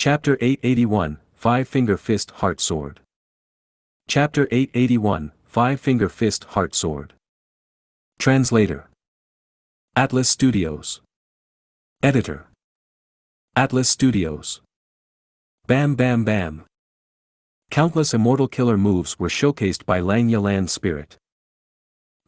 Chapter 881, Five-Finger Fist Heart Sword. Chapter 881, Five-Finger Fist Heart Sword. Translator. Atlas Studios. Editor. Atlas Studios. Bam Bam Bam. Countless immortal killer moves were showcased by Xianxia Land Spirit.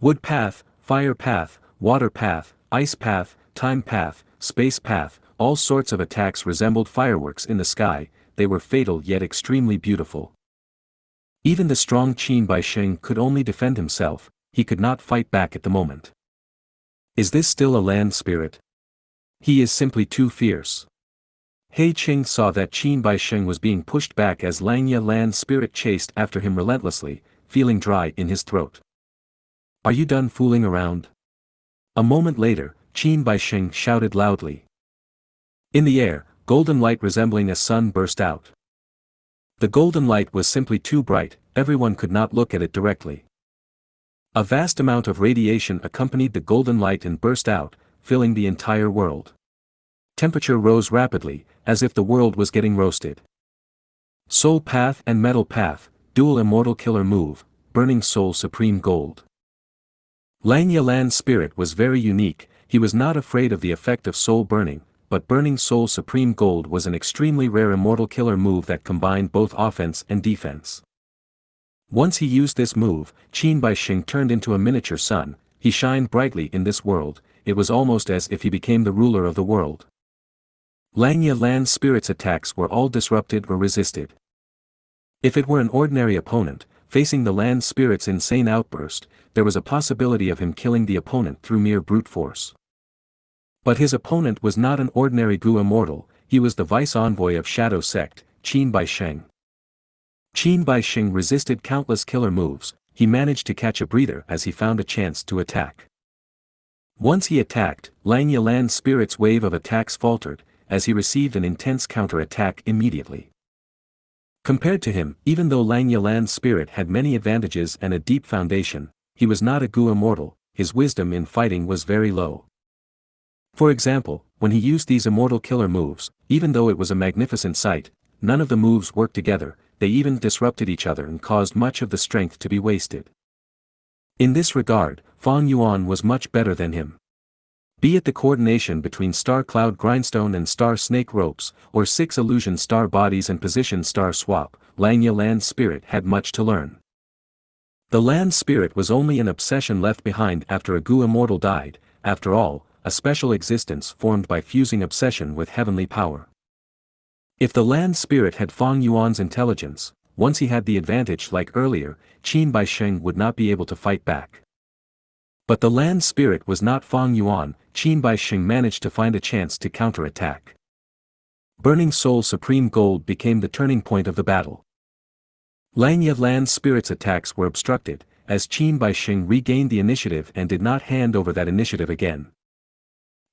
Wood Path, Fire Path, Water Path, Ice Path, Time Path, Space Path, all sorts of attacks resembled fireworks in the sky. They were fatal yet extremely beautiful. Even the strong Qin Baixing could only defend himself, he could not fight back at the moment. Is this still a land spirit? He is simply too fierce. He Qing saw that Qin Baixing was being pushed back as Xianxia Land Spirit chased after him relentlessly, feeling dry in his throat. Are you done fooling around? A moment later, Qin Baixing shouted loudly. In the air, golden light resembling a sun burst out. The golden light was simply too bright, everyone could not look at it directly. A vast amount of radiation accompanied the golden light and burst out, filling the entire world. Temperature rose rapidly, as if the world was getting roasted. Soul Path and Metal Path, dual immortal killer move, Burning Soul Supreme Gold. Xianxia Land Spirit was very unique, he was not afraid of the effect of soul burning, but Burning Soul Supreme Gold was an extremely rare immortal killer move that combined both offense and defense. Once he used this move, Qin Baixing turned into a miniature sun, he shined brightly in this world, it was almost as if he became the ruler of the world. Xianxia Land Spirit's attacks were all disrupted or resisted. If it were an ordinary opponent, facing the Land Spirit's insane outburst, there was a possibility of him killing the opponent through mere brute force. But his opponent was not an ordinary Gu immortal, he was the vice-envoy of Shadow Sect, Qin Baixing. Qin Baixing resisted countless killer moves, he managed to catch a breather as he found a chance to attack. Once he attacked, Xianxia Land Spirit's wave of attacks faltered, as he received an intense counter-attack immediately. Compared to him, even though Xianxia Land Spirit had many advantages and a deep foundation, he was not a Gu immortal, his wisdom in fighting was very low. For example, when he used these immortal killer moves, even though it was a magnificent sight, none of the moves worked together, they even disrupted each other and caused much of the strength to be wasted. In this regard, Fang Yuan was much better than him. Be it the coordination between Star Cloud Grindstone and Star Snake Ropes, or 6 illusion star bodies and position star swap, Xianxia Land Spirit had much to learn. The Land Spirit was only an obsession left behind after a Gu immortal died, after all, a special existence formed by fusing obsession with heavenly power. If the Land Spirit had Fang Yuan's intelligence, once he had the advantage like earlier, Qin Baixing would not be able to fight back. But the Land Spirit was not Fang Yuan, Qin Baixing managed to find a chance to counter-attack. Burning Soul Supreme Gold became the turning point of the battle. Xianxia Land Spirit's attacks were obstructed, as Qin Baixing regained the initiative and did not hand over that initiative again.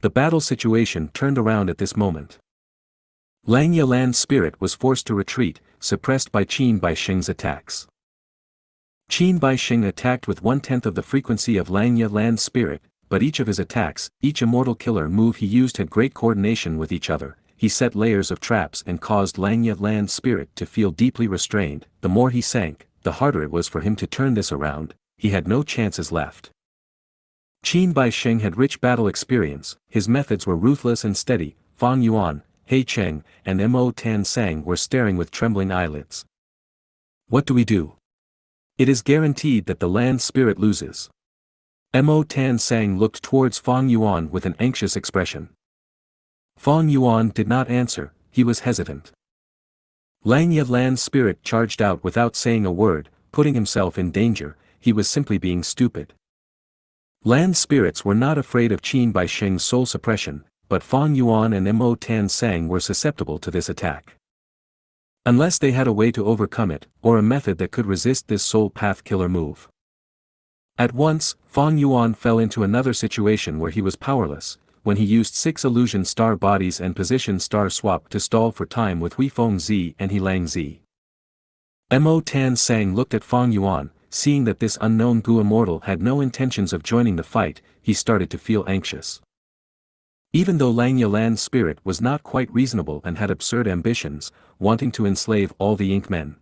The battle situation turned around at this moment. Xianxia Land Spirit was forced to retreat, suppressed by Qin Baixing's attacks. Qin Baixing attacked with 1/10 of the frequency of Xianxia Land Spirit, but each of his attacks, each immortal killer move he used had great coordination with each other, he set layers of traps and caused Xianxia Land Spirit to feel deeply restrained, the more he sank, the harder it was for him to turn this around, he had no chances left. Qin Baixing had rich battle experience, his methods were ruthless and steady, Fang Yuan, He Cheng, and Mo Tan Sang were staring with trembling eyelids. What do we do? It is guaranteed that the Land Spirit loses. Mo Tan Sang looked towards Fang Yuan with an anxious expression. Fang Yuan did not answer, he was hesitant. Xianxia Land Spirit charged out without saying a word, putting himself in danger, he was simply being stupid. Land Spirits were not afraid of Qin Baixing's soul suppression, but Fang Yuan and Mo Tan Sang were susceptible to this attack. Unless they had a way to overcome it, or a method that could resist this soul path killer move. At once, Fang Yuan fell into another situation where he was powerless, when he used 6 illusion star bodies and position star swap to stall for time with Huifeng Zi and Helang Zi. Mo Tan Sang looked at Fang Yuan, seeing that this unknown Gu immortal had no intentions of joining the fight, he started to feel anxious. Even though Xianxia Lan's spirit was not quite reasonable and had absurd ambitions, wanting to enslave all the ink men.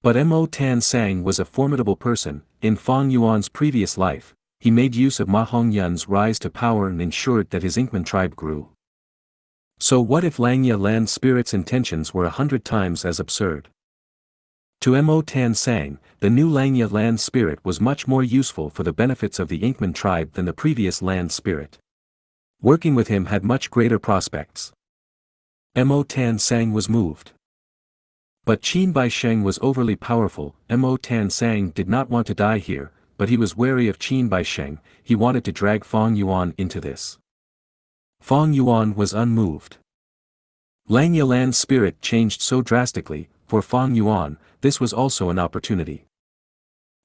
But Mo Tan Sang was a formidable person. In Fang Yuan's previous life, he made use of Ma Hongyun's rise to power and ensured that his Inkman tribe grew. So what if Xianxia Lan's spirit's intentions were 100 times as absurd? To Mo Tan Sang, the new Xianxia Lan spirit was much more useful for the benefits of the Inkman tribe than the previous Lan spirit. Working with him had much greater prospects. Mo Tan Sang was moved. But Qin Baisheng was overly powerful. Mo Tan Sang did not want to die here, but he was wary of Qin Baisheng. He wanted to drag Fang Yuan into this. Fang Yuan was unmoved. Xianxia Lan's spirit changed so drastically. For Fang Yuan, this was also an opportunity.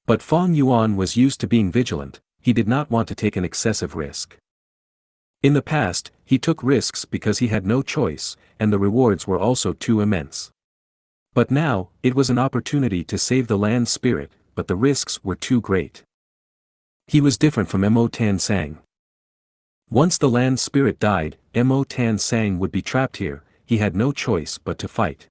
But Fang Yuan was used to being vigilant. He did not want to take an excessive risk. In the past, he took risks because he had no choice, and the rewards were also too immense. But now, it was an opportunity to save the land spirit, but the risks were too great. He was different from Mo Tan Sang. Once the land spirit died, Mo Tan Sang would be trapped here. He had no choice but to fight.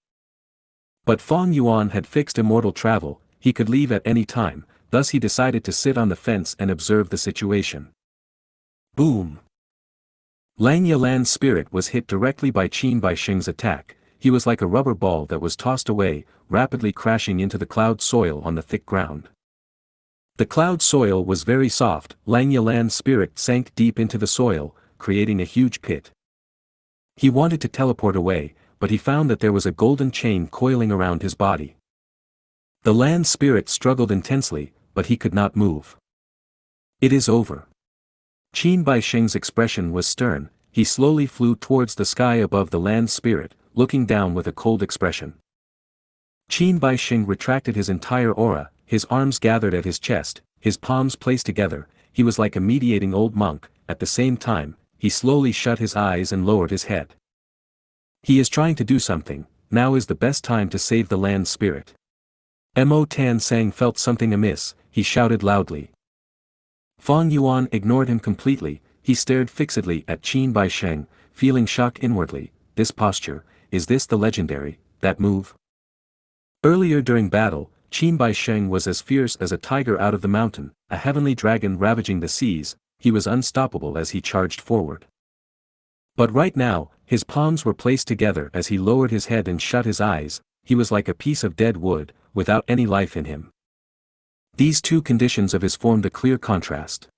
But Fang Yuan had fixed immortal travel. He could leave at any time, thus he decided to sit on the fence and observe the situation. Boom! Xianxia Lan's spirit was hit directly by Qin Baisheng's attack. He was like a rubber ball that was tossed away, rapidly crashing into the cloud soil on the thick ground. The cloud soil was very soft. Xianxia Lan's spirit sank deep into the soil, creating a huge pit. He wanted to teleport away, but he found that there was a golden chain coiling around his body. The land spirit struggled intensely, but he could not move. It is over. Qin Baisheng's expression was stern. He slowly flew towards the sky above the land spirit, looking down with a cold expression. Qin Baisheng retracted his entire aura, his arms gathered at his chest, his palms placed together. He was like a meditating old monk. At the same time, he slowly shut his eyes and lowered his head. He is trying to do something. Now is the best time to save the land spirit. Mo Tan Sang felt something amiss. He shouted loudly. Fang Yuan ignored him completely. He stared fixedly at Qin Baisheng, feeling shock inwardly. This posture, is this the legendary, that move? Earlier during battle, Qin Baisheng was as fierce as a tiger out of the mountain, a heavenly dragon ravaging the seas. He was unstoppable as he charged forward. But right now, his palms were placed together as he lowered his head and shut his eyes. He was like a piece of dead wood, without any life in him. These two conditions of his formed a clear contrast.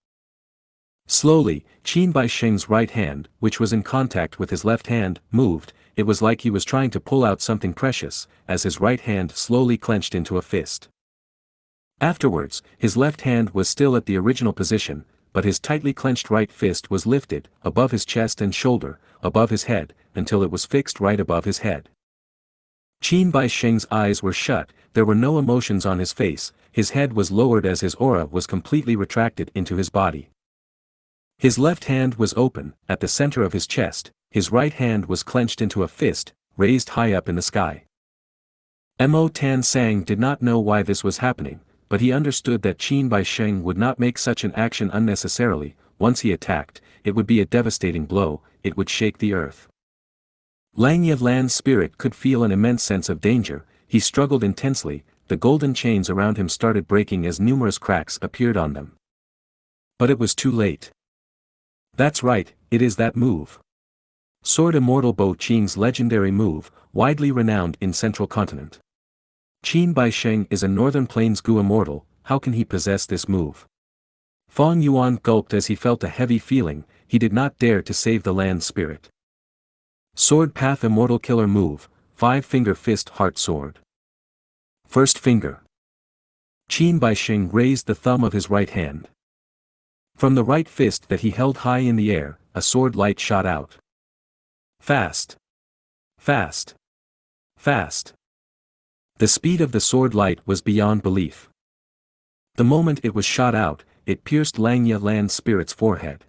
Slowly, Qin Baisheng's right hand, which was in contact with his left hand, moved. It was like he was trying to pull out something precious, as his right hand slowly clenched into a fist. Afterwards, his left hand was still at the original position, but his tightly clenched right fist was lifted, above his chest and shoulder, above his head, until it was fixed right above his head. Qin Baisheng's eyes were shut. There were no emotions on his face. His head was lowered as his aura was completely retracted into his body. His left hand was open, at the center of his chest. His right hand was clenched into a fist, raised high up in the sky. Mo Tan Sang did not know why this was happening, but he understood that Qin Baisheng would not make such an action unnecessarily. Once he attacked, it would be a devastating blow. It would shake the earth. Xianxia Lan's spirit could feel an immense sense of danger. He struggled intensely. The golden chains around him started breaking as numerous cracks appeared on them. But it was too late. That's right, it is that move. Sword Immortal Bo Qing's legendary move, widely renowned in Central Continent. Qin Baisheng is a Northern Plains Gu immortal. How can he possess this move? Fang Yuan gulped as he felt a heavy feeling. He did not dare to save the land spirit. Sword Path Immortal Killer Move, 5-Finger Fist Heart Sword. First finger. Qin Baisheng raised the thumb of his right hand. From the right fist that he held high in the air, a sword light shot out. Fast. Fast. Fast. The speed of the sword light was beyond belief. The moment it was shot out, it pierced Xianxia Lan's spirit's forehead.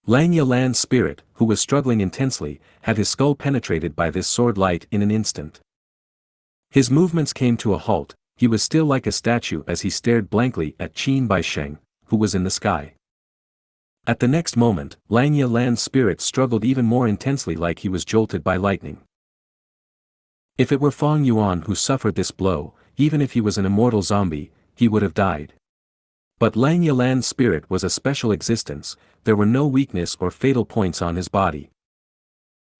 Xianxia Lan's spirit, who was struggling intensely, had his skull penetrated by this sword light in an instant. His movements came to a halt. He was still like a statue as he stared blankly at Qin Baisheng, who was in the sky. At the next moment, Langya Land's spirit struggled even more intensely, like he was jolted by lightning. If it were Fong Yuan who suffered this blow, even if he was an immortal zombie, he would have died. But Langya Land's spirit was a special existence, there were no weakness or fatal points on his body.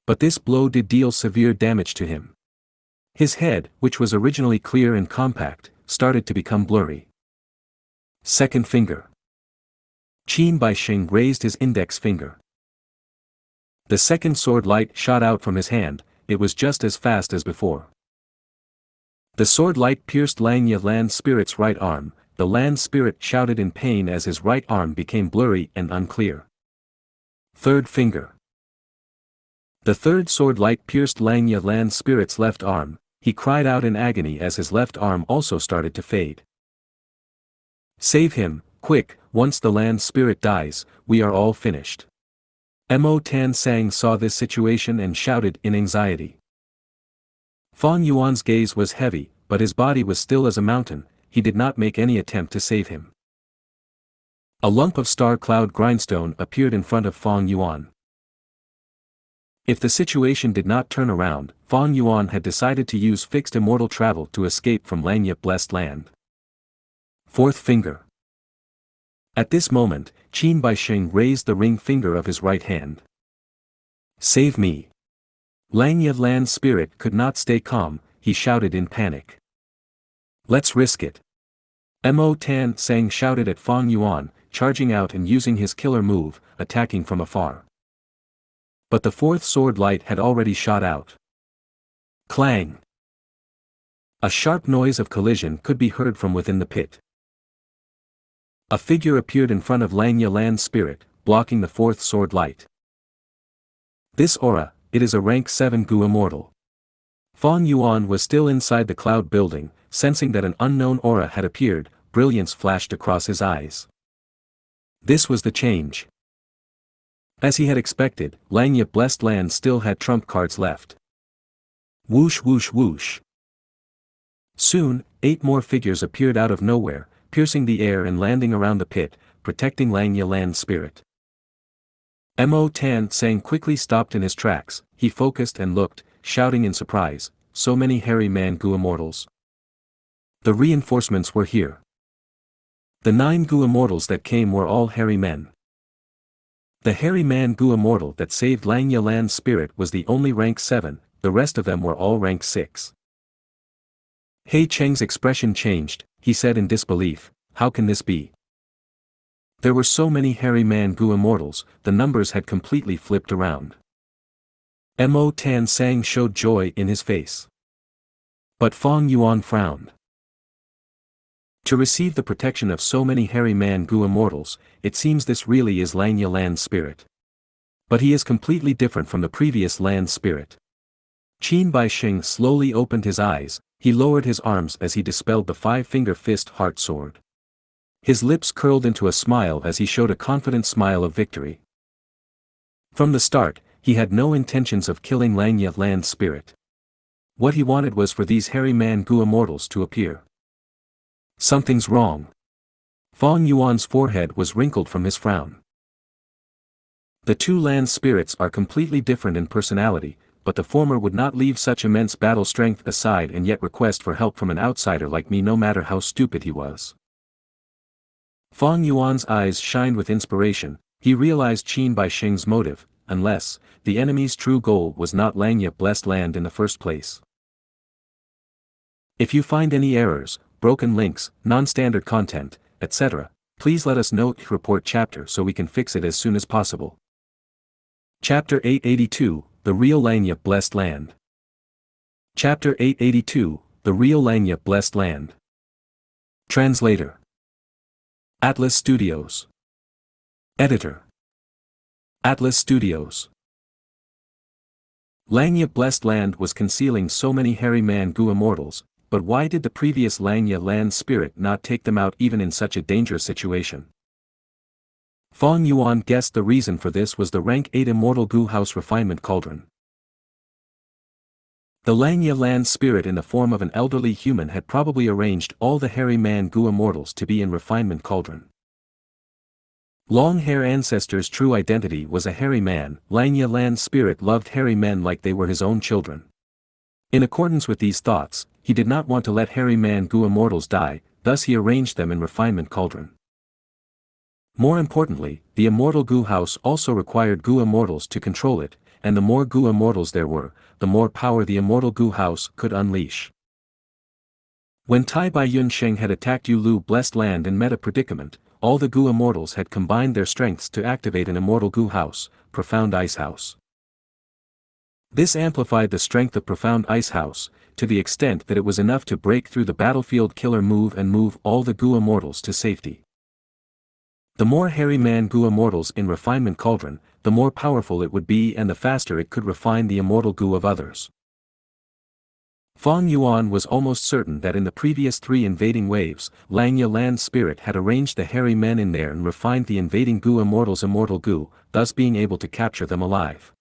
But this blow did deal severe damage to him. His head, which was originally clear and compact, started to become blurry. Second finger. Qin Baixing raised his index finger. The second sword light shot out from his hand, it was just as fast as before. The sword light pierced Langya Land's spirit's right arm, the land spirit shouted in pain as his right arm became blurry and unclear. Third finger. The third sword light pierced Langya Land's spirit's left arm, he cried out in agony as his left arm also started to fade. Save him, quick, once the land spirit dies, we are all finished. Mo Tan Sang saw this situation and shouted in anxiety. Fong Yuan's gaze was heavy, but his body was still as a mountain, he did not make any attempt to save him. A lump of star cloud grindstone appeared in front of Fong Yuan. If the situation did not turn around, Fong Yuan had decided to use fixed immortal travel to escape from Langya Blessed Land. Fourth finger. At this moment, Qin Baixing raised the ring finger of his right hand. Save me. Langya Land's spirit could not stay calm, he shouted in panic. Let's risk it. Mo Tan Sang shouted at Fong Yuan, charging out and using his killer move, attacking from afar. But the fourth sword light had already shot out. Clang! A sharp noise of collision could be heard from within the pit. A figure appeared in front of Langya Land's spirit, blocking the fourth sword light. This aura, it is a rank 7 Gu immortal. Fong Yuan was still inside the cloud building, sensing that an unknown aura had appeared, brilliance flashed across his eyes. This was the change. As he had expected, Langya Blessed Land still had trump cards left. Whoosh whoosh whoosh. Soon, 8 more figures appeared out of nowhere, piercing the air and landing around the pit, protecting Langya Land's spirit. Mo Tan Sang quickly stopped in his tracks, he focused and looked, shouting in surprise, so many hairy man Gu immortals. The reinforcements were here. The 9 Gu immortals that came were all hairy men. The hairy man Gu immortal that saved Langya Land's spirit was the only rank 7, the rest of them were all rank 6. He Cheng's expression changed, he said in disbelief, how can this be? There were so many hairy man Gu immortals, the numbers had completely flipped around. Mo Tan Sang showed joy in his face. But Fong Yuan frowned. To receive the protection of so many hairy man Gu immortals, it seems this really is Langya Land's spirit. But he is completely different from the previous land spirit. Qin Baixing slowly opened his eyes, he lowered his arms as he dispelled the 5-finger fist heart sword. His lips curled into a smile as he showed a confident smile of victory. From the start, he had no intentions of killing Langya Land's spirit. What he wanted was for these hairy man Gu immortals to appear. Something's wrong. Fong Yuan's forehead was wrinkled from his frown. The 2 land spirits are completely different in personality, but the former would not leave such immense battle strength aside and yet request for help from an outsider like me no matter how stupid he was. Fong Yuan's eyes shined with inspiration, he realized Qin Baixing's motive, unless, the enemy's true goal was not Langya Blessed Land in the first place. If you find any errors, broken links, non-standard content, etc., please let us know report chapter so we can fix it as soon as possible. Chapter 882, The Real Langya Blessed Land. Chapter 882, The Real Langya Blessed Land. Translator. Atlas Studios. Editor. Atlas Studios. Langya Blessed Land was concealing so many hairy man Gu immortals, but why did the previous Langya Land spirit not take them out even in such a dangerous situation? Fong Yuan guessed the reason for this was the rank 8 immortal Gu House refinement cauldron. The Langya Land spirit in the form of an elderly human had probably arranged all the hairy man Gu immortals to be in refinement cauldron. Long-hair ancestor's true identity was a hairy man. Xianxia Lan's spirit loved hairy men like they were his own children. In accordance with these thoughts, he did not want to let hairy man Gu immortals die, thus he arranged them in refinement cauldron. More importantly, the immortal Gu house also required Gu immortals to control it, and the more Gu immortals there were, the more power the immortal Gu house could unleash. When Tai Bai Yun Sheng had attacked Yulu blessed land and met a predicament, all the Gu immortals had combined their strengths to activate an immortal Gu house, Profound Ice House. This amplified the strength of Profound Ice House, to the extent that it was enough to break through the battlefield killer move and move all the Gu immortals to safety. The more hairy man Gu immortals in refinement cauldron, the more powerful it would be and the faster it could refine the immortal Gu of others. Fang Yuan was almost certain that in the previous 3 invading waves, Xianxia Lan's spirit had arranged the hairy men in there and refined the invading Gu immortals' immortal Gu, thus being able to capture them alive.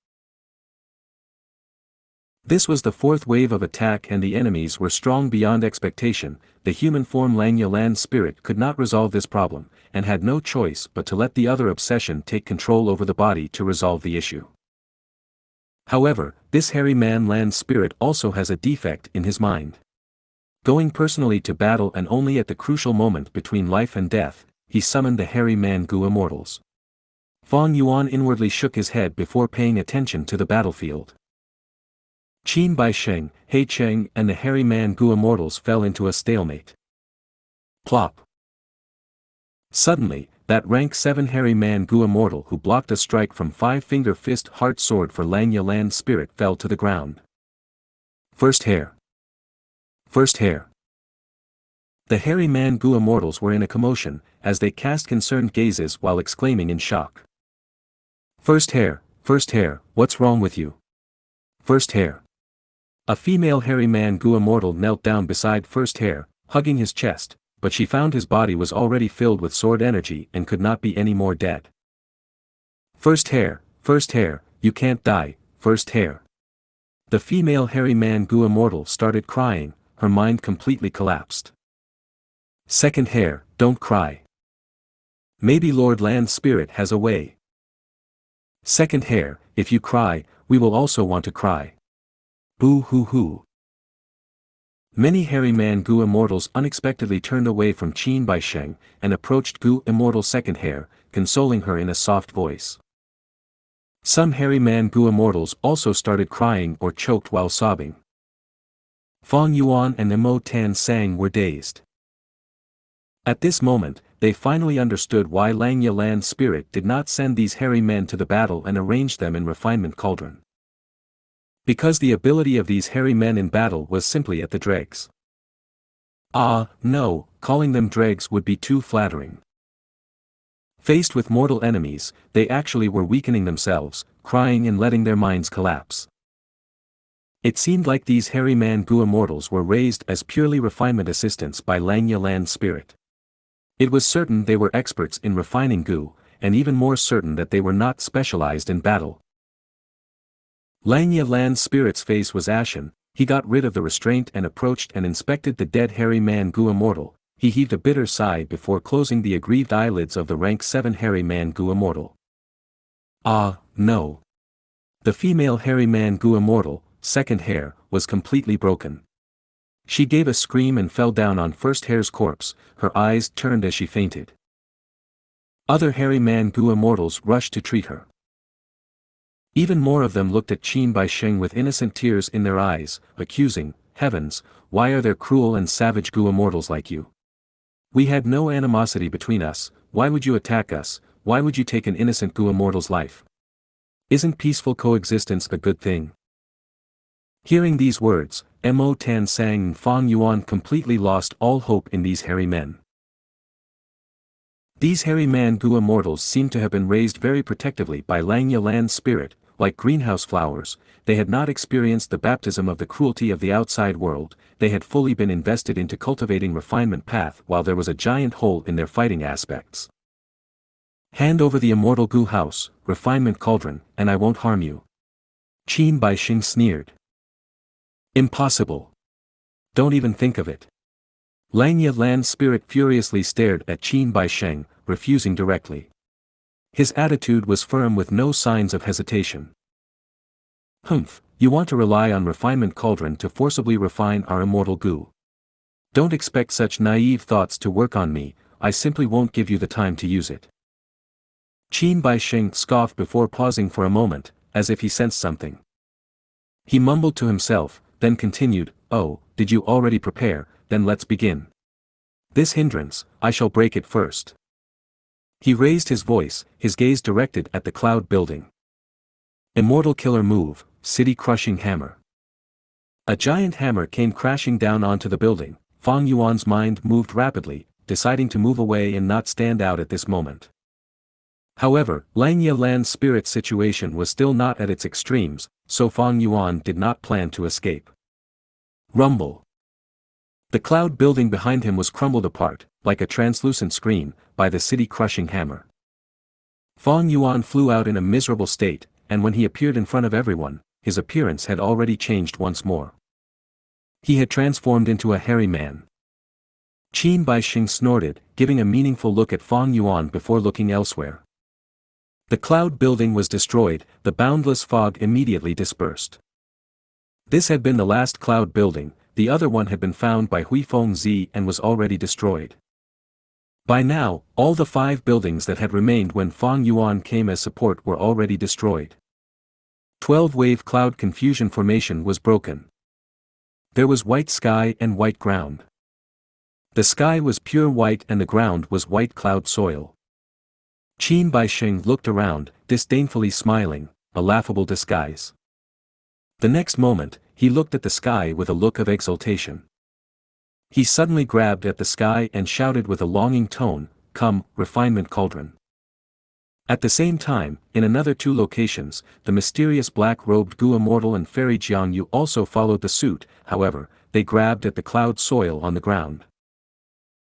This was the 4th wave of attack and the enemies were strong beyond expectation. The human form Xianxia Lan's spirit could not resolve this problem, and had no choice but to let the other obsession take control over the body to resolve the issue. However, this hairy man Lan's spirit also has a defect in his mind. Going personally to battle and only at the crucial moment between life and death, he summoned the hairy man Gu immortals. Fang Yuan inwardly shook his head before paying attention to the battlefield. Qin Baisheng, He Cheng and the hairy man Gu immortals fell into a stalemate. Plop. Suddenly, that rank 7 hairy man Gu immortal who blocked a strike from 5-finger fist heart sword for Xianxia Lan's spirit fell to the ground. First hair. First hair. The hairy man Gu immortals were in a commotion, as they cast concerned gazes while exclaiming in shock. First hair, what's wrong with you? First hair. A female hairy man Gu immortal knelt down beside First hair, hugging his chest, but she found his body was already filled with sword energy and could not be any more dead. First hair, you can't die, First hair. The female hairy man Gu immortal started crying, her mind completely collapsed. Second hair, don't cry. Maybe Lord Land's spirit has a way. Second hair, if you cry, we will also want to cry. Boo hoo hoo. Many hairy man Gu immortals unexpectedly turned away from Qin Baisheng and approached Gu immortal second hair, consoling her in a soft voice. Some hairy man Gu immortals also started crying or choked while sobbing. Fang Yuan and Mo Tan Sang were dazed. At this moment, they finally understood why Xianxia Lan's spirit did not send these hairy men to the battle and arrange them in refinement cauldron. Because the ability of these hairy men in battle was simply at the dregs. No, calling them dregs would be too flattering. Faced with mortal enemies, they actually were weakening themselves, crying and letting their minds collapse. It seemed like these hairy man Gu immortals were raised as purely refinement assistants by Xianxia Lan's spirit. It was certain they were experts in refining Gu, and even more certain that they were not specialized in battle. Xianxia Lan's spirit's face was ashen. He got rid of the restraint and approached and inspected the dead hairy man Gu immortal. He heaved a bitter sigh before closing the aggrieved eyelids of the rank 7 hairy man Gu immortal. No. The female hairy man Gu immortal, second hair, was completely broken. She gave a scream and fell down on first hair's corpse, her eyes turned as she fainted. Other hairy man Gu immortals rushed to treat her. Even more of them looked at Qin Baisheng with innocent tears in their eyes, accusing, heavens, why are there cruel and savage Gu immortals like you? We had no animosity between us, why would you attack us, why would you take an innocent Gu immortal's life? Isn't peaceful coexistence a good thing? Hearing these words, Mo Tan Sang and Fang Yuan completely lost all hope in these hairy men. These hairy man Gu immortals seemed to have been raised very protectively by Xianxia Lan's spirit. Like greenhouse flowers, they had not experienced the baptism of the cruelty of the outside world, they had fully been invested into cultivating refinement path while there was a giant hole in their fighting aspects. Hand over the immortal Gu house, refinement cauldron, and I won't harm you. Qin Baisheng sneered. Impossible. Don't even think of it. Xianxia Lan's spirit furiously stared at Qin Baisheng, refusing directly. His attitude was firm with no signs of hesitation. Humph, you want to rely on refinement cauldron to forcibly refine our immortal Gu. Don't expect such naive thoughts to work on me, I simply won't give you the time to use it. Qin Baixing scoffed before pausing for a moment, as if he sensed something. He mumbled to himself, then continued, "Oh, did you already prepare? Then let's begin. This hindrance, I shall break it first." He raised his voice, his gaze directed at the cloud building. Immortal killer move, city-crushing hammer. A giant hammer came crashing down onto the building. Fang Yuan's mind moved rapidly, deciding to move away and not stand out at this moment. However, Langya Land's spirit situation was still not at its extremes, so Fang Yuan did not plan to escape. Rumble. The cloud building behind him was crumbled apart, like a translucent screen, by the city-crushing hammer. Fang Yuan flew out in a miserable state, and when he appeared in front of everyone, his appearance had already changed once more. He had transformed into a hairy man. Qin Baixing snorted, giving a meaningful look at Fang Yuan before looking elsewhere. The cloud building was destroyed, the boundless fog immediately dispersed. This had been the last cloud building, the other one had been found by Huifeng Zi and was already destroyed. By now, all the 5 buildings that had remained when Fang Yuan came as support were already destroyed. 12-wave cloud confusion formation was broken. There was white sky and white ground. The sky was pure white and the ground was white cloud soil. Qin Baixing looked around, disdainfully smiling, a laughable disguise. The next moment, he looked at the sky with a look of exultation. He suddenly grabbed at the sky and shouted with a longing tone, "Come, refinement cauldron." At the same time, in another 2 locations, the mysterious black-robed Gu Immortal and Fairy Xianxia also followed the suit, however, they grabbed at the cloud soil on the ground.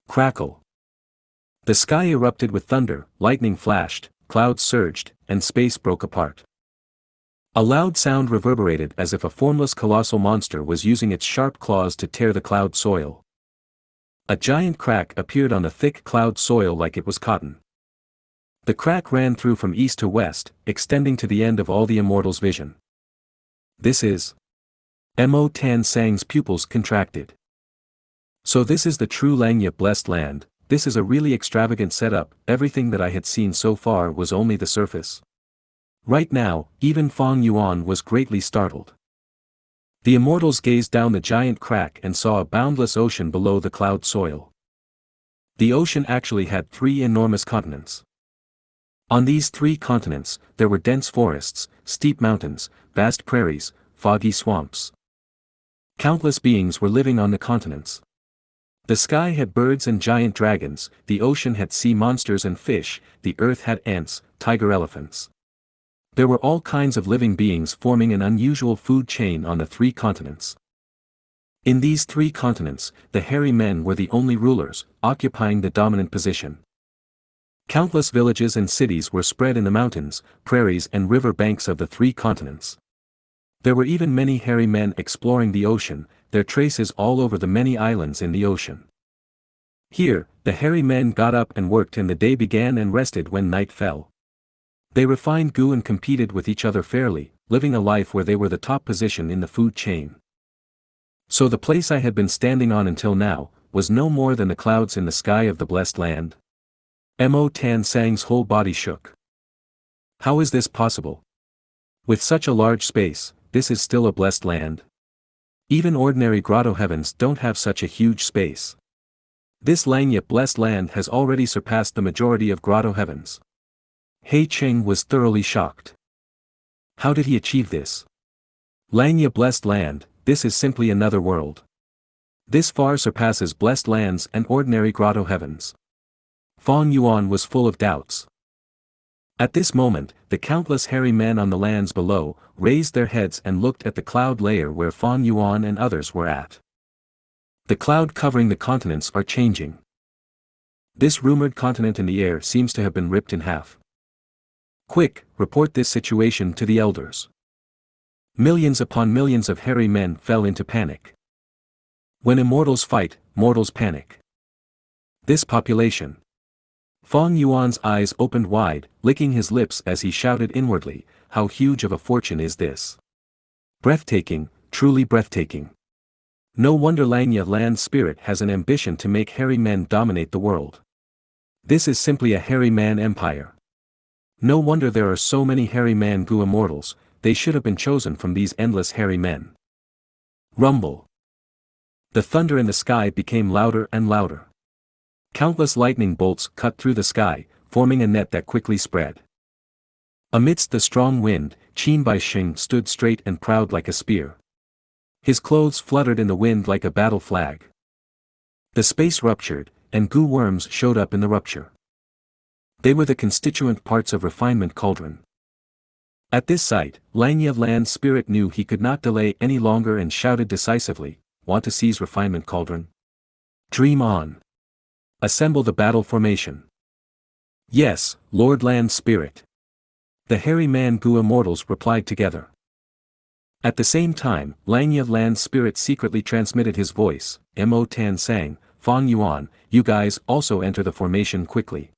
Crackle. The sky erupted with thunder, lightning flashed, clouds surged, and space broke apart. A loud sound reverberated as if a formless colossal monster was using its sharp claws to tear the cloud soil. A giant crack appeared on the thick cloud soil like it was cotton. The crack ran through from east to west, extending to the end of all the immortals' vision. This is... Mo Tan Sang's pupils contracted. So this is the true Langya blessed land. This is a really extravagant setup, everything that I had seen so far was only the surface. Right now, even Fang Yuan was greatly startled. The immortals gazed down the giant crack and saw a boundless ocean below the cloud soil. The ocean actually had 3 enormous continents. On these 3 continents, there were dense forests, steep mountains, vast prairies, foggy swamps. Countless beings were living on the continents. The sky had birds and giant dragons, the ocean had sea monsters and fish, the earth had ants, tiger elephants. There were all kinds of living beings forming an unusual food chain on the 3 continents. In these 3 continents, the hairy men were the only rulers, occupying the dominant position. Countless villages and cities were spread in the mountains, prairies and river banks of the 3 continents. There were even many hairy men exploring the ocean, their traces all over the many islands in the ocean. Here, the hairy men got up and worked and the day began and rested when night fell. They refined Gu and competed with each other fairly, living a life where they were the top position in the food chain. So the place I had been standing on until now, was no more than the clouds in the sky of the blessed land. Mo Tan Sang's whole body shook. How is this possible? With such a large space, this is still a blessed land? Even ordinary grotto heavens don't have such a huge space. This Langya blessed land has already surpassed the majority of grotto heavens. He Cheng was thoroughly shocked. How did he achieve this? Langya blessed land, this is simply another world. This far surpasses blessed lands and ordinary grotto heavens. Fang Yuan was full of doubts. At this moment, the countless hairy men on the lands below, raised their heads and looked at the cloud layer where Fang Yuan and others were at. The cloud covering the continents are changing. This rumored continent in the air seems to have been ripped in half. Quick, report this situation to the elders. Millions upon millions of hairy men fell into panic. When immortals fight, mortals panic. This population. Fang Yuan's eyes opened wide, licking his lips as he shouted inwardly, "How huge of a fortune is this? Breathtaking, truly breathtaking. No wonder Xianxia land spirit has an ambition to make hairy men dominate the world. This is simply a hairy man empire. No wonder there are so many hairy man Gu immortals, they should have been chosen from these endless hairy men." Rumble. The thunder in the sky became louder and louder. Countless lightning bolts cut through the sky, forming a net that quickly spread. Amidst the strong wind, Qin Baixing stood straight and proud like a spear. His clothes fluttered in the wind like a battle flag. The space ruptured, and Gu worms showed up in the rupture. They were the constituent parts of refinement cauldron. At this sight, Xianxia land spirit knew he could not delay any longer and shouted decisively, "Want to seize refinement cauldron? Dream on. Assemble the battle formation." "Yes, Lord Land Spirit." The hairy man Gu immortals replied together. At the same time, Xianxia land spirit secretly transmitted his voice, Mo Tan sang, "Fang Yuan, you guys also enter the formation quickly.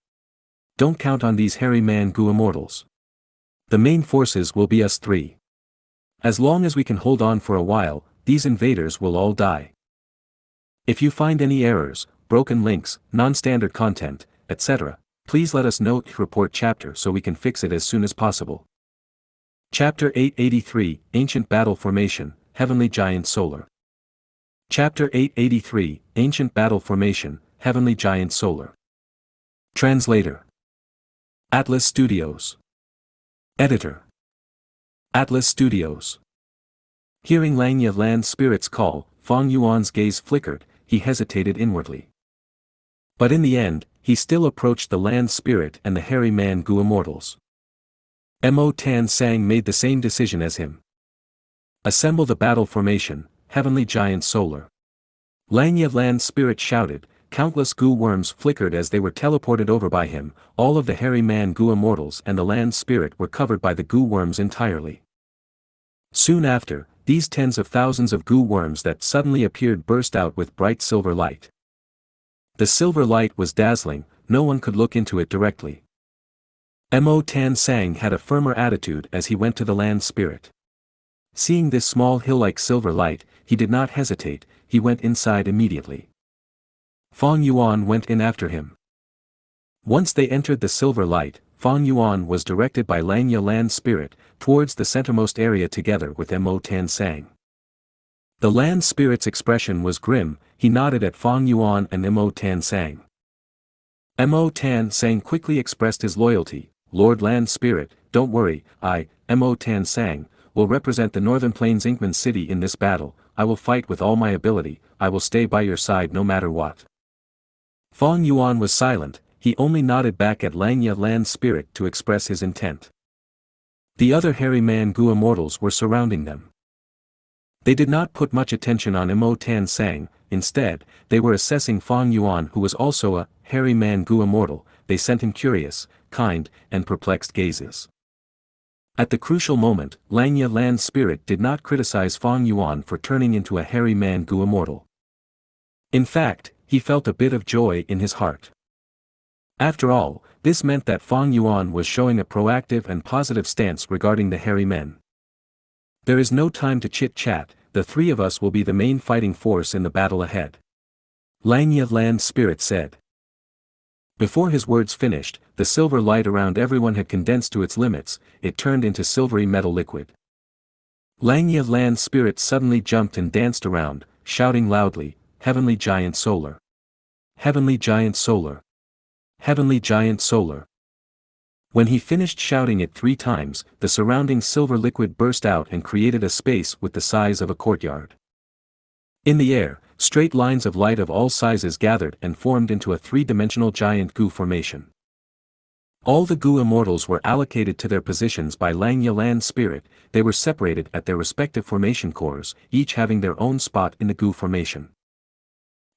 Don't count on these hairy man Gu immortals. The main forces will be us three. As long as we can hold on for a while, these invaders will all die. If you find any errors, broken links, non-standard content, etc., please let us know. Report chapter so we can fix it as soon as possible." Chapter 883, Ancient Battle Formation, Heavenly Giant Solar. Chapter 883, Ancient Battle Formation, Heavenly Giant Solar. Translator. Atlas Studios. Editor. Atlas Studios. Hearing Xianxia land spirit's call, Fang Yuan's gaze flickered, he hesitated inwardly. But in the end, he still approached the land spirit and the hairy man Gu immortals. Mo Tan Sang made the same decision as him. "Assemble the battle formation, Heavenly Giant Solar." Xianxia land spirit shouted, countless Gu worms flickered as they were teleported over by him, all of the hairy man Gu immortals and the land spirit were covered by the Gu worms entirely. Soon after, these tens of thousands of Gu worms that suddenly appeared burst out with bright silver light. The silver light was dazzling, no one could look into it directly. Mo Tan Sang had a firmer attitude as he went to the land spirit. Seeing this small hill-like silver light, he did not hesitate, he went inside immediately. Fang Yuan went in after him. Once they entered the silver light, Fang Yuan was directed by Xianxia land spirit, towards the centermost area together with Mo Tan Sang. The land spirit's expression was grim, he nodded at Fang Yuan and Mo Tan Sang. Mo Tan Sang quickly expressed his loyalty, "Lord Land Spirit, don't worry, I, Mo Tan Sang, will represent the Northern Plains Inkman City in this battle, I will fight with all my ability, I will stay by your side no matter what." Fang Yuan was silent, he only nodded back at Xianxia land spirit to express his intent. The other hairy man Gu immortals were surrounding them. They did not put much attention on Mo Tan Sang, instead, they were assessing Fang Yuan who was also a hairy man Gu immortal, they sent him curious, kind, and perplexed gazes. At the crucial moment, Xianxia land spirit did not criticize Fang Yuan for turning into a hairy man Gu immortal. In fact, he felt a bit of joy in his heart. After all, this meant that Fang Yuan was showing a proactive and positive stance regarding the hairy men. "There is no time to chit-chat, the three of us will be the main fighting force in the battle ahead," Xianxia land spirit said. Before his words finished, the silver light around everyone had condensed to its limits, it turned into silvery metal liquid. Xianxia land spirit suddenly jumped and danced around, shouting loudly, "Heavenly Giant Solar! Heavenly Giant Solar! Heavenly Giant Solar!" When he finished shouting it 3 times, the surrounding silver liquid burst out and created a space with the size of a courtyard. In the air, straight lines of light of all sizes gathered and formed into a 3-dimensional giant Gu formation. All the Gu immortals were allocated to their positions by Xianxia land spirit, they were separated at their respective formation cores, each having their own spot in the Gu formation.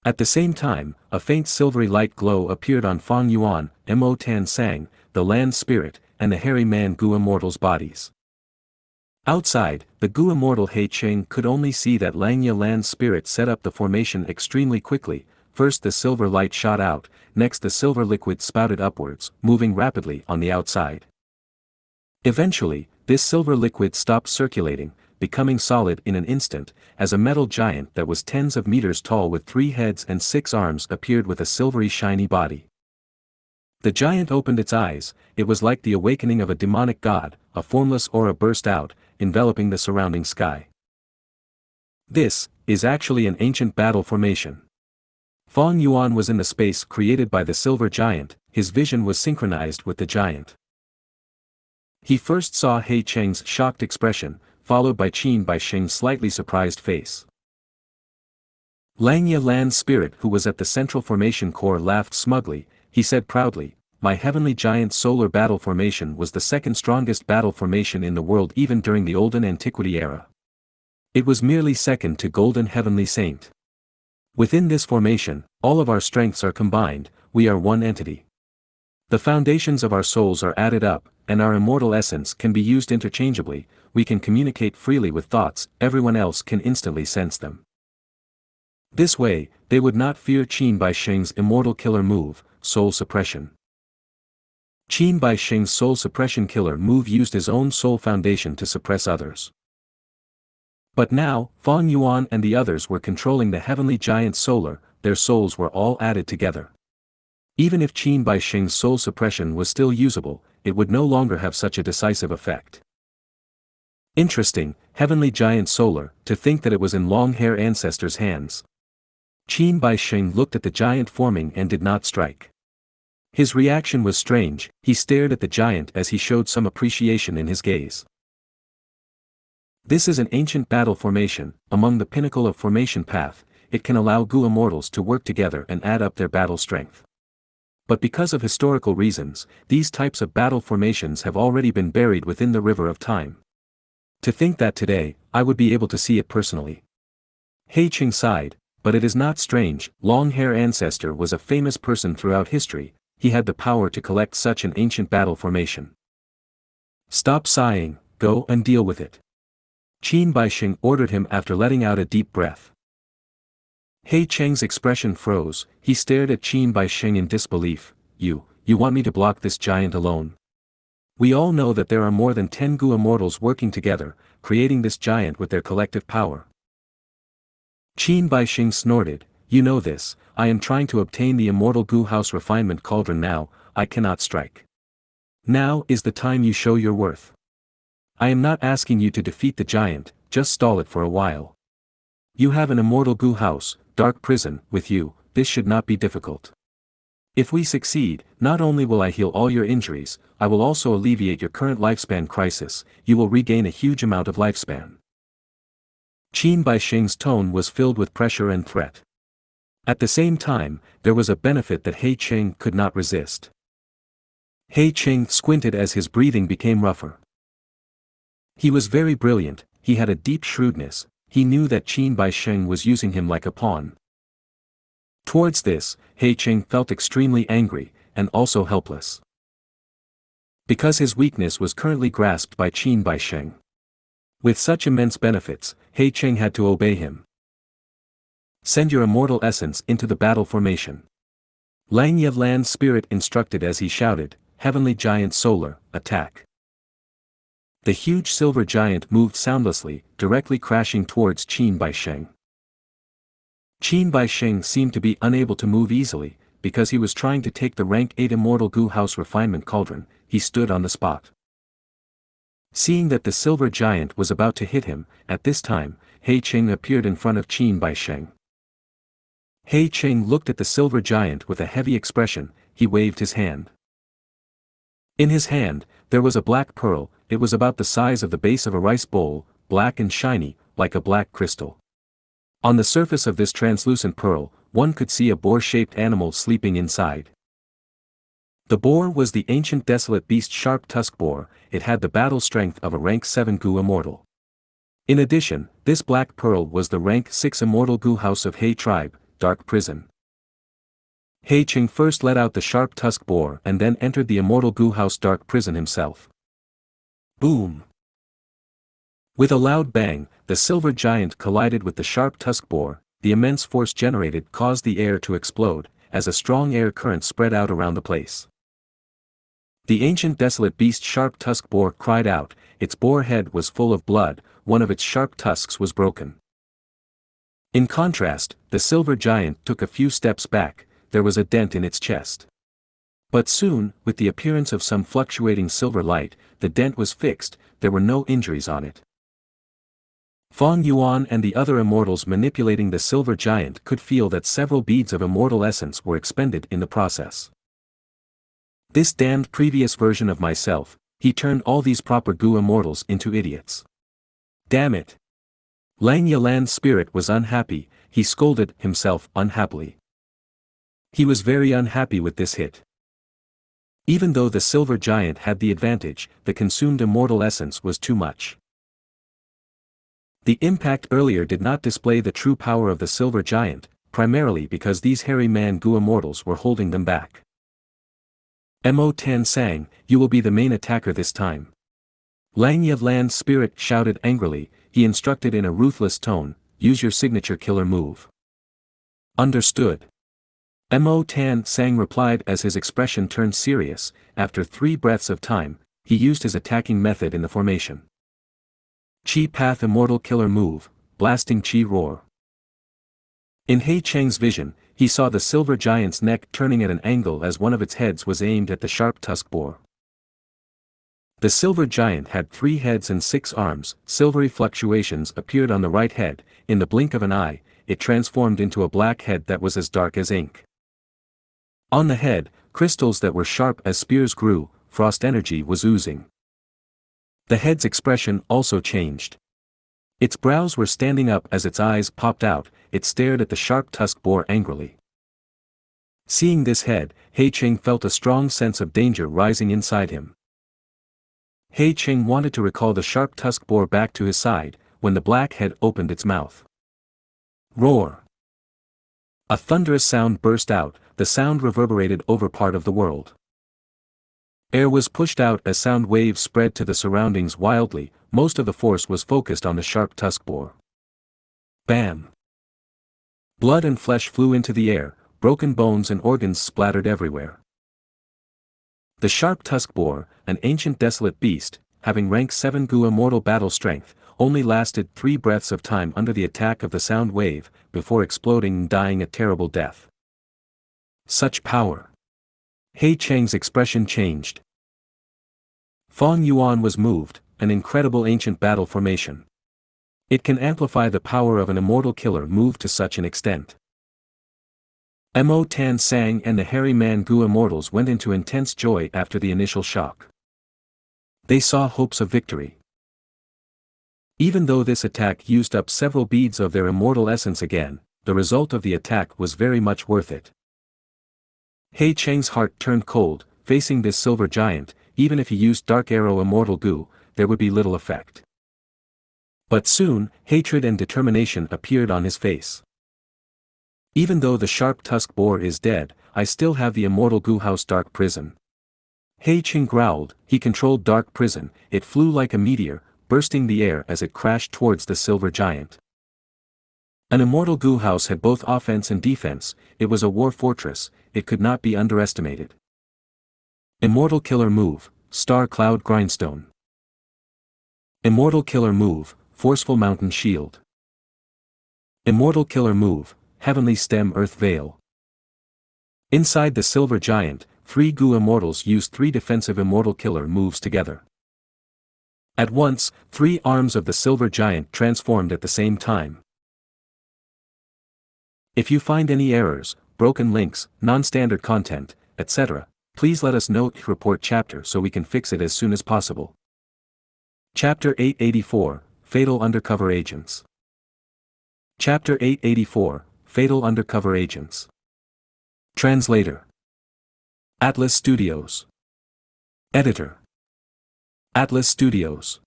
At the same time, a faint silvery light glow appeared on Fang Yuan, Mo Tan Sang, the land spirit, and the hairy man Gu immortals' bodies. Outside, the Gu immortal He Cheng could only see that Xianxia land spirit set up the formation extremely quickly, first the silver light shot out, next the silver liquid spouted upwards, moving rapidly on the outside. Eventually, this silver liquid stopped circulating, becoming solid in an instant, as a metal giant that was tens of meters tall with 3 heads and 6 arms appeared with a silvery shiny body. The giant opened its eyes. It was like the awakening of a demonic god. A formless aura burst out, enveloping the surrounding sky. This is actually an ancient battle formation. Feng Yuan was in the space created by the silver giant. His vision was synchronized with the giant. He first saw He Cheng's shocked expression, followed by Qin Baixing's slightly surprised face. Langya Lan's spirit, who was at the central formation core, laughed smugly. He said proudly, "My heavenly giant solar battle formation was the second strongest battle formation in the world even during the Olden Antiquity era. It was merely second to Golden Heavenly Saint. Within this formation, all of our strengths are combined, we are one entity. The foundations of our souls are added up, and our immortal essence can be used interchangeably. We can communicate freely with thoughts, everyone else can instantly sense them." This way, they would not fear Qin Baixing's immortal killer move, soul suppression. Qin Baixing's soul suppression killer move used his own soul foundation to suppress others. But now, Feng Yuan and the others were controlling the heavenly giant solar, their souls were all added together. Even if Qin Baixing's soul suppression was still usable, it would no longer have such a decisive effect. Interesting, heavenly giant solar, to think that it was in long-hair ancestors' hands. Qin Baixing looked at the giant forming and did not strike. His reaction was strange. He stared at the giant as he showed some appreciation in his gaze. This is an ancient battle formation. Among the pinnacle of formation path, it can allow Gu immortals to work together and add up their battle strength. But because of historical reasons, these types of battle formations have already been buried within the river of time. To think that today, I would be able to see it personally. He Cheng sighed, but it is not strange. Long-hair ancestor was a famous person throughout history. He had the power to collect such an ancient battle formation. Stop sighing, go and deal with it. Qin Baixing ordered him after letting out a deep breath. He Cheng's expression froze. He stared at Qin Baixing in disbelief. You want me to block this giant alone? We all know that there are more than 10 Gu immortals working together, creating this giant with their collective power. Qin Baixing snorted, "You know this, I am trying to obtain the immortal Gu house refinement cauldron now, I cannot strike. Now is the time you show your worth. I am not asking you to defeat the giant, just stall it for a while. You have an immortal Gu house, dark prison, with you, this should not be difficult. If we succeed, not only will I heal all your injuries, I will also alleviate your current lifespan crisis, you will regain a huge amount of lifespan." Qin Baixing's tone was filled with pressure and threat. At the same time, there was a benefit that He Cheng could not resist. He Cheng squinted as his breathing became rougher. He was very brilliant, he had a deep shrewdness, he knew that Qin Baixing was using him like a pawn. Towards this, He Cheng felt extremely angry, and also helpless. Because his weakness was currently grasped by Qin Baixing. With such immense benefits, He Cheng had to obey him. Send your immortal essence into the battle formation. Langya Lan's spirit instructed as he shouted, "Heavenly giant solar, attack." The huge silver giant moved soundlessly, directly crashing towards Qin Baixing. Qin Baixing seemed to be unable to move easily, because he was trying to take the rank 8 immortal Gu house refinement cauldron. He stood on the spot. Seeing that the silver giant was about to hit him, at this time, He Cheng appeared in front of Qin Baixing. He Cheng looked at the silver giant with a heavy expression. He waved his hand. In his hand, there was a black pearl. It was about the size of the base of a rice bowl, black and shiny, like a black crystal. On the surface of this translucent pearl, one could see a boar-shaped animal sleeping inside. The boar was the ancient desolate beast sharp-tusked boar. It had the battle strength of a rank 7 Gu immortal. In addition, this black pearl was the rank 6 immortal Gu house of He tribe, dark prison. He Cheng first let out the sharp-tusked boar and then entered the immortal Gu house dark prison himself. Boom! With a loud bang, the silver giant collided with the sharp-tusked boar. the immense force generated caused the air to explode, as a strong air current spread out around the place. The ancient desolate beast sharp-tusked boar cried out, its boar head was full of blood, one of its sharp tusks was broken. In contrast, the silver giant took a few steps back, there was a dent in its chest. But soon, with the appearance of some fluctuating silver light, the dent was fixed, there were no injuries on it. Feng Yuan and the other immortals manipulating the silver giant could feel that several beads of immortal essence were expended in the process. This damned previous version of myself, he turned all these proper Gu immortals into idiots. Damn it! Lang Yalan's spirit was unhappy, he scolded himself unhappily. He was very unhappy with this hit. Even though the silver giant had the advantage, the consumed immortal essence was too much. The impact earlier did not display the true power of the silver giant, primarily because these hairy man Gu immortals were holding them back. Mo Tan sang, you will be the main attacker this time. Lang Yalan's spirit shouted angrily, he instructed in a ruthless tone, use your signature killer move. Understood. Mo Tan sang replied as his expression turned serious, after 3 breaths of time, he used his attacking method in the formation. Chi Path Immortal Killer Move, Blasting Chi Roar. In He Cheng's vision, he saw the silver giant's neck turning at an angle as one of its heads was aimed at the sharp-tusked boar. The silver giant had 3 heads and 6 arms, silvery fluctuations appeared on the right head, in the blink of an eye, it transformed into a black head that was as dark as ink. On the head, crystals that were sharp as spears grew, frost energy was oozing. The head's expression also changed. Its brows were standing up as its eyes popped out, it stared at the sharp-tusked boar angrily. Seeing this head, He Cheng felt a strong sense of danger rising inside him. He Cheng wanted to recall the sharp-tusked boar back to his side, when the black head opened its mouth. Roar! A thunderous sound burst out, the sound reverberated over part of the world. Air was pushed out as sound waves spread to the surroundings wildly, most of the force was focused on the sharp-tusked boar. Bam! Blood and flesh flew into the air, broken bones and organs splattered everywhere. The sharp-tusked boar, an ancient desolate beast, having rank 7 Gu immortal battle strength, only lasted 3 breaths of time under the attack of the sound wave, before exploding and dying a terrible death. Such power! He Cheng's expression changed. Feng Yuan was moved, an incredible ancient battle formation. It can amplify the power of an immortal killer move to such an extent. Mo Tan sang and the hairy man Gu immortals went into intense joy after the initial shock. They saw hopes of victory. Even though this attack used up several beads of their immortal essence again, the result of the attack was very much worth it. He Cheng's heart turned cold, facing this silver giant, even if he used Dark Arrow Immortal Gu, there would be little effect. But soon, hatred and determination appeared on his face. Even though the sharp-tusked boar is dead, I still have the Immortal Gu House Dark Prison. He Cheng growled, he controlled Dark Prison, it flew like a meteor, bursting the air as it crashed towards the silver giant. An Immortal Gu House had both offense and defense, it was a war fortress, it could not be underestimated. Immortal Killer Move, Star Cloud Grindstone. Immortal Killer Move, Forceful Mountain Shield. Immortal Killer Move, Heavenly Stem Earth Veil. Inside the silver giant, 3 Gu immortals used 3 defensive immortal killer moves together. At once, 3 arms of the silver giant transformed at the same time. If you find any errors, broken links, non-standard content, etc., please let us know. Report chapter so we can fix it as soon as possible. Chapter 884, Fatal Undercover Agents. Chapter 884, Fatal Undercover Agents. Translator. Atlas Studios. Editor. Atlas Studios.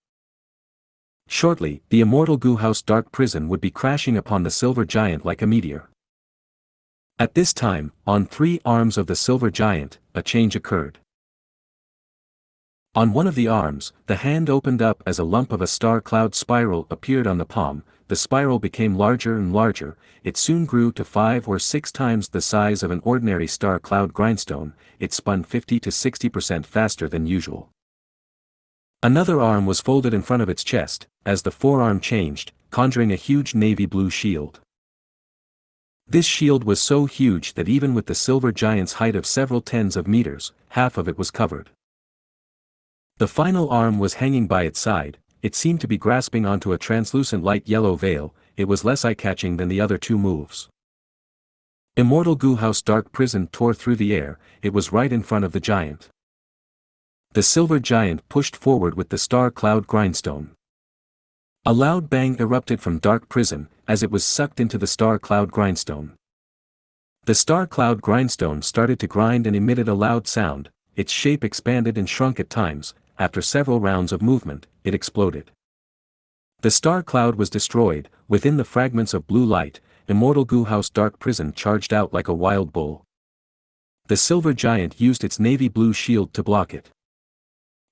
Shortly, the Immortal Gu House Dark Prison would be crashing upon the silver giant like a meteor. At this time, on 3 arms of the silver giant, a change occurred. On one of the arms, the hand opened up as a lump of a star cloud spiral appeared on the palm, the spiral became larger and larger. It soon grew to 5 or 6 times the size of an ordinary star cloud grindstone. It spun 50 to 60% faster than usual. Another arm was folded in front of its chest, as the forearm changed, conjuring a huge navy blue shield. This shield was so huge that even with the silver giant's height of several tens of meters, half of it was covered. The final arm was hanging by its side. It seemed to be grasping onto a translucent light yellow veil. It was less eye-catching than the other two moves. Immortal Gu House Dark Prison tore through the air. It was right in front of the giant. The silver giant pushed forward with the star cloud grindstone. A loud bang erupted from Dark Prison, as it was sucked into the star cloud grindstone. The star cloud grindstone started to grind and emitted a loud sound. Its shape expanded and shrunk at times. After several rounds of movement, it exploded. The star cloud was destroyed. Within the fragments of blue light, Immortal Gu House Dark Prison charged out like a wild bull. The silver giant used its navy blue shield to block it.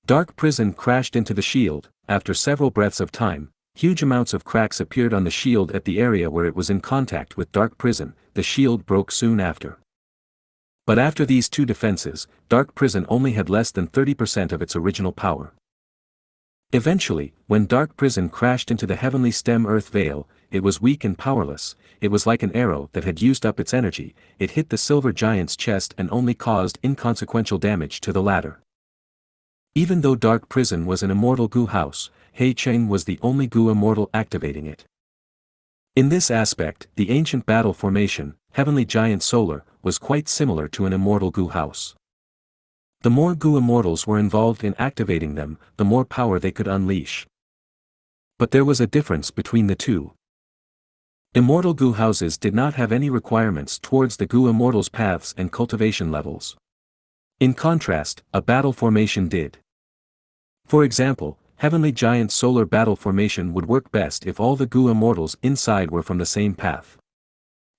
Dark Prison crashed into the shield. After several breaths of time, huge amounts of cracks appeared on the shield at the area where it was in contact with Dark Prison. The shield broke soon after. But after these two defenses, Dark Prison only had less than 30% of its original power. Eventually, when Dark Prison crashed into the heavenly stem earth veil, it was weak and powerless. It was like an arrow that had used up its energy. It hit the silver giant's chest and only caused inconsequential damage to the latter. Even though Dark Prison was an immortal Gu house, He Cheng was the only Gu immortal activating it. In this aspect, the ancient battle formation, Heavenly Giant Solar, was quite similar to an immortal Gu house. The more Gu immortals were involved in activating them, the more power they could unleash. But there was a difference between the two. Immortal Gu houses did not have any requirements towards the Gu immortals' paths and cultivation levels. In contrast, a battle formation did. For example, Heavenly Giant Solar battle formation would work best if all the Gu immortals inside were from the same path.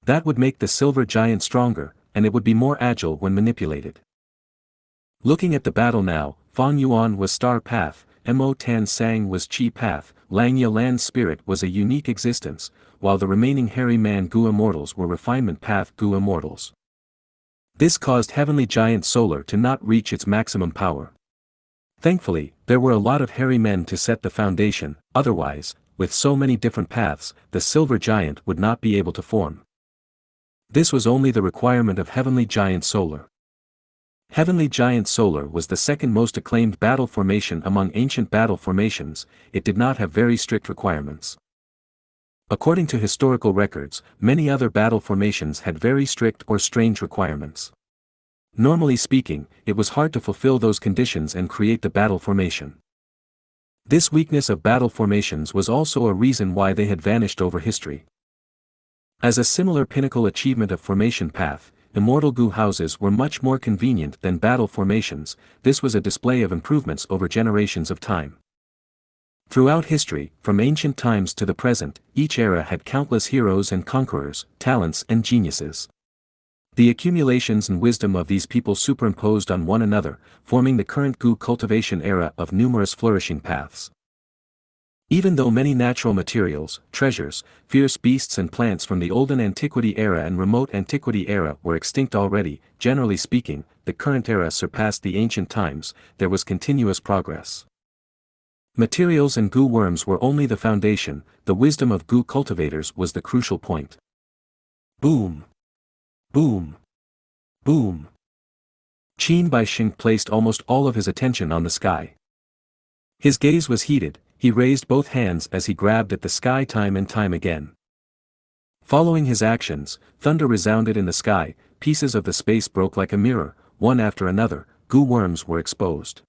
That would make the silver giant stronger, and it would be more agile when manipulated. Looking at the battle now, Fang Yuan was Star Path, Mo Tan Sang was Chi Path, Langya Land Spirit was a unique existence, while the remaining Hairy Man Gu Immortals were Refinement Path Gu Immortals. This caused Heavenly Giant Solar to not reach its maximum power. Thankfully, there were a lot of hairy men to set the foundation. Otherwise, with so many different paths, the Silver Giant would not be able to form. This was only the requirement of Heavenly Giant Solar. Heavenly Giant Solar was the second most acclaimed battle formation among ancient battle formations. It did not have very strict requirements. According to historical records, many other battle formations had very strict or strange requirements. Normally speaking, it was hard to fulfill those conditions and create the battle formation. This weakness of battle formations was also a reason why they had vanished over history. As a similar pinnacle achievement of formation path, Immortal Gu houses were much more convenient than battle formations. This was a display of improvements over generations of time. Throughout history, from ancient times to the present, each era had countless heroes and conquerors, talents and geniuses. The accumulations and wisdom of these people superimposed on one another, forming the current Gu cultivation era of numerous flourishing paths. Even though many natural materials, treasures, fierce beasts and plants from the olden antiquity era and remote antiquity era were extinct already, generally speaking, the current era surpassed the ancient times. There was continuous progress. Materials and Gu worms were only the foundation. The wisdom of Gu cultivators was the crucial point. Boom! Boom! Boom! Qin Baixing placed almost all of his attention on the sky. His gaze was heated. He raised both hands as he grabbed at the sky time and time again. Following his actions, thunder resounded in the sky, pieces of the space broke like a mirror, one after another. Gu worms were exposed.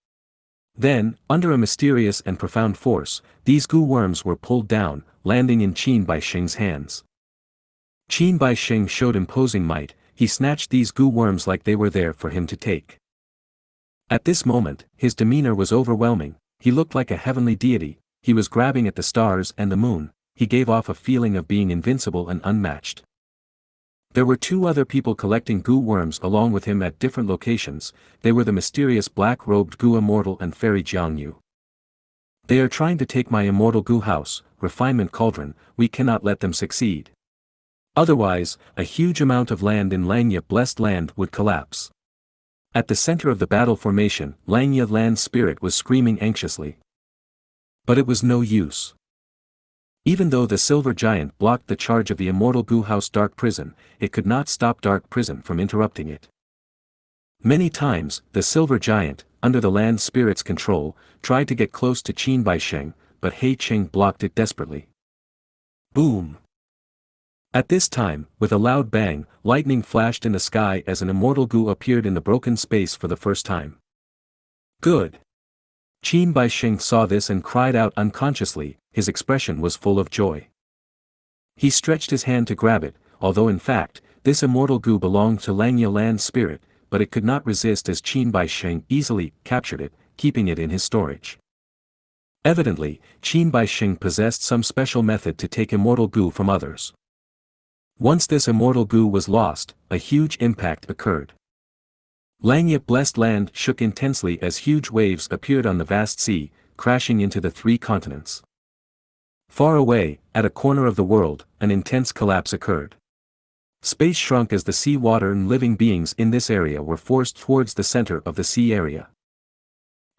Then, under a mysterious and profound force, these Gu worms were pulled down, landing in Qin Baixing's hands. Qin Baixing showed imposing might. He snatched these Gu worms like they were there for him to take. At this moment, his demeanor was overwhelming. He looked like a heavenly deity. He was grabbing at the stars and the moon. He gave off a feeling of being invincible and unmatched. There were two other people collecting Gu worms along with him at different locations. They were the mysterious black-robed Gu immortal and fairy Jiangyu. They are trying to take my immortal Gu house, refinement cauldron, we cannot let them succeed. Otherwise, a huge amount of land in Xianxia blessed land would collapse. At the center of the battle formation, Xianxia land spirit was screaming anxiously. But it was no use. Even though the silver giant blocked the charge of the immortal Gu house dark prison, it could not stop dark prison from interrupting it. Many times, the silver giant, under the land spirit's control, tried to get close to Qin Baisheng, but He Cheng blocked it desperately. Boom! At this time, with a loud bang, lightning flashed in the sky as an immortal Gu appeared in the broken space for the first time. Good! Qin Baisheng saw this and cried out unconsciously, his expression was full of joy. He stretched his hand to grab it, although in fact, this immortal Gu belonged to Xianxia land spirit, but it could not resist as Qin Baisheng easily captured it, keeping it in his storage. Evidently, Qin Baisheng possessed some special method to take immortal Gu from others. Once this immortal Gu was lost, a huge impact occurred. Xianxia blessed land shook intensely as huge waves appeared on the vast sea, crashing into the 3 continents. Far away, at a corner of the world, an intense collapse occurred. Space shrunk as the sea water and living beings in this area were forced towards the center of the sea area.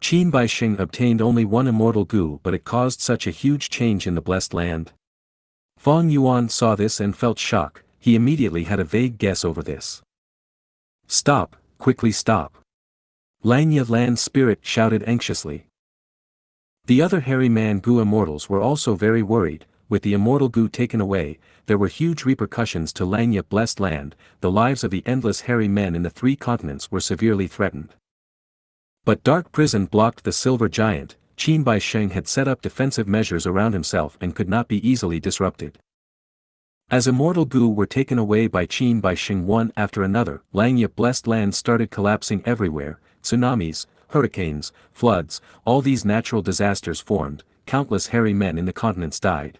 Qin Baisheng obtained only 1 immortal Gu, but it caused such a huge change in the blessed land. Fang Yuan saw this and felt shock, he immediately had a vague guess over this. Stop, quickly stop! Xianxia land spirit shouted anxiously. The other hairy man Gu immortals were also very worried. With the immortal Gu taken away, there were huge repercussions to Xianxia blessed land, the lives of the endless hairy men in the 3 continents were severely threatened. But dark prison blocked the silver giant. Qin Baisheng had set up defensive measures around himself and could not be easily disrupted. As immortal Gu were taken away by Qin Baisheng one after another, Xianxia blessed land started collapsing everywhere, tsunamis, hurricanes, floods, all these natural disasters formed, countless hairy men in the continents died.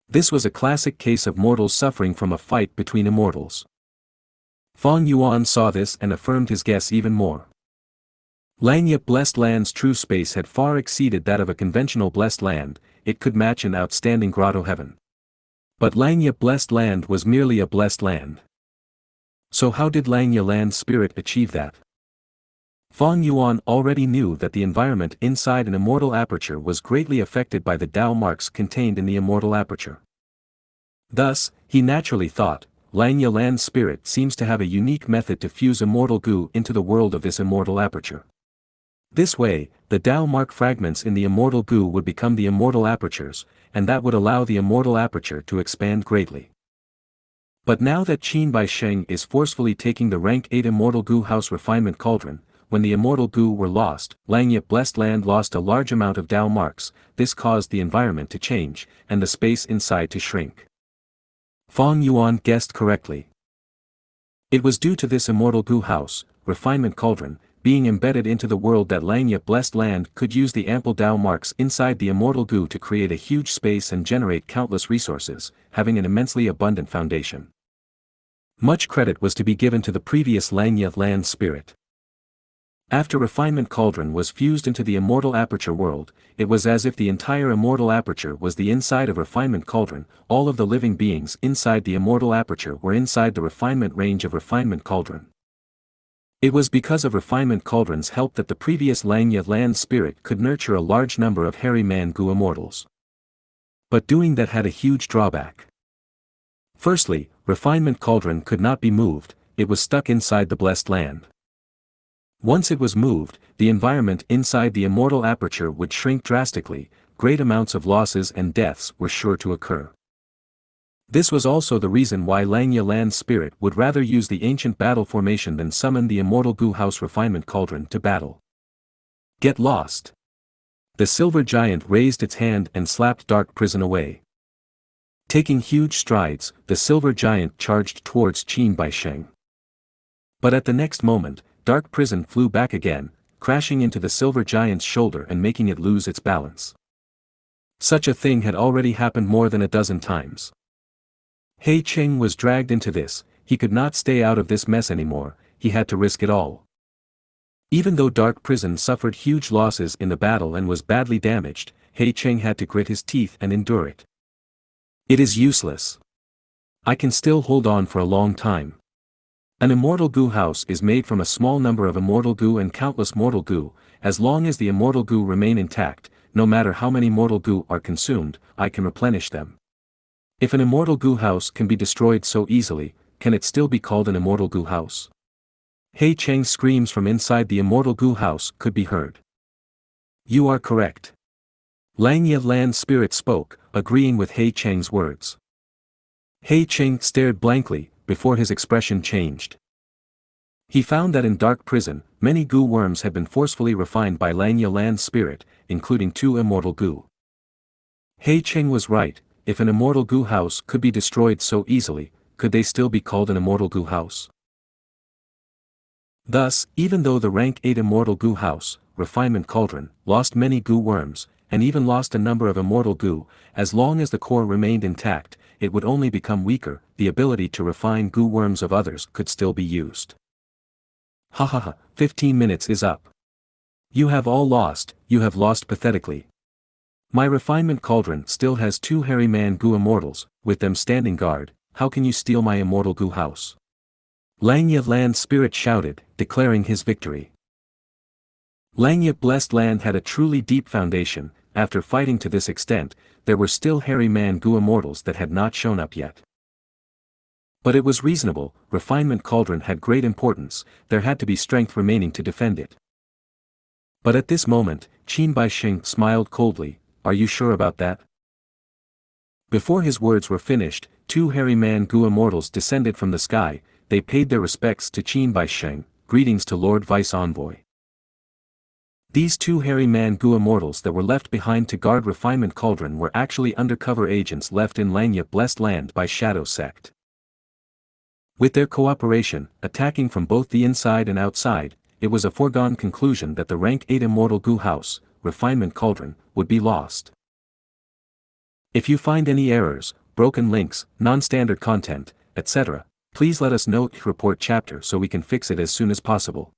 This was a classic case of mortals suffering from a fight between immortals. Fang Yuan saw this and affirmed his guess even more. Xianxia blessed land's true space had far exceeded that of a conventional blessed land, it could match an outstanding grotto heaven. But Xianxia blessed land was merely a blessed land. So how did Xianxia land spirit achieve that? Fang Yuan already knew that the environment inside an immortal aperture was greatly affected by the Tao marks contained in the immortal aperture. Thus, he naturally thought, Xianxia land spirit seems to have a unique method to fuse immortal Gu into the world of this immortal aperture. This way, the Tao mark fragments in the immortal Gu would become the immortal apertures, and that would allow the immortal aperture to expand greatly. But now that Qin Baisheng is forcefully taking the rank 8 immortal Gu house refinement cauldron, when the immortal Gu were lost, Xianxia blessed land lost a large amount of Tao marks, this caused the environment to change, and the space inside to shrink. Fang Yuan guessed correctly. It was due to this immortal Gu house, refinement cauldron, being embedded into the world that Xianxia blessed land could use the ample Tao marks inside the immortal Gu to create a huge space and generate countless resources, having an immensely abundant foundation. Much credit was to be given to the previous Xianxia land spirit. After refinement cauldron was fused into the immortal aperture world, it was as if the entire immortal aperture was the inside of refinement cauldron, all of the living beings inside the immortal aperture were inside the refinement range of refinement cauldron. It was because of refinement cauldron's help that the previous Xianxia land spirit could nurture a large number of hairy man Gu immortals. But doing that had a huge drawback. Firstly, refinement cauldron could not be moved, it was stuck inside the blessed land. Once it was moved, the environment inside the immortal aperture would shrink drastically, great amounts of losses and deaths were sure to occur. This was also the reason why Xianxia land spirit would rather use the ancient battle formation than summon the immortal Gu house refinement cauldron to battle. Get lost! The silver giant raised its hand and slapped dark prison away. Taking huge strides, the silver giant charged towards Qin Baisheng. But at the next moment, dark prison flew back again, crashing into the silver giant's shoulder and making it lose its balance. Such a thing had already happened more than a dozen times. He Cheng was dragged into this, he could not stay out of this mess anymore, he had to risk it all. Even though Dark Prison suffered huge losses in the battle and was badly damaged, He Cheng had to grit his teeth and endure it. It is useless. I can still hold on for a long time. An immortal Gu house is made from a small number of immortal Gu and countless mortal Gu. As long as the immortal Gu remain intact, no matter how many mortal Gu are consumed, I can replenish them. If an immortal Gu house can be destroyed so easily, can it still be called an immortal Gu house? He Cheng's screams from inside the immortal Gu house could be heard. You are correct. Xianxia Land's spirit spoke, agreeing with He Cheng's words. He Cheng stared blankly, before his expression changed. He found that in Dark Prison, many Gu worms had been forcefully refined by Xianxia Land's spirit, including 2 immortal Gu. He Cheng was right. If an immortal Gu house could be destroyed so easily, could they still be called an immortal Gu house? Thus, even though the rank 8 immortal Gu house, Refinement Cauldron, lost many Gu worms, and even lost a number of immortal Gu, as long as the core remained intact, it would only become weaker. The ability to refine Gu worms of others could still be used. Ha ha ha, 15 minutes is up. You have all lost, you have lost pathetically. My Refinement Cauldron still has 2 hairy man Gu immortals, with them standing guard. How can you steal my immortal Gu house? Xianxia Land's spirit shouted, declaring his victory. Xianxia Blessed Land had a truly deep foundation. After fighting to this extent, there were still hairy man Gu immortals that had not shown up yet. But it was reasonable. Refinement Cauldron had great importance, there had to be strength remaining to defend it. But at this moment, Qin Baixing smiled coldly. Are you sure about that? Before his words were finished, 2 hairy man Gu immortals descended from the sky. They paid their respects to Qin Baixing. Greetings to Lord Vice Envoy. These 2 hairy man Gu immortals that were left behind to guard Refinement Cauldron were actually undercover agents left in Xianxia Blessed Land by Shadow Sect. With their cooperation, attacking from both the inside and outside, it was a foregone conclusion that the rank 8 immortal Gu house, Refinement Cauldron, would be lost. If you find any errors, broken links, non-standard content, etc., please let us know. Report chapter so we can fix it as soon as possible.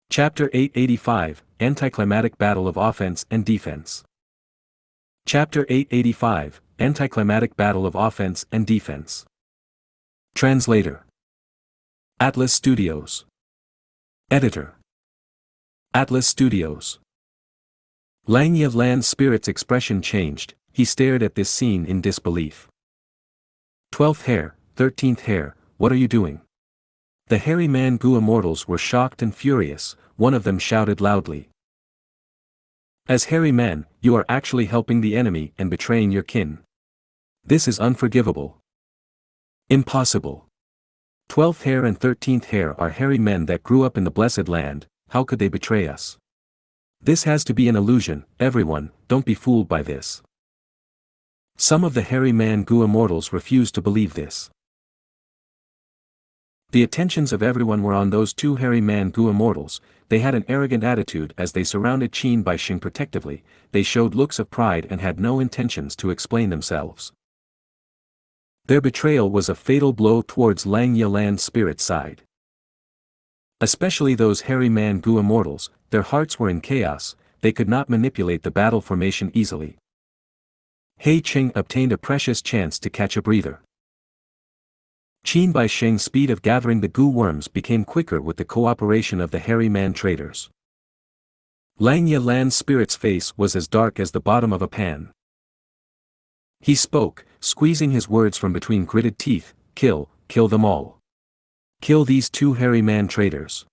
Chapter 885, Anticlimactic Battle of Offense and Defense. Chapter 885, Anticlimactic Battle of Offense and Defense. Translator. Atlas Studios. Editor. Atlas Studios. Xianxia Land's spirit's expression changed. He stared at this scene in disbelief. 12th hair, 13th hair, what are you doing? The hairy man Gu immortals were shocked and furious. One of them shouted loudly. As hairy men, you are actually helping the enemy and betraying your kin. This is unforgivable. Impossible. 12th hair and 13th hair are hairy men that grew up in the Blessed Land. How could they betray us? This has to be an illusion. Everyone, don't be fooled by this. Some of the hairy man Gu immortals refused to believe this. The attentions of everyone were on those 2 hairy man Gu immortals. They had an arrogant attitude as they surrounded Qin Baixing protectively. They showed looks of pride and had no intentions to explain themselves. Their betrayal was a fatal blow towards Xianxia Land's spirit side. Especially those hairy man Gu immortals, their hearts were in chaos. They could not manipulate the battle formation easily. He Cheng obtained a precious chance to catch a breather. Qin Baixing's speed of gathering the Gu worms became quicker with the cooperation of the hairy man traders. Xianxia Land's spirit's face was as dark as the bottom of a pan. He spoke, squeezing his words from between gritted teeth. Kill them all. Kill these 2 hairy man traders.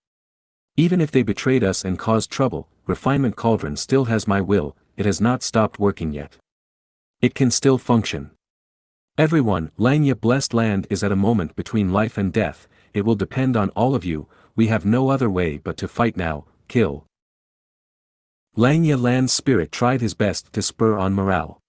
Even if they betrayed us and caused trouble, Refinement Cauldron still has my will. It has not stopped working yet. It can still function. Everyone, Xianxia Blessed Land is at a moment between life and death. It will depend on all of you. We have no other way but to fight now. Kill. Xianxia Land's spirit tried his best to spur on morale.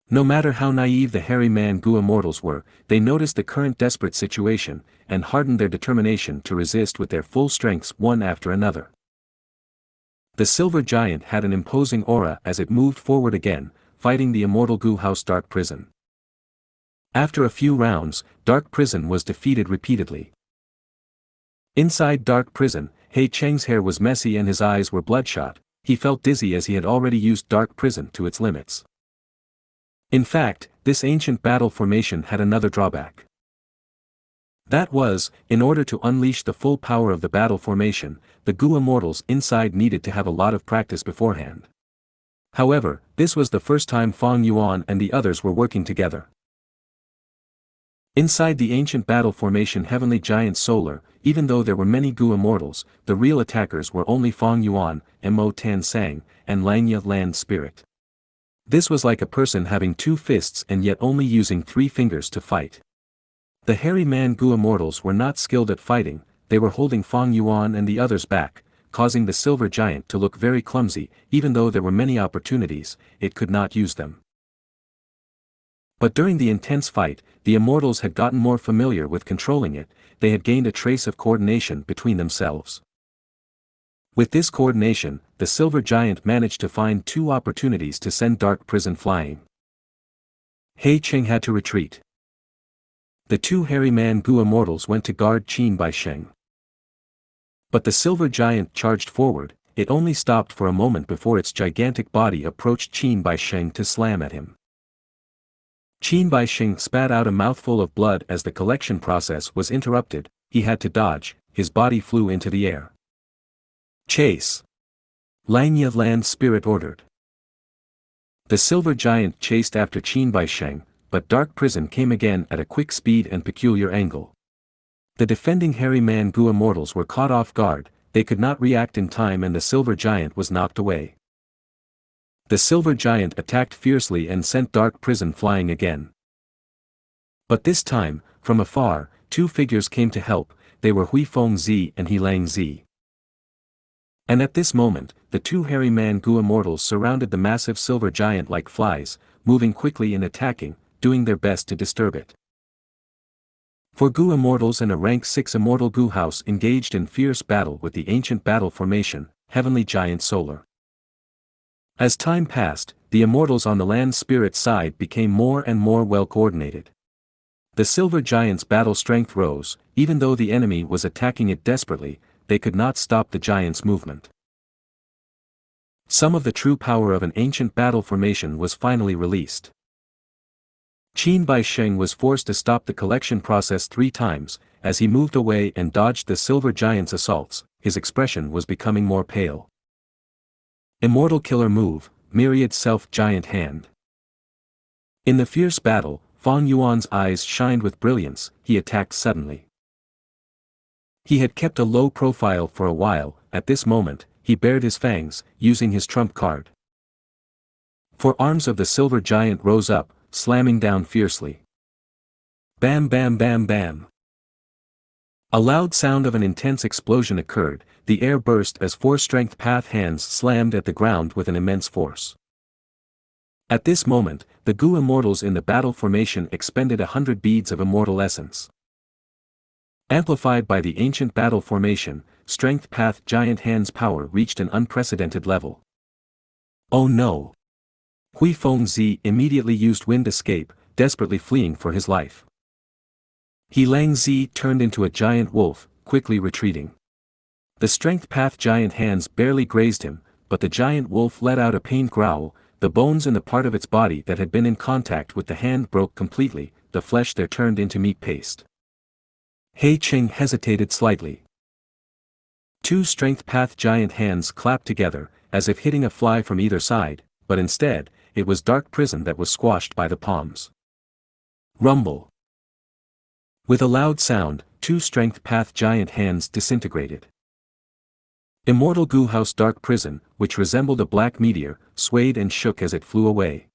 No matter how naive the hairy man Gu immortals were, they noticed the current desperate situation, and hardened their determination to resist with their full strengths one after another. The silver giant had an imposing aura as it moved forward again, fighting the immortal Gu house Dark Prison. After a few rounds, Dark Prison was defeated repeatedly. Inside dark prison, He Cheng's hair was messy and his eyes were bloodshot. He felt dizzy as he had already used dark prison to its limits. In fact, this ancient battle formation had another drawback. That was, in order to unleash the full power of the battle formation, the Gu immortals inside needed to have a lot of practice beforehand. However, this was the first time Fang Yuan and the others were working together. Inside the ancient battle formation Heavenly Giant Solar, even though there were many Gu immortals, the real attackers were only Fang Yuan, Mo Tan Sang, and Langya Land Spirit. This was like a person having 2 fists and yet only using 3 fingers to fight. The hairy man Gu immortals were not skilled at fighting, they were holding Fang Yuan and the others back, causing the silver giant to look very clumsy. Even though there were many opportunities, it could not use them. But during the intense fight, the immortals had gotten more familiar with controlling it, they had gained a trace of coordination between themselves. With this coordination, the silver giant managed to find 2 opportunities to send dark prison flying. He Cheng had to retreat. The 2 hairy man Gu immortals went to guard Qin Bai Sheng. But the silver giant charged forward, it only stopped for a moment before its gigantic body approached Qin Bai Sheng to slam at him. Qin Bai Sheng spat out a mouthful of blood as the collection process was interrupted. He had to dodge, his body flew into the air. Chase! Langya Land Spirit ordered. The silver giant chased after Qin Bai Sheng, but dark prison came again at a quick speed and peculiar angle. The defending hairy man Gu immortals were caught off guard, they could not react in time and the silver giant was knocked away. The silver giant attacked fiercely and sent dark prison flying again. But this time, from afar, 2 figures came to help, they were Hui Feng Zi and He Lang Zi. And at this moment, the 2 hairy man Gu immortals surrounded the massive silver giant like flies, moving quickly and attacking, doing their best to disturb it. 4 Gu immortals and a rank 6 immortal Gu house engaged in fierce battle with the ancient battle formation, Heavenly Giant Solar. As time passed, the immortals on the land spirit side became more and more well coordinated. The silver giant's battle strength rose, even though the enemy was attacking it desperately, they could not stop the giant's movement. Some of the true power of an ancient battle formation was finally released. Qin Bai Sheng was forced to stop the collection process 3 times, as he moved away and dodged the silver giant's assaults, his expression was becoming more pale. Immortal Killer Move, Myriad Self-Giant Hand. In the fierce battle, Fang Yuan's eyes shined with brilliance, he attacked suddenly. He had kept a low profile for a while, at this moment, he bared his fangs, using his trump card. 4 arms of the silver giant rose up, slamming down fiercely. Bam bam bam bam. A loud sound of an intense explosion occurred, the air burst as 4 strength path hands slammed at the ground with an immense force. At this moment, the Gu immortals in the battle formation expended 100 beads of immortal essence. Amplified by the ancient battle formation, strength path giant hands power reached an unprecedented level. Oh no! Hui Feng Zi immediately used wind escape, desperately fleeing for his life. He Lang Zi turned into a giant wolf, quickly retreating. The strength path giant hands barely grazed him, but the giant wolf let out a pained growl, the bones in the part of its body that had been in contact with the hand broke completely, the flesh there turned into meat paste. He Cheng hesitated slightly. 2 strength path giant hands clapped together, as if hitting a fly from either side, but instead, it was dark prison that was squashed by the palms. Rumble. With a loud sound, 2 strength path giant hands disintegrated. Immortal Gu House dark prison, which resembled a black meteor, swayed and shook as it flew away.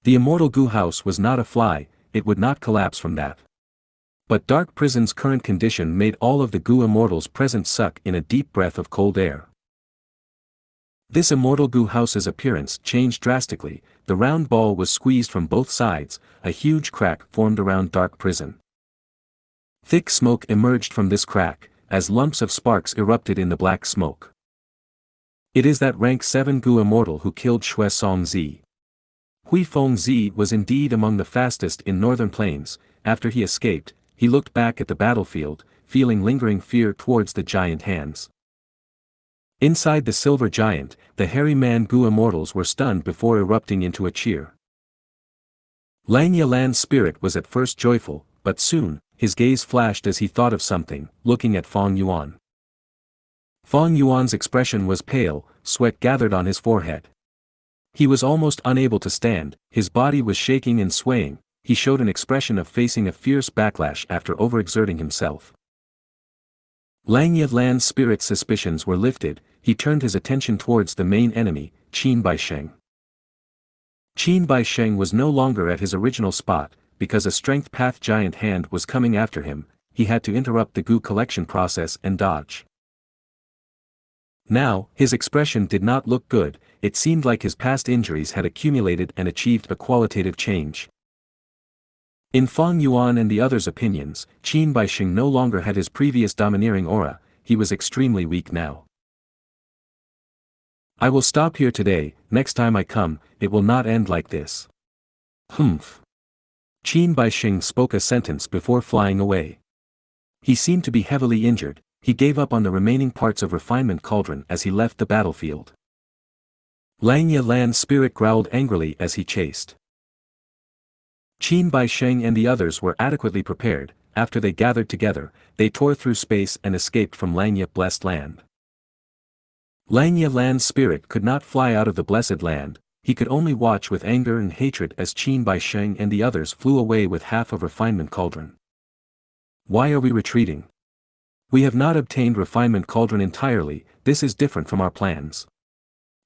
The immortal Gu House was not a fly, it would not collapse from that. But dark prison's current condition made all of the Gu immortals present suck in a deep breath of cold air. This immortal Gu House's appearance changed drastically, the round ball was squeezed from both sides, a huge crack formed around dark prison. Thick smoke emerged from this crack, as lumps of sparks erupted in the black smoke. It is that rank 7 Gu immortal who killed Shui Song Zi. Hui Feng Zi was indeed among the fastest in northern plains. After he escaped, he looked back at the battlefield, feeling lingering fear towards the giant hands. Inside the silver giant, the hairy man Gu immortals were stunned before erupting into a cheer. Langya Land's spirit was at first joyful, but soon, his gaze flashed as he thought of something, looking at Fang Yuan. Fang Yuan's expression was pale, sweat gathered on his forehead. He was almost unable to stand, his body was shaking and swaying, he showed an expression of facing a fierce backlash after overexerting himself. Langya Land's spirit's suspicions were lifted, he turned his attention towards the main enemy, Qin Baisheng. Qin Baisheng was no longer at his original spot, because a strength path giant hand was coming after him, he had to interrupt the Gu collection process and dodge. Now, his expression did not look good, it seemed like his past injuries had accumulated and achieved a qualitative change. In Fang Yuan and the others' opinions, Qin Baisheng no longer had his previous domineering aura, he was extremely weak now. I will stop here today, next time I come, it will not end like this. Humph. Qin Baisheng spoke a sentence before flying away. He seemed to be heavily injured, he gave up on the remaining parts of Refinement Cauldron as he left the battlefield. Langya Land's spirit growled angrily as he chased. Qin Baisheng and the others were adequately prepared, after they gathered together, they tore through space and escaped from Langya Blessed Land. Langya Land's spirit could not fly out of the Blessed Land, he could only watch with anger and hatred as Qin Baisheng and the others flew away with half of Refinement Cauldron. Why are we retreating? We have not obtained Refinement Cauldron entirely, this is different from our plans.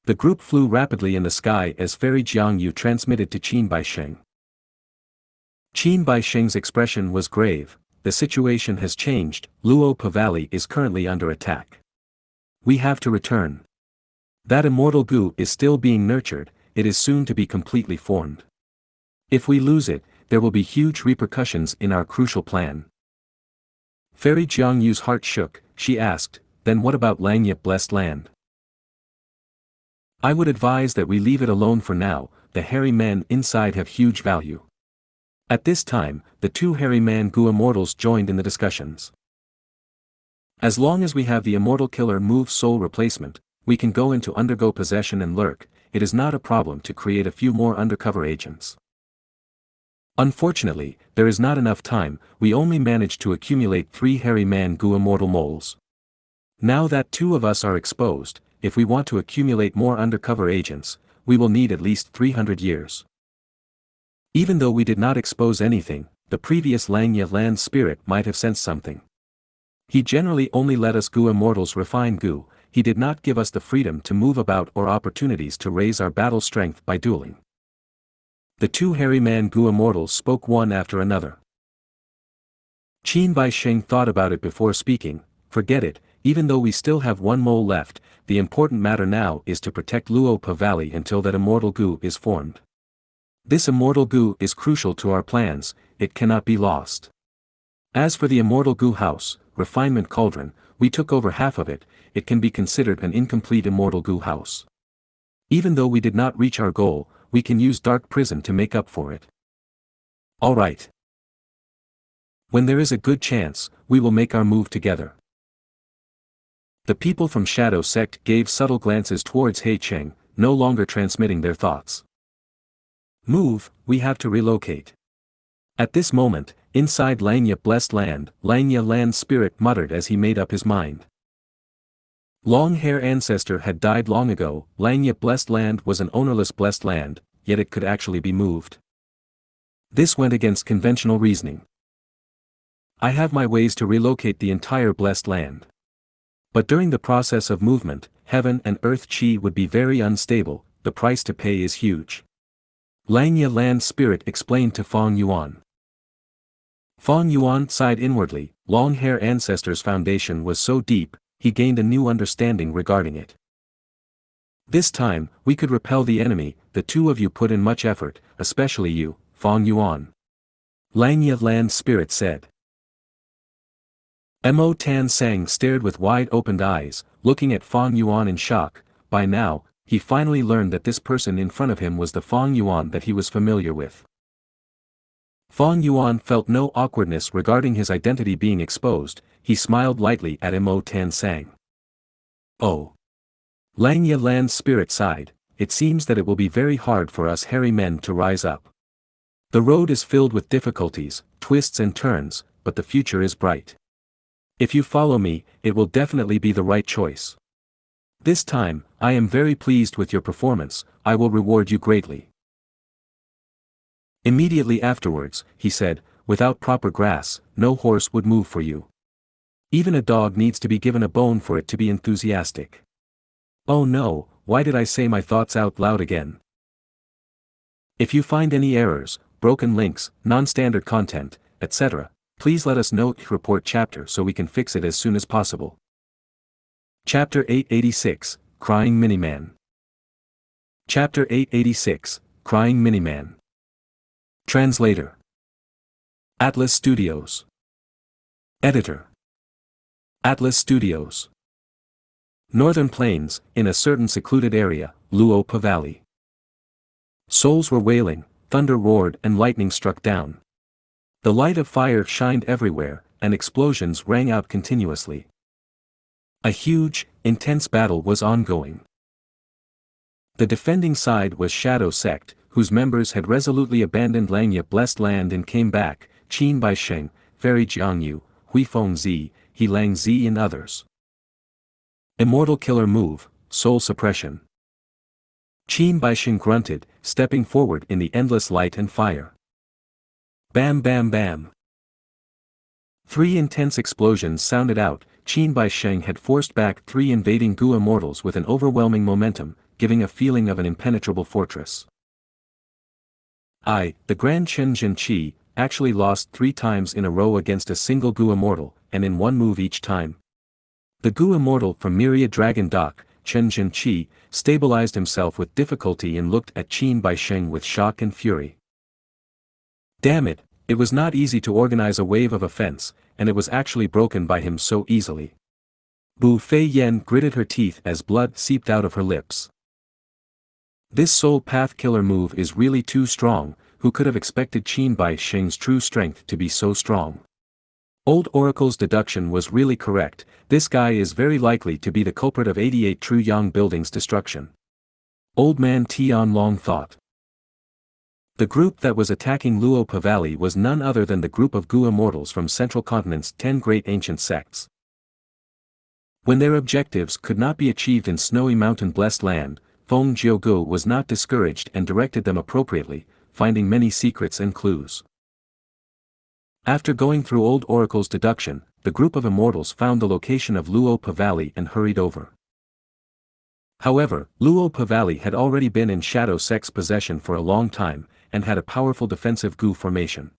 The group flew rapidly in the sky as Fairy Jiangyu transmitted to Qin Baisheng. Qin Baisheng's expression was grave, the situation has changed, Luopa Valley is currently under attack. We have to return. That immortal Gu is still being nurtured, it is soon to be completely formed. If we lose it, there will be huge repercussions in our crucial plan. Fairy Jiangyu's heart shook, she asked, then what about Langya Blessed Land? I would advise that we leave it alone for now, the hairy men inside have huge value. At this time, the two hairy man Gu immortals joined in the discussions. As long as we have the immortal killer move soul replacement, we can go into undergo possession and lurk, it is not a problem to create a few more undercover agents. Unfortunately, there is not enough time, we only managed to accumulate 3 hairy man Gu immortal moles. Now that 2 of us are exposed, if we want to accumulate more undercover agents, we will need at least 300 years. Even though we did not expose anything, the previous Langya Land spirit might have sensed something. He generally only let us Gu immortals refine Gu, he did not give us the freedom to move about or opportunities to raise our battle strength by dueling. The 2 hairy man Gu immortals spoke one after another. Qin Baisheng thought about it before speaking, forget it, even though we still have 1 mole left, the important matter now is to protect Luopa Valley until that immortal Gu is formed. This immortal Gu is crucial to our plans, it cannot be lost. As for the immortal Gu house, Refinement Cauldron, we took over half of it, it can be considered an incomplete immortal Gu house. Even though we did not reach our goal, we can use Dark Prison to make up for it. Alright. When there is a good chance, we will make our move together. The people from Shadow Sect gave subtle glances towards He Cheng, no longer transmitting their thoughts. Move, we have to relocate. At this moment, inside Langya Blessed Land, Langya Land's spirit muttered as he made up his mind. Long Hair Ancestor had died long ago, Langya Blessed Land was an ownerless blessed land, yet it could actually be moved. This went against conventional reasoning. I have my ways to relocate the entire blessed land. But during the process of movement, heaven and earth chi would be very unstable, the price to pay is huge. Langya Land spirit explained to Fang Yuan. Fang Yuan sighed inwardly, Long Hair Ancestor's foundation was so deep, he gained a new understanding regarding it. This time, we could repel the enemy, the 2 of you put in much effort, especially you, Fang Yuan. Langya Land spirit said. Mo Tan Sang stared with wide-opened eyes, looking at Fang Yuan in shock. By now, he finally learned that this person in front of him was the Fang Yuan that he was familiar with. Fang Yuan felt no awkwardness regarding his identity being exposed, he smiled lightly at Mo Tan Sang. Oh. Langya Land's spirit sighed, it seems that it will be very hard for us hairy men to rise up. The road is filled with difficulties, twists and turns, but the future is bright. If you follow me, it will definitely be the right choice. This time, I am very pleased with your performance, I will reward you greatly. Immediately afterwards, he said, without proper grass, no horse would move for you. Even a dog needs to be given a bone for it to be enthusiastic. Oh no, why did I say my thoughts out loud again? If you find any errors, broken links, non-standard content, etc., please let us know. Report chapter so we can fix it as soon as possible. Chapter 886, Crying Miniman. Chapter 886, Crying Miniman. Translator. Atlas Studios. Editor. Atlas Studios. Northern Plains, in a certain secluded area, Luopa Valley. Souls were wailing, thunder roared and lightning struck down. The light of fire shined everywhere, and explosions rang out continuously. A huge, intense battle was ongoing. The defending side was Shadow Sect, whose members had resolutely abandoned Langya Blessed Land and came back, Qin Baisheng, Fairy Jiangyu, Huifeng Zi, Helang Zi and others. Immortal Killer Move, Soul Suppression. Qin Baisheng grunted, stepping forward in the endless light and fire. Bam bam bam. 3 intense explosions sounded out. Qin Baisheng had forced back 3 invading Gu immortals with an overwhelming momentum, giving a feeling of an impenetrable fortress. The Grand Chen Zhenqi, actually lost 3 times in a row against a single Gu immortal, and in one move each time. The Gu immortal from Myriad Dragon Dock, Chen Zhenqi, stabilized himself with difficulty and looked at Qin Baisheng with shock and fury. Damn it, it was not easy to organize a wave of offense, and it was actually broken by him so easily. Bu Fei Yen gritted her teeth as blood seeped out of her lips. This soul path killer move is really too strong, who could have expected Qin Baisheng's true strength to be so strong? Old Oracle's deduction was really correct, this guy is very likely to be the culprit of 88 True Yang Building's destruction. Old Man Tian Long thought. The group that was attacking Luopa Valley was none other than the group of Gu immortals from Central Continent's 10 great ancient sects. When their objectives could not be achieved in snowy mountain blessed land, Feng Jiugu was not discouraged and directed them appropriately, finding many secrets and clues. After going through Old Oracle's deduction, the group of immortals found the location of Luopa Valley and hurried over. However, Luopa Valley had already been in Shadow Sect's possession for a long time, and had a powerful defensive Gu formation.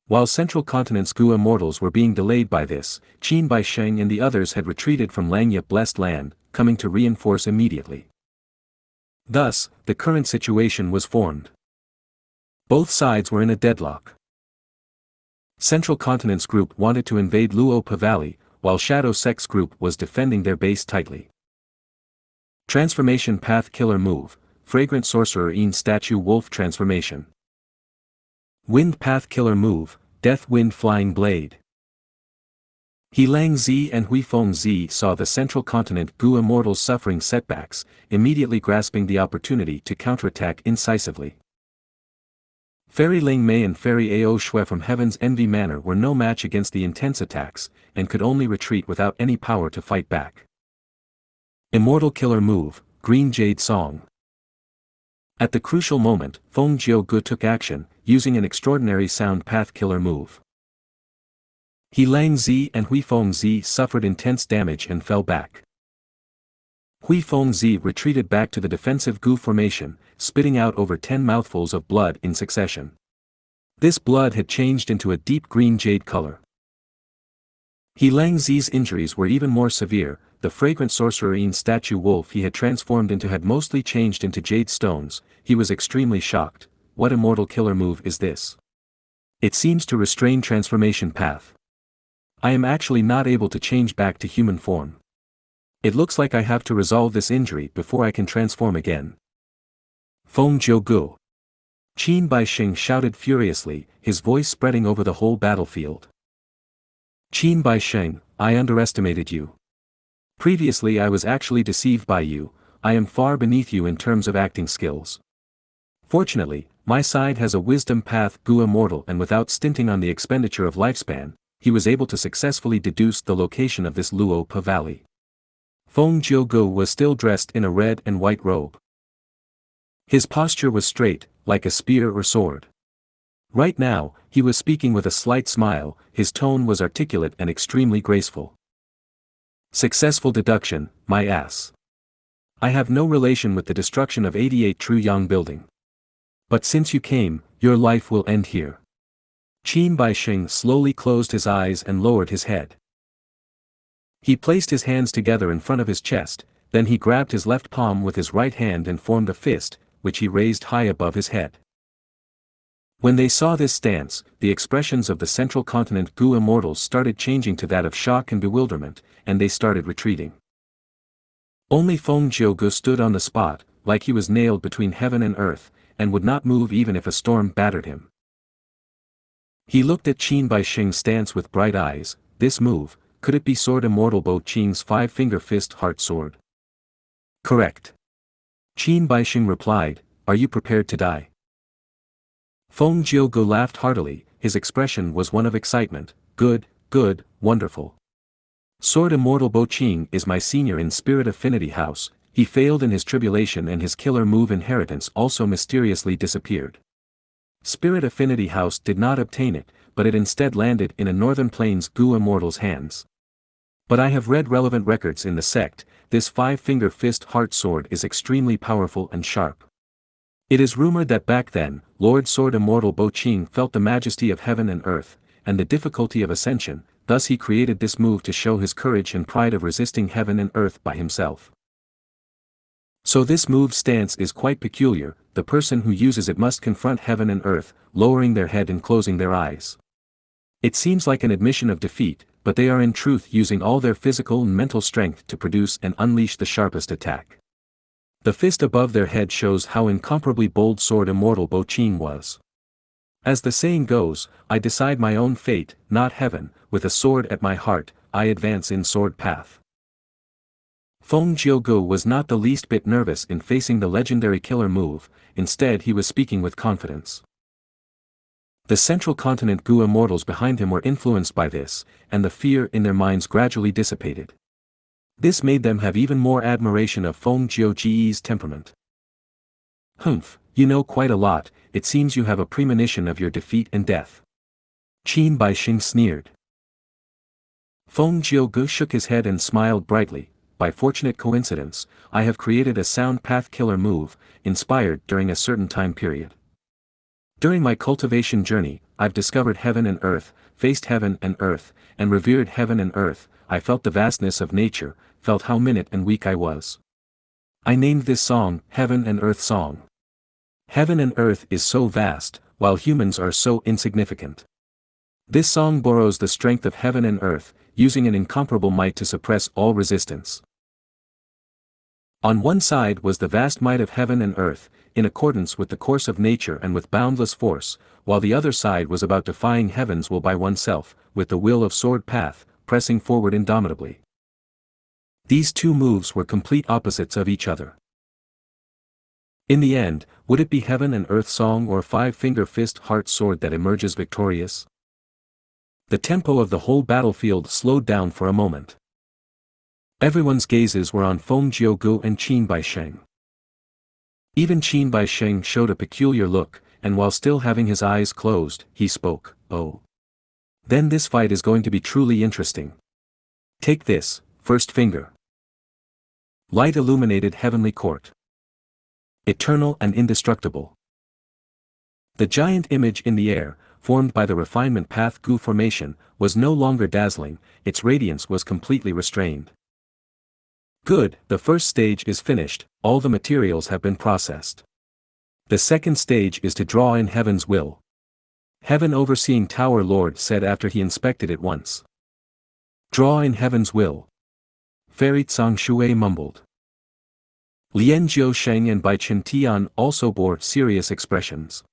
While Central Continent's Gu immortals were being delayed by this, Qin Baisheng and the others had retreated from Langya Blessed Land, coming to reinforce immediately. Thus, the current situation was formed. Both sides were in a deadlock. Central Continent's group wanted to invade Luopa Valley, while Shadow Sect's group was defending their base tightly. Transformation Path Killer Move, Fragrant Sorcerer In Statue Wolf Transformation. Wind Path Killer Move, Death Wind Flying Blade. Helang Zi and Huifeng Zi saw the Central Continent Gu immortals suffering setbacks, immediately grasping the opportunity to counterattack incisively. Fairy Ling Mei and Fairy Ao Shui from Heaven's Envy Manor were no match against the intense attacks, and could only retreat without any power to fight back. Immortal Killer Move, Green Jade Song. At the crucial moment, Feng Jiugu took action, using an extraordinary sound path killer move. Helang Zi and Huifeng Zi suffered intense damage and fell back. Huifeng Zi retreated back to the defensive Gu formation, spitting out over 10 mouthfuls of blood in succession. This blood had changed into a deep green jade color. Helang Zi's injuries were even more severe. The fragrant sorcerer In Statue Wolf he had transformed into had mostly changed into jade stones. He was extremely shocked. What immortal killer move is this? It seems to restrain transformation path. I am actually not able to change back to human form. It looks like I have to resolve this injury before I can transform again. Feng Jiugu. Qin Baisheng shouted furiously, his voice spreading over the whole battlefield. Qin Baisheng, I underestimated you. Previously I was actually deceived by you, I am far beneath you in terms of acting skills. Fortunately, my side has a wisdom path Gu immortal, and without stinting on the expenditure of lifespan, he was able to successfully deduce the location of this Luo Pa Valley. Feng Gu was still dressed in a red and white robe. His posture was straight, like a spear or sword. Right now, he was speaking with a slight smile, his tone was articulate and extremely graceful. Successful deduction, my ass. I have no relation with the destruction of 88 True Yang building. But since you came, your life will end here. Qin Baixing slowly closed his eyes and lowered his head. He placed his hands together in front of his chest, then he grabbed his left palm with his right hand and formed a fist, which he raised high above his head. When they saw this stance, the expressions of the Central Continent Gu immortals started changing to that of shock and bewilderment, and they started retreating. Only Feng Gu stood on the spot, like he was nailed between heaven and earth, and would not move even if a storm battered him. He looked at Qin Baixing's stance with bright eyes. This move, could it be Sword Immortal Bo Qing's 5-finger fist heart sword? Correct. Qin Baixing replied, are you prepared to die? Feng Gu laughed heartily, his expression was one of excitement. Good, good, wonderful. Sword Immortal Bo Qing is my senior in Spirit Affinity House, he failed in his tribulation and his killer move inheritance also mysteriously disappeared. Spirit Affinity House did not obtain it, but it instead landed in a Northern Plains Gu immortal's hands. But I have read relevant records in the sect, this 5-finger fist heart sword is extremely powerful and sharp. It is rumored that back then, Lord Sword Immortal Bo Qing felt the majesty of heaven and earth, and the difficulty of ascension, thus he created this move to show his courage and pride of resisting heaven and earth by himself. So this move's stance is quite peculiar, the person who uses it must confront heaven and earth, lowering their head and closing their eyes. It seems like an admission of defeat, but they are in truth using all their physical and mental strength to produce and unleash the sharpest attack. The fist above their head shows how incomparably bold Sword Immortal Bo Qing was. As the saying goes, I decide my own fate, not heaven, with a sword at my heart, I advance in sword path. Feng Gu was not the least bit nervous in facing the legendary killer move, instead he was speaking with confidence. The Central Continent Gu immortals behind him were influenced by this, and the fear in their minds gradually dissipated. This made them have even more admiration of Feng Jiu's temperament. Humph, you know quite a lot, it seems you have a premonition of your defeat and death. Qin Baixing sneered. Feng Gu shook his head and smiled brightly. By fortunate coincidence, I have created a sound path killer move, inspired during a certain time period. During my cultivation journey, I've discovered heaven and earth, faced heaven and earth, and revered heaven and earth. I felt the vastness of nature, felt how minute and weak I was. I named this song, Heaven and Earth Song. Heaven and earth is so vast, while humans are so insignificant. This song borrows the strength of heaven and earth, using an incomparable might to suppress all resistance. On one side was the vast might of heaven and earth, in accordance with the course of nature and with boundless force, while the other side was about defying heaven's will by oneself, with the will of sword path, pressing forward indomitably. These two moves were complete opposites of each other. In the end, would it be heaven and earth song or 5-finger fist heart sword that emerges victorious? The tempo of the whole battlefield slowed down for a moment. Everyone's gazes were on Feng Gu and Qin Baixing. Even Qin Baixing showed a peculiar look, and while still having his eyes closed, he spoke, "Oh. Then this fight is going to be truly interesting. Take this, first finger." Light illuminated heavenly court. Eternal and indestructible. The giant image in the air, formed by the refinement path Gu formation, was no longer dazzling, its radiance was completely restrained. Good, the first stage is finished, all the materials have been processed. The second stage is to draw in heaven's will. Heaven Overseeing Tower Lord said after he inspected it once. Draw in heaven's will. Fairy Tsang Shui mumbled. Lian Jiusheng and Bai Chen Tian also bore serious expressions.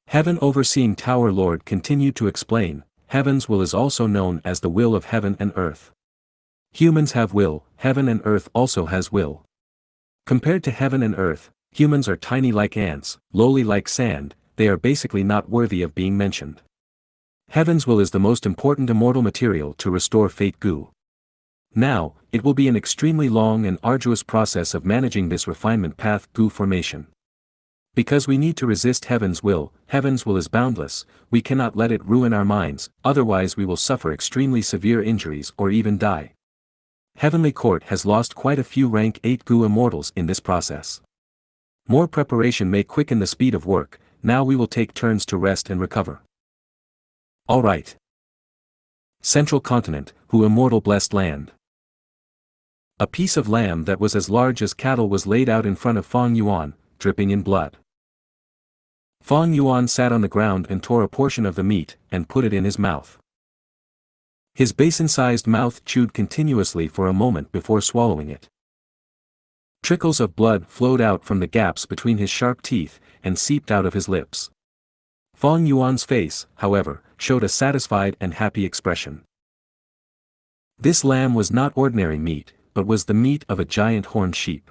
Heaven Overseeing Tower Lord continued to explain, Heaven's will is also known as the will of heaven and earth. Humans have will, heaven and earth also has will. Compared to heaven and earth, humans are tiny like ants, lowly like sand, they are basically not worthy of being mentioned. Heaven's will is the most important immortal material to restore Fate Gu. Now, it will be an extremely long and arduous process of managing this refinement path Gu formation. Because we need to resist Heaven's will is boundless, we cannot let it ruin our minds, otherwise we will suffer extremely severe injuries or even die. Heavenly Court has lost quite a few rank 8 Gu immortals in this process. More preparation may quicken the speed of work, now we will take turns to rest and recover. Alright. Central Continent, Hu Immortal Blessed Land. A piece of lamb that was as large as cattle was laid out in front of Fang Yuan, dripping in blood. Fang Yuan sat on the ground and tore a portion of the meat, and put it in his mouth. His basin-sized mouth chewed continuously for a moment before swallowing it. Trickles of blood flowed out from the gaps between his sharp teeth, and seeped out of his lips. Fang Yuan's face, however, showed a satisfied and happy expression. This lamb was not ordinary meat, but was the meat of a giant horned sheep.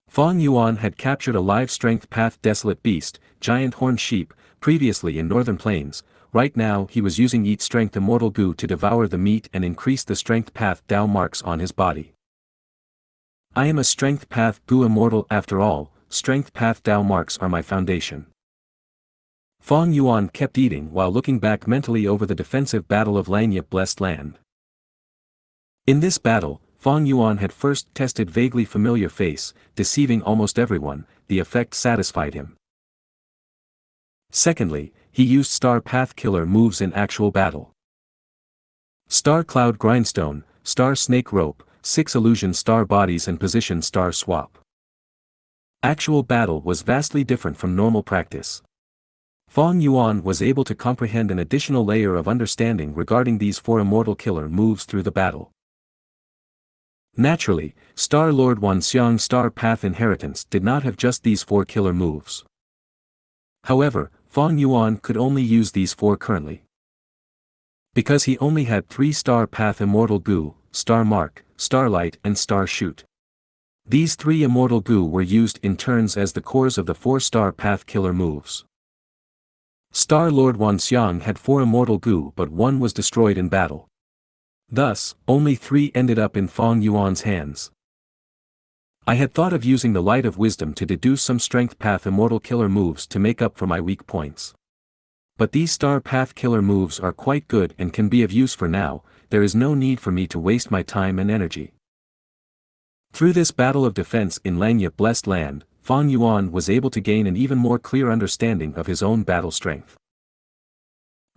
Fang Yuan had captured a live strength path desolate beast, giant horned sheep, previously in northern plains. Right now he was using Eat Strength Immortal Gu to devour the meat and increase the strength path Dao marks on his body. I am a strength path Gu immortal after all, strength path Dao marks are my foundation. Fang Yuan kept eating while looking back mentally over the defensive battle of Langyip Blessed Land. In this battle, Fang Yuan had first tested vaguely familiar face, deceiving almost everyone, the effect satisfied him. Secondly, he used Star Path Killer moves in actual battle. Star Cloud Grindstone, Star Snake Rope, 6 Illusion Star Bodies and Position Star Swap. Actual battle was vastly different from normal practice. Fang Yuan was able to comprehend an additional layer of understanding regarding these 4 immortal killer moves through the battle. Naturally, Star Lord Wanxiang Star Path Inheritance did not have just these 4 killer moves. However, Fang Yuan could only use these 4 currently. Because he only had 3 Star Path Immortal Gu, Star Mark, Starlight and Star Shoot. These 3 Immortal Gu were used in turns as the cores of the 4 Star Path Killer moves. Star Lord Wanxiang had 4 Immortal Gu but 1 was destroyed in battle. Thus, only 3 ended up in Fang Yuan's hands. I had thought of using the Light of Wisdom to deduce some Strength Path Immortal Killer moves to make up for my weak points. But these Star Path Killer moves are quite good and can be of use for now, there is no need for me to waste my time and energy. Through this battle of defense in Langyip Blessed Land, Fang Yuan was able to gain an even more clear understanding of his own battle strength.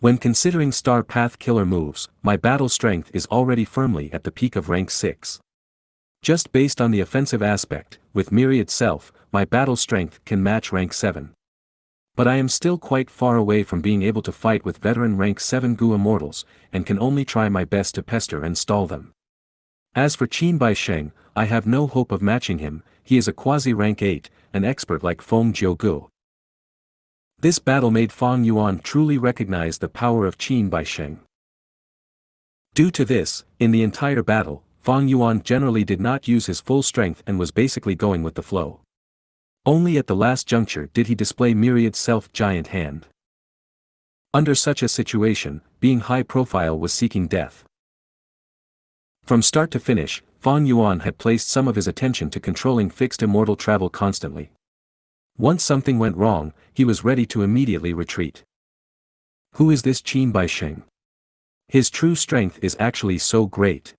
When considering Star Path Killer moves, my battle strength is already firmly at the peak of rank 6. Just based on the offensive aspect, with Myriad Self, my battle strength can match rank 7. But I am still quite far away from being able to fight with veteran rank 7 Gu immortals, and can only try my best to pester and stall them. As for Qin Baisheng, I have no hope of matching him, he is a quasi-rank 8, an expert like Feng Jiugu. This battle made Fang Yuan truly recognize the power of Qin Baisheng. Due to this, in the entire battle, Fang Yuan generally did not use his full strength and was basically going with the flow. Only at the last juncture did he display Myriad Self Giant Hand. Under such a situation, being high profile was seeking death. From start to finish, Fang Yuan had placed some of his attention to controlling fixed immortal travel constantly. Once something went wrong, he was ready to immediately retreat. Who is this Qin Baisheng? His true strength is actually so great.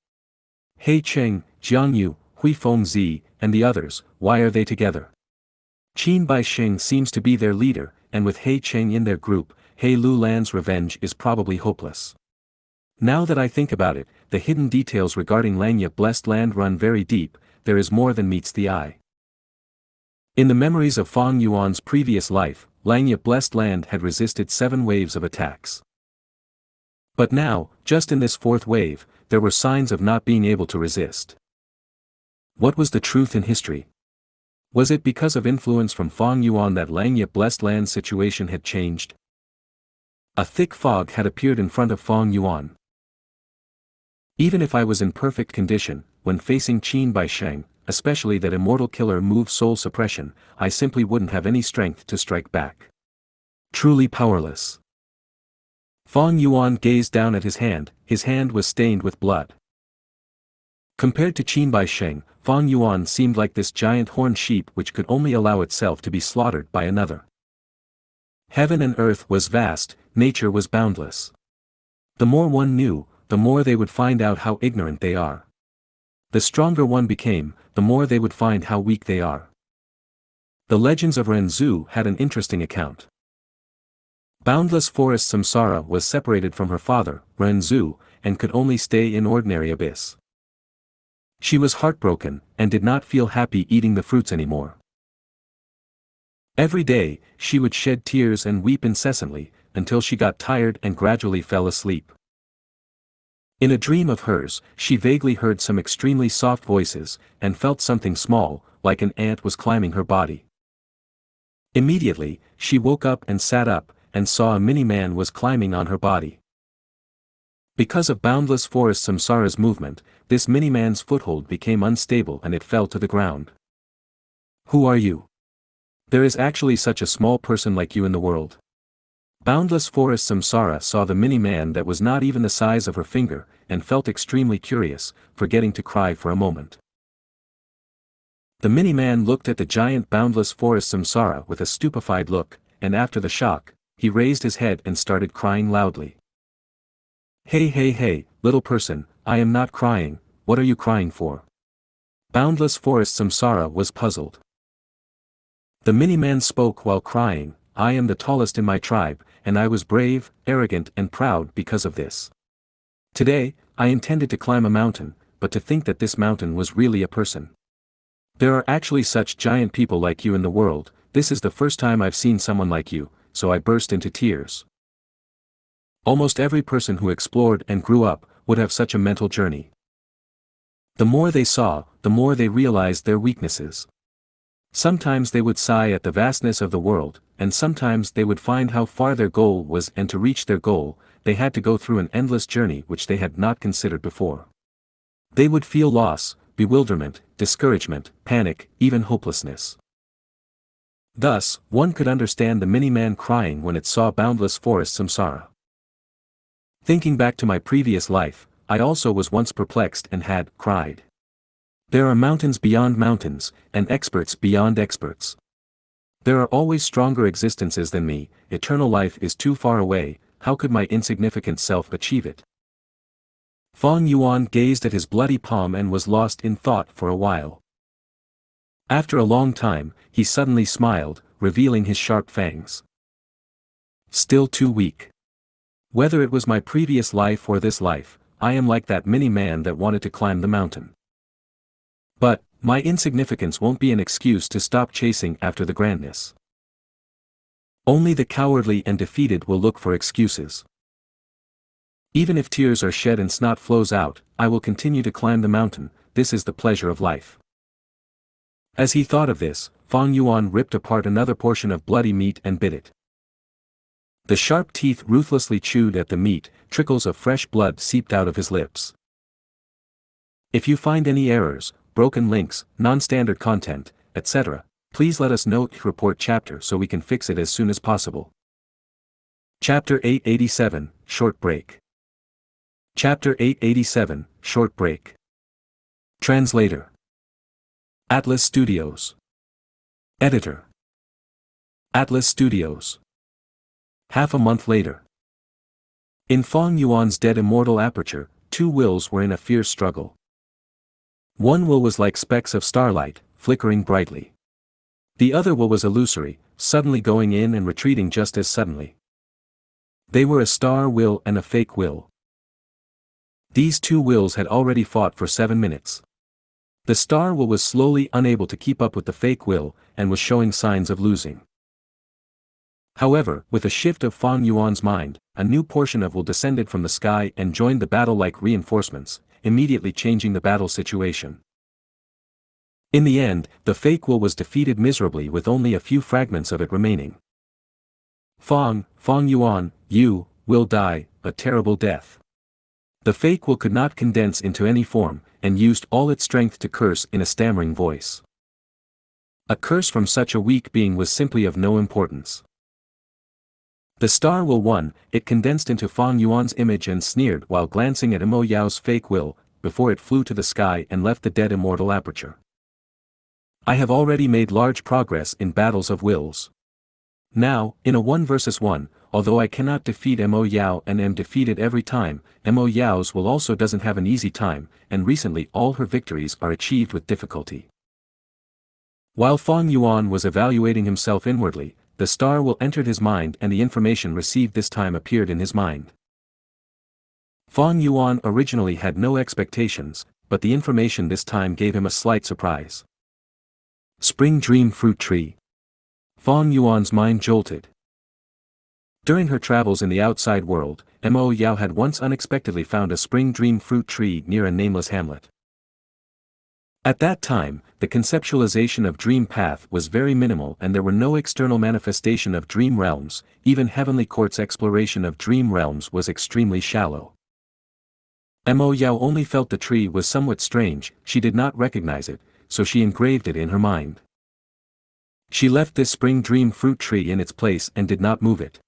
He Cheng, Jiang Yu, Hui Fengzi, and the others, why are they together? Qin Baisheng seems to be their leader, and with He Cheng in their group, He Lu Lan's revenge is probably hopeless. Now that I think about it, the hidden details regarding Langyip Blessed Land run very deep, there is more than meets the eye. In the memories of Fang Yuan's previous life, Langyip Blessed Land had resisted 7 waves of attacks. But now, just in this 4th wave, there were signs of not being able to resist. What was the truth in history? Was it because of influence from Fang Yuan that Langyip Blessed Land's situation had changed? A thick fog had appeared in front of Fang Yuan. Even if I was in perfect condition, when facing Qin Bai Sheng, especially that immortal killer move soul suppression, I simply wouldn't have any strength to strike back. Truly powerless. Fang Yuan gazed down at his hand was stained with blood. Compared to Qin Bai Sheng, Fang Yuan seemed like this giant horned sheep which could only allow itself to be slaughtered by another. Heaven and earth was vast, nature was boundless. The more one knew, the more they would find out how ignorant they are. The stronger one became, the more they would find how weak they are. The legends of Ren Zhu had an interesting account. Boundless forest Samsara was separated from her father, Ren Zhu, and could only stay in ordinary abyss. She was heartbroken, and did not feel happy eating the fruits anymore. Every day, she would shed tears and weep incessantly, until she got tired and gradually fell asleep. In a dream of hers, she vaguely heard some extremely soft voices, and felt something small, like an ant was climbing her body. Immediately, she woke up and sat up, and saw a mini-man was climbing on her body. Because of boundless forest Samsara's movement, this mini-man's foothold became unstable and it fell to the ground. Who are you? There is actually such a small person like you in the world. Boundless forest Samsara saw the mini-man that was not even the size of her finger, and felt extremely curious, forgetting to cry for a moment. The mini-man looked at the giant boundless forest Samsara with a stupefied look, and after the shock, he raised his head and started crying loudly. Hey, little person, I am not crying, what are you crying for? Boundless forest Samsara was puzzled. The mini-man spoke while crying, I am the tallest in my tribe, and I was brave, arrogant and proud because of this. Today, I intended to climb a mountain, but to think that this mountain was really a person. There are actually such giant people like you in the world, this is the first time I've seen someone like you, so I burst into tears. Almost every person who explored and grew up, would have such a mental journey. The more they saw, the more they realized their weaknesses. Sometimes they would sigh at the vastness of the world, and sometimes they would find how far their goal was, and to reach their goal, they had to go through an endless journey which they had not considered before. They would feel loss, bewilderment, discouragement, panic, even hopelessness. Thus, one could understand the mini-man crying when it saw boundless forest Samsara. Thinking back to my previous life, I also was once perplexed and had cried. There are mountains beyond mountains, and experts beyond experts. There are always stronger existences than me, eternal life is too far away, how could my insignificant self achieve it? Fang Yuan gazed at his bloody palm and was lost in thought for a while. After a long time, he suddenly smiled, revealing his sharp fangs. Still too weak. Whether it was my previous life or this life, I am like that mini-man that wanted to climb the mountain. But, my insignificance won't be an excuse to stop chasing after the grandness. Only the cowardly and defeated will look for excuses. Even if tears are shed and snot flows out, I will continue to climb the mountain, this is the pleasure of life. As he thought of this, Fang Yuan ripped apart another portion of bloody meat and bit it. The sharp teeth ruthlessly chewed at the meat, trickles of fresh blood seeped out of his lips. If you find any errors, broken links, non-standard content, etc., please let us know to report chapter so we can fix it as soon as possible. Chapter 887, Short Break. Chapter 887, Short Break. Translator. Atlas Studios. Editor. Atlas Studios. Half a month later. In Fang Yuan's dead immortal aperture, two wills were in a fierce struggle. One will was like specks of starlight, flickering brightly. The other will was illusory, suddenly going in and retreating just as suddenly. They were a star will and a fake will. These two wills had already fought for 7 minutes. The star will was slowly unable to keep up with the fake will, and was showing signs of losing. However, with a shift of Fang Yuan's mind, a new portion of will descended from the sky and joined the battle like reinforcements, immediately changing the battle situation. In the end, the fake will was defeated miserably with only a few fragments of it remaining. Fang Yuan, You will die a terrible death. The fake will could not condense into any form, and used all its strength to curse in a stammering voice. A curse from such a weak being was simply of no importance. The star will won, it condensed into Fang Yuan's image and sneered while glancing at Mo Yao's fake will, before it flew to the sky and left the dead immortal aperture. I have already made large progress in battles of wills. Now, in a 1 versus 1, although I cannot defeat Mo Yao and am defeated every time, Mo Yao's will also doesn't have an easy time, and recently all her victories are achieved with difficulty. While Fang Yuan was evaluating himself inwardly, the star will entered his mind and the information received this time appeared in his mind. Fang Yuan originally had no expectations, but the information this time gave him a slight surprise. Spring Dream Fruit Tree. Fang Yuan's mind jolted. During her travels in the outside world, Mo Yao had once unexpectedly found a spring dream fruit tree near a nameless hamlet. At that time, the conceptualization of dream path was very minimal and there were no external manifestation of dream realms, even Heavenly Court's exploration of dream realms was extremely shallow. Mo Yao only felt the tree was somewhat strange, she did not recognize it, so she engraved it in her mind. She left this spring dream fruit tree in its place and did not move it.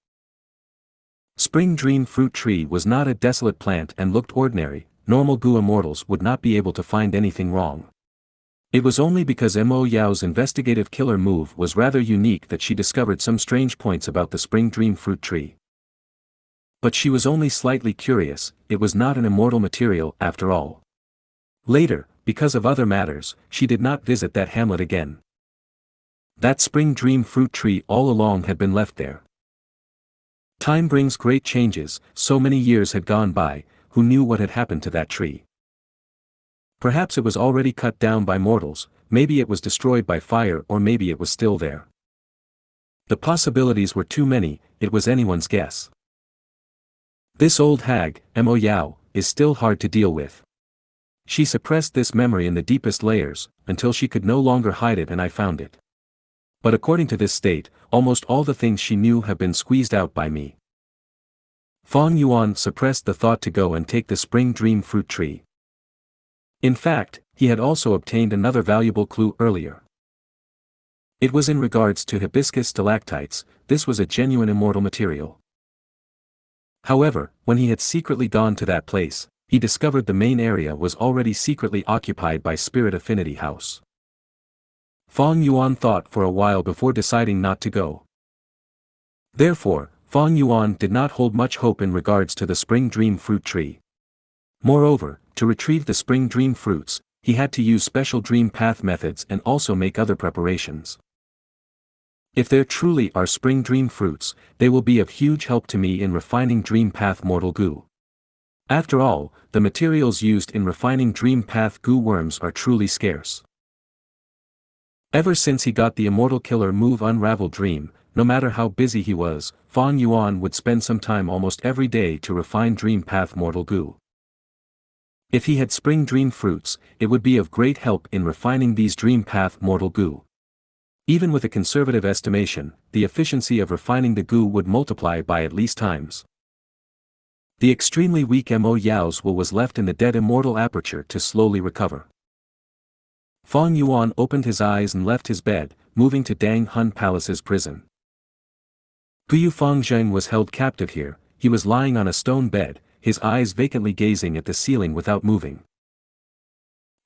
Spring dream fruit tree was not a desolate plant and looked ordinary, normal Gu immortals would not be able to find anything wrong. It was only because Mo Yao's investigative killer move was rather unique that she discovered some strange points about the spring dream fruit tree. But she was only slightly curious, it was not an immortal material after all. Later, because of other matters, she did not visit that hamlet again. That spring dream fruit tree all along had been left there. Time brings great changes, so many years had gone by, who knew what had happened to that tree? Perhaps it was already cut down by mortals, maybe it was destroyed by fire or maybe it was still there. The possibilities were too many, it was anyone's guess. This old hag, Mo Yao, is still hard to deal with. She suppressed this memory in the deepest layers, until she could no longer hide it and I found it. But according to this state, almost all the things she knew have been squeezed out by me. Fang Yuan suppressed the thought to go and take the spring dream fruit tree. In fact, he had also obtained another valuable clue earlier. It was in regards to hibiscus stalactites, this was a genuine immortal material. However, when he had secretly gone to that place, he discovered the main area was already secretly occupied by Spirit Affinity House. Fang Yuan thought for a while before deciding not to go. Therefore, Fang Yuan did not hold much hope in regards to the spring dream fruit tree. Moreover, to retrieve the spring dream fruits, he had to use special dream path methods and also make other preparations. If there truly are spring dream fruits, they will be of huge help to me in refining dream path mortal Gu. After all, the materials used in refining dream path Gu worms are truly scarce. Ever since he got the immortal killer move Unravel Dream, no matter how busy he was, Fang Yuan would spend some time almost every day to refine dream path mortal Gu. If he had spring dream fruits, it would be of great help in refining these dream path mortal Gu. Even with a conservative estimation, the efficiency of refining the Gu would multiply by at least times. The extremely weak Mo Yao's will was left in the dead immortal aperture to slowly recover. Fang Yuan opened his eyes and left his bed, moving to Dang Hun Palace's prison. Guyu Fangzheng was held captive here, he was lying on a stone bed, his eyes vacantly gazing at the ceiling without moving.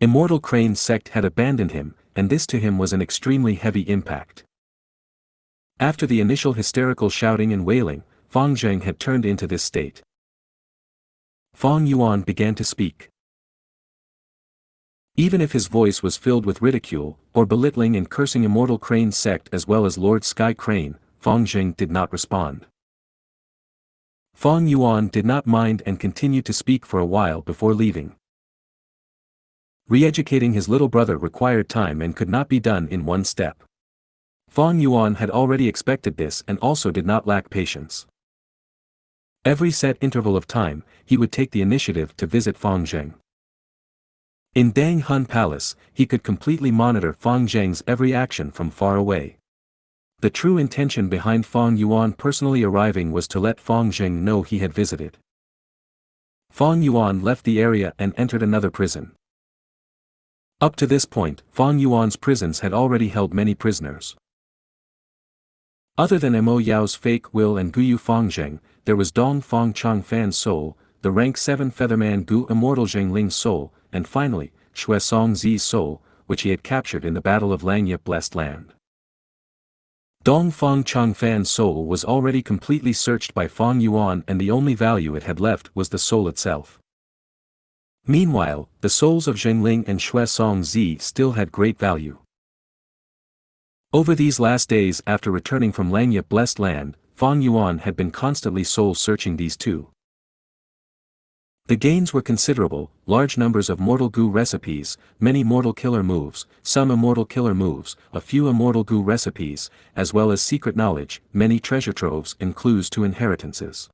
Immortal Crane's sect had abandoned him, and this to him was an extremely heavy impact. After the initial hysterical shouting and wailing, Fangzheng had turned into this state. Fang Yuan began to speak. Even if his voice was filled with ridicule, or belittling and cursing Immortal Crane's sect as well as Lord Sky Crane, Fangzheng did not respond. Fang Yuan did not mind and continued to speak for a while before leaving. Re-educating his little brother required time and could not be done in one step. Fang Yuan had already expected this and also did not lack patience. Every set interval of time, he would take the initiative to visit Fangzheng. In Dang Hun Palace, he could completely monitor Fangzheng's every action from far away. The true intention behind Fang Yuan personally arriving was to let Fang Zheng know he had visited. Fang Yuan left the area and entered another prison. Up to this point, Fang Yuan's prisons had already held many prisoners. Other than Mo Yao's fake will and Guyu Fang Zheng, there was Dong Fang Chang Fan's soul, the rank 7 Featherman Gu Immortal Zheng Ling's soul, and finally, Shui Song Zi's soul, which he had captured in the Battle of Langya Blessed Land. Dong Fang Chang Fan's soul was already completely searched by Fang Yuan, and the only value it had left was the soul itself. Meanwhile, the souls of Zhengling and Shui Song Zi still had great value. Over these last days after returning from Langya Blessed Land, Fang Yuan had been constantly soul-searching these two. The gains were considerable: large numbers of Mortal Gu recipes, many Mortal Killer moves, some Immortal Killer moves, a few Immortal Gu recipes, as well as secret knowledge, many treasure troves and clues to inheritances.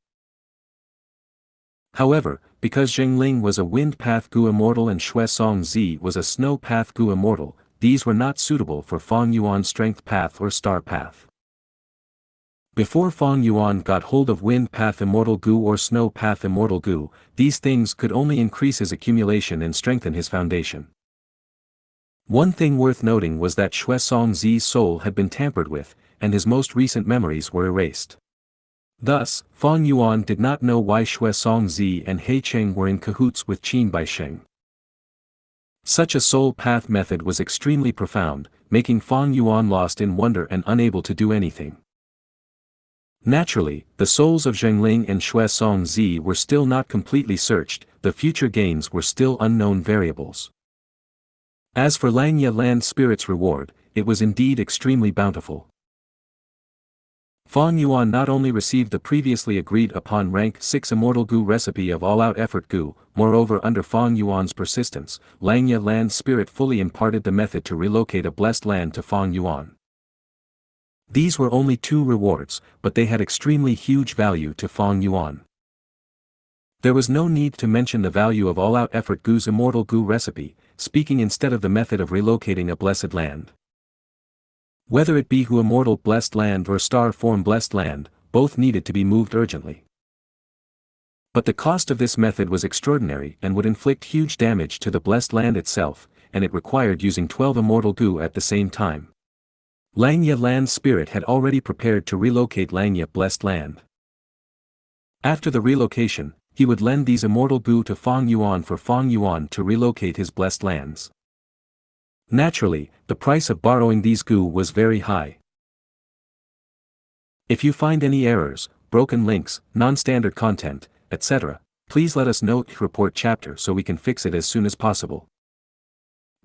However, because Zhengling was a Wind Path Gu Immortal and Shui Song Zi was a Snow Path Gu Immortal, these were not suitable for Fang Yuan's Strength Path or Star Path. Before Fang Yuan got hold of Wind Path Immortal Gu or Snow Path Immortal Gu, these things could only increase his accumulation and strengthen his foundation. One thing worth noting was that Shui Song Zi's soul had been tampered with, and his most recent memories were erased. Thus, Fang Yuan did not know why Shui Song Zi and He Cheng were in cahoots with Qin Baisheng. Such a soul path method was extremely profound, making Fang Yuan lost in wonder and unable to do anything. Naturally, the souls of Zhengling and Shui Song Zi were still not completely searched, the future gains were still unknown variables. As for Langya Land Spirit's reward, it was indeed extremely bountiful. Fang Yuan not only received the previously agreed upon rank 6 Immortal Gu recipe of All-Out Effort Gu, moreover under Fang Yuan's persistence, Langya Land Spirit fully imparted the method to relocate a blessed land to Fang Yuan. These were only 2 rewards, but they had extremely huge value to Fang Yuan. There was no need to mention the value of All-Out Effort Gu's Immortal Gu recipe, speaking instead of the method of relocating a blessed land. Whether it be Hu Immortal Blessed Land or Star Form Blessed Land, both needed to be moved urgently. But the cost of this method was extraordinary and would inflict huge damage to the blessed land itself, and it required using 12 Immortal Gu at the same time. Langya Land Spirit had already prepared to relocate Langya Blessed Land. After the relocation, he would lend these Immortal Gu to Fang Yuan for Fang Yuan to relocate his blessed lands. Naturally, the price of borrowing these Gu was very high. If you find any errors, broken links, non-standard content, etc., please let us know. Report chapter so we can fix it as soon as possible.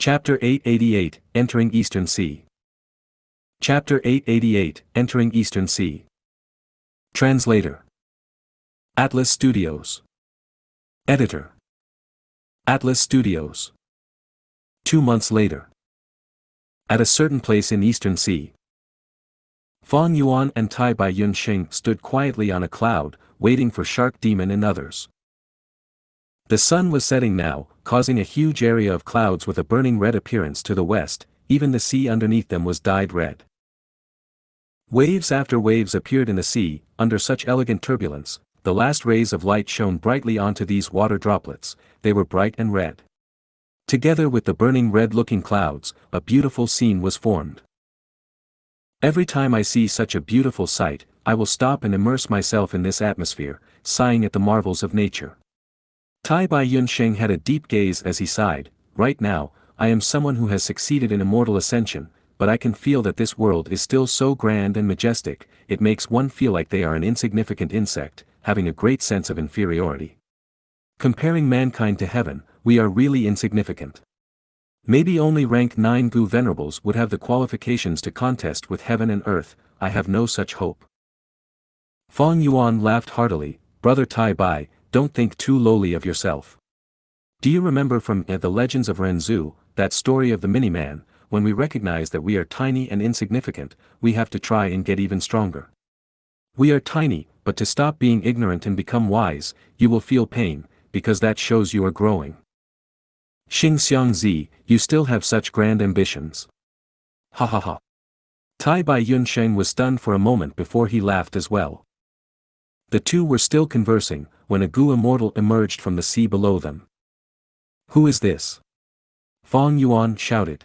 Chapter 888, Entering Eastern Sea. Chapter 888, Entering Eastern Sea. Translator. Atlas Studios. Editor. Atlas Studios. 2 months later. At a certain place in Eastern Sea, Fang Yuan and Tai Bai Yunxing stood quietly on a cloud, waiting for Shark Demon and others. The sun was setting now, causing a huge area of clouds with a burning red appearance to the west. Even the sea underneath them was dyed red. Waves after waves appeared in the sea. Under such elegant turbulence, the last rays of light shone brightly onto these water droplets. They were bright and red. Together with the burning red-looking clouds, a beautiful scene was formed. Every time I see such a beautiful sight, I will stop and immerse myself in this atmosphere, sighing at the marvels of nature. Tai Bai Yunxing had a deep gaze as he sighed. Right now, I am someone who has succeeded in immortal ascension, but I can feel that this world is still so grand and majestic. It makes one feel like they are an insignificant insect, having a great sense of inferiority. Comparing mankind to heaven, we are really insignificant. Maybe only rank 9 Gu Venerables would have the qualifications to contest with heaven and earth. I have no such hope. Fang Yuan laughed heartily. Brother Tai Bai, don't think too lowly of yourself. Do you remember from The Legends of Renzu, that story of the Mini-Man? When we recognize that we are tiny and insignificant, we have to try and get even stronger. We are tiny, but to stop being ignorant and become wise, you will feel pain, because that shows you are growing. Xianxia, you still have such grand ambitions. Ha ha ha. Tai Bai Yunsheng was stunned for a moment before he laughed as well. The two were still conversing, when a Gu immortal emerged from the sea below them. "Who is this?" Fong Yuan shouted.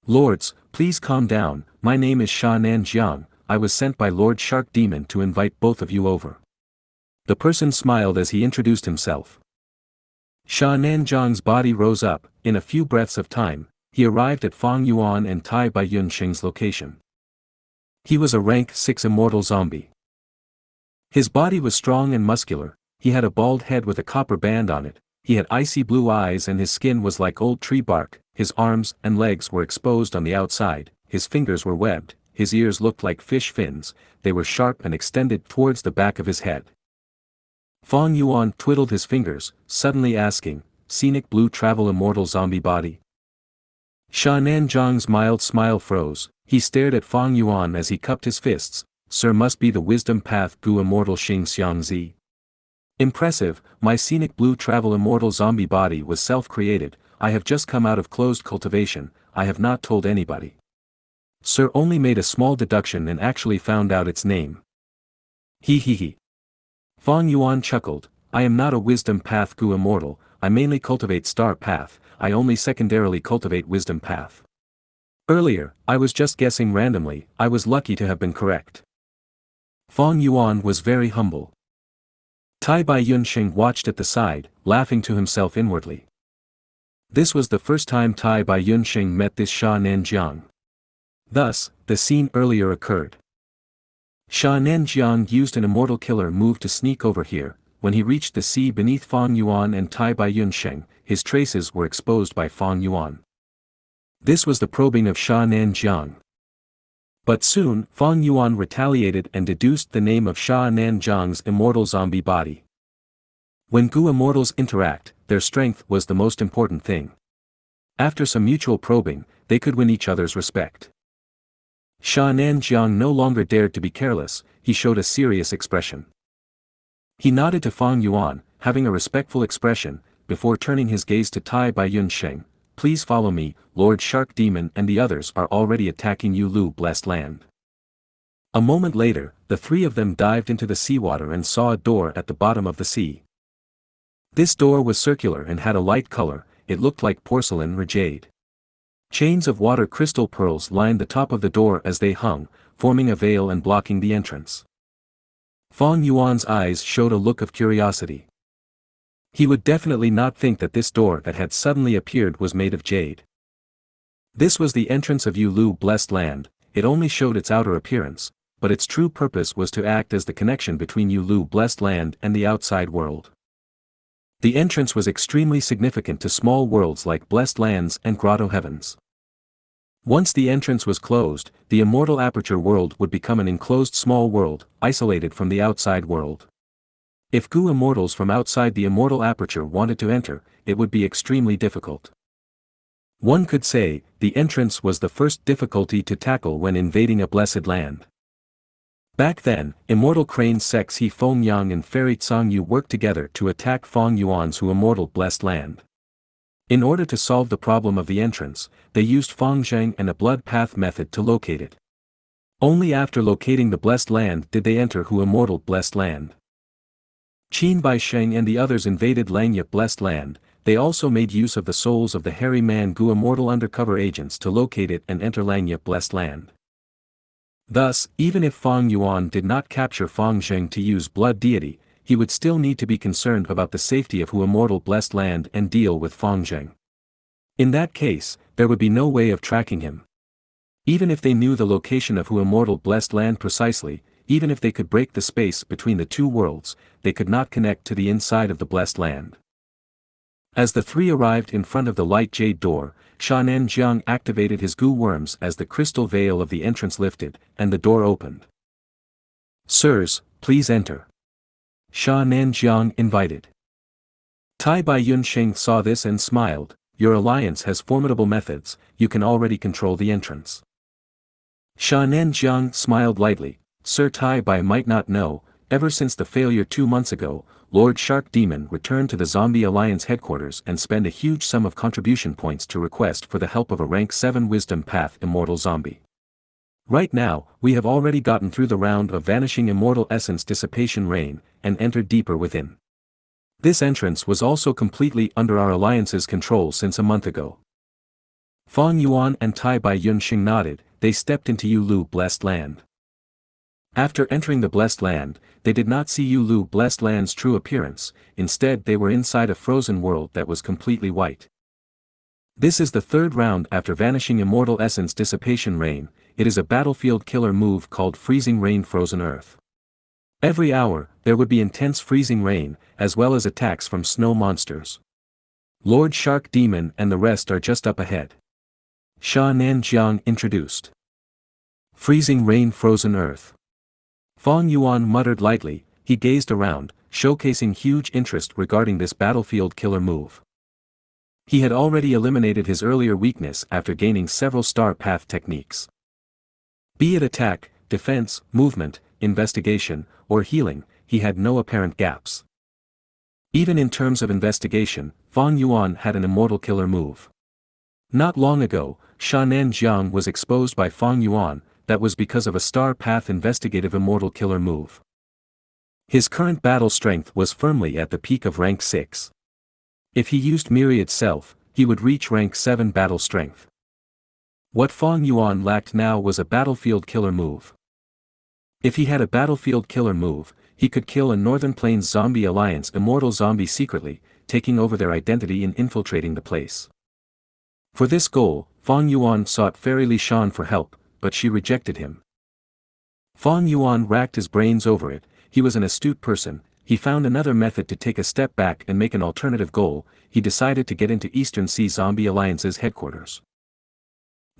"Lords, please calm down, my name is Xianxia, I was sent by Lord Shark Demon to invite both of you over." The person smiled as he introduced himself. Xianxia's body rose up. In a few breaths of time, he arrived at Fong Yuan and Tai Bai Yunsheng's location. He was a rank 6 immortal zombie. His body was strong and muscular, he had a bald head with a copper band on it, he had icy blue eyes and his skin was like old tree bark, his arms and legs were exposed on the outside, his fingers were webbed, his ears looked like fish fins, they were sharp and extended towards the back of his head. Fong Yuan twiddled his fingers, suddenly asking, "Scenic blue travel immortal zombie body?" Xianxia's mild smile froze, he stared at Fong Yuan as he cupped his fists. "Sir, must be the wisdom path Gu immortal Xianxia. Impressive, my scenic blue travel immortal zombie body was self-created, I have just come out of closed cultivation, I have not told anybody. Sir only made a small deduction and actually found out its name." He. Fong Yuan chuckled, "I am not a wisdom path Gu immortal, I mainly cultivate star path, I only secondarily cultivate wisdom path. Earlier, I was just guessing randomly, I was lucky to have been correct." Fong Yuan was very humble. Tai Bai Yunsheng watched at the side, laughing to himself inwardly. This was the first time Tai Bai Yunsheng met this Xianxiang. Thus, the scene earlier occurred. Xianxiang used an immortal killer move to sneak over here. When he reached the sea beneath Fong Yuan and Tai Bai Yunsheng, his traces were exposed by Fong Yuan. This was the probing of Xianxiang. But soon, Fong Yuan retaliated and deduced the name of Xianxiang's immortal zombie body. When Gu immortals interact, their strength was the most important thing. After some mutual probing, they could win each other's respect. Xianxiang no longer dared to be careless, he showed a serious expression. He nodded to Fong Yuan, having a respectful expression, before turning his gaze to Tai Bai Yunsheng. "Please follow me, Lord Shark Demon and the others are already attacking Yulu Blessed Land." A moment later, the three of them dived into the seawater and saw a door at the bottom of the sea. This door was circular and had a light color, it looked like porcelain or jade. Chains of water crystal pearls lined the top of the door as they hung, forming a veil and blocking the entrance. Fong Yuan's eyes showed a look of curiosity. He would definitely not think that this door that had suddenly appeared was made of jade. This was the entrance of Yulu Blessed Land, it only showed its outer appearance, but its true purpose was to act as the connection between Yulu Blessed Land and the outside world. The entrance was extremely significant to small worlds like Blessed Lands and Grotto Heavens. Once the entrance was closed, the immortal aperture world would become an enclosed small world, isolated from the outside world. If Gu immortals from outside the immortal aperture wanted to enter, it would be extremely difficult. One could say, the entrance was the first difficulty to tackle when invading a blessed land. Back then, immortal crane sects He Feng Yang and Fairy Tsang Yu worked together to attack Fong Yuan's immortal blessed land. In order to solve the problem of the entrance, they used Feng Zheng and a blood path method to locate it. Only after locating the blessed land did they enter Hu immortal blessed land. Qin Baisheng and the others invaded Langya Blessed Land, they also made use of the souls of the hairy man Gu immortal undercover agents to locate it and enter Langya Blessed Land. Thus, even if Fong Yuan did not capture Feng Zheng to use blood deity, he would still need to be concerned about the safety of Hu immortal Blessed Land and deal with Feng Zheng. In that case, there would be no way of tracking him. Even if they knew the location of Hu immortal Blessed Land precisely, even if they could break the space between the two worlds, they could not connect to the inside of the Blessed Land. As the three arrived in front of the light jade door, Xianxiang activated his Gu worms as the crystal veil of the entrance lifted, and the door opened. "Sirs, please enter." Xianxiang invited. Tai Bai Yunsheng saw this and smiled, "Your alliance has formidable methods, you can already control the entrance." Xianxiang smiled lightly, "Sir Tai Bai might not know, ever since the failure 2 months ago, Lord Shark Demon returned to the Zombie Alliance headquarters and spent a huge sum of contribution points to request for the help of a rank 7 Wisdom Path immortal zombie. Right now, we have already gotten through the round of vanishing immortal essence dissipation rain, and entered deeper within. This entrance was also completely under our alliance's control since a month ago. Fang Yuan and Tai Bai Yunxing nodded. They stepped into Yulu Blessed Land. After entering the Blessed Land, they did not see Yulu Blessed Land's true appearance, instead they were inside a frozen world that was completely white. This is the third round after vanishing immortal essence dissipation rain. It is a battlefield killer move called freezing rain frozen earth. Every hour, there would be intense freezing rain, as well as attacks from snow monsters. Lord Shark Demon and the rest are just up ahead. Xianxia introduced. Freezing rain frozen earth. Fang Yuan muttered lightly. He gazed around, showcasing huge interest regarding this battlefield killer move. He had already eliminated his earlier weakness after gaining several star path techniques. Be it attack, defense, movement, investigation, or healing, he had no apparent gaps. Even in terms of investigation, Fang Yuan had an immortal killer move. Not long ago, Xianxia was exposed by Fang Yuan. That was because of a star path investigative immortal killer move. His current battle strength was firmly at the peak of rank 6. If he used Myriad Self, he would reach rank 7 battle strength. What Fang Yuan lacked now was a battlefield killer move. If he had a battlefield killer move, he could kill a Northern Plains Zombie Alliance immortal zombie secretly, taking over their identity and infiltrating the place. For this goal, Fang Yuan sought Fairy Li Shan for help, but she rejected him. Fang Yuan racked his brains over it. He was an astute person. He found another method to take a step back and make an alternative goal. He decided to get into Eastern Sea Zombie Alliance's headquarters.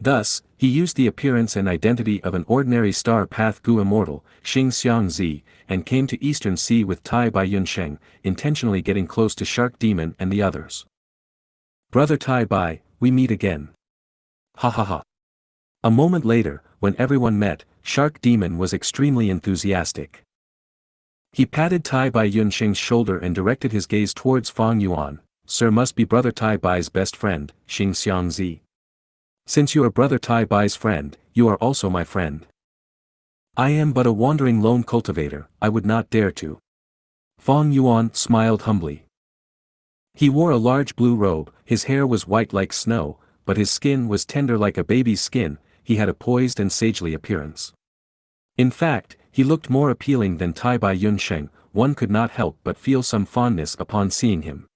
Thus, he used the appearance and identity of an ordinary Star Path Gu immortal, Xianxia, and came to Eastern Sea with Tai Bai Yunsheng, intentionally getting close to Shark Demon and the others. Brother Tai Bai, we meet again. Ha ha ha. A moment later, when everyone met, Shark Demon was extremely enthusiastic. He patted Tai Bai Yunsheng's shoulder and directed his gaze towards Fang Yuan. Sir must be Brother Tai Bai's best friend, Xianxia. Since you are Brother Tai Bai's friend, you are also my friend. I am but a wandering lone cultivator, I would not dare to. Fang Yuan smiled humbly. He wore a large blue robe, his hair was white like snow, but his skin was tender like a baby's skin. He had a poised and sagely appearance. In fact, he looked more appealing than Tai Bai Yunsheng. One could not help but feel some fondness upon seeing him.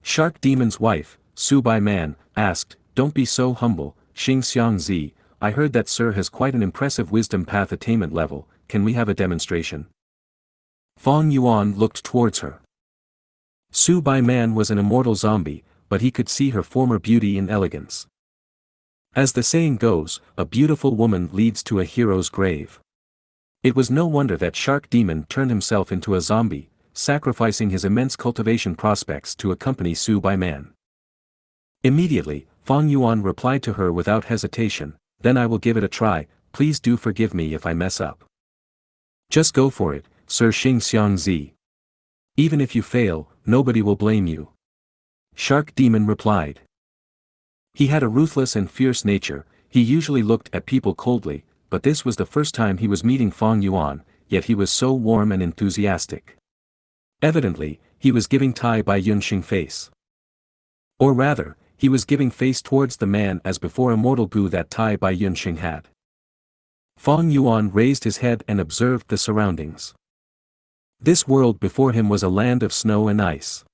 Shark Demon's wife, Su Bai Man, asked, "Don't be so humble, Xianxia. I heard that Sir has quite an impressive wisdom path attainment level. Can we have a demonstration?" Fang Yuan looked towards her. Su Bai Man was an immortal zombie, but he could see her former beauty and elegance. As the saying goes, a beautiful woman leads to a hero's grave. It was no wonder that Shark Demon turned himself into a zombie, sacrificing his immense cultivation prospects to accompany Su Bai Man. Immediately, Fang Yuan replied to her without hesitation, "Then I will give it a try. Please do forgive me if I mess up." "Just go for it, Sir Xianxia. Even if you fail, nobody will blame you." Shark Demon replied. He had a ruthless and fierce nature. He usually looked at people coldly, but this was the first time he was meeting Fang Yuan, yet he was so warm and enthusiastic. Evidently, he was giving Tai Bai Yunxing face. Or rather, he was giving face towards the man as before immortal Gu that Tai Bai Yunxing had. Fang Yuan raised his head and observed the surroundings. This world before him was a land of snow and ice.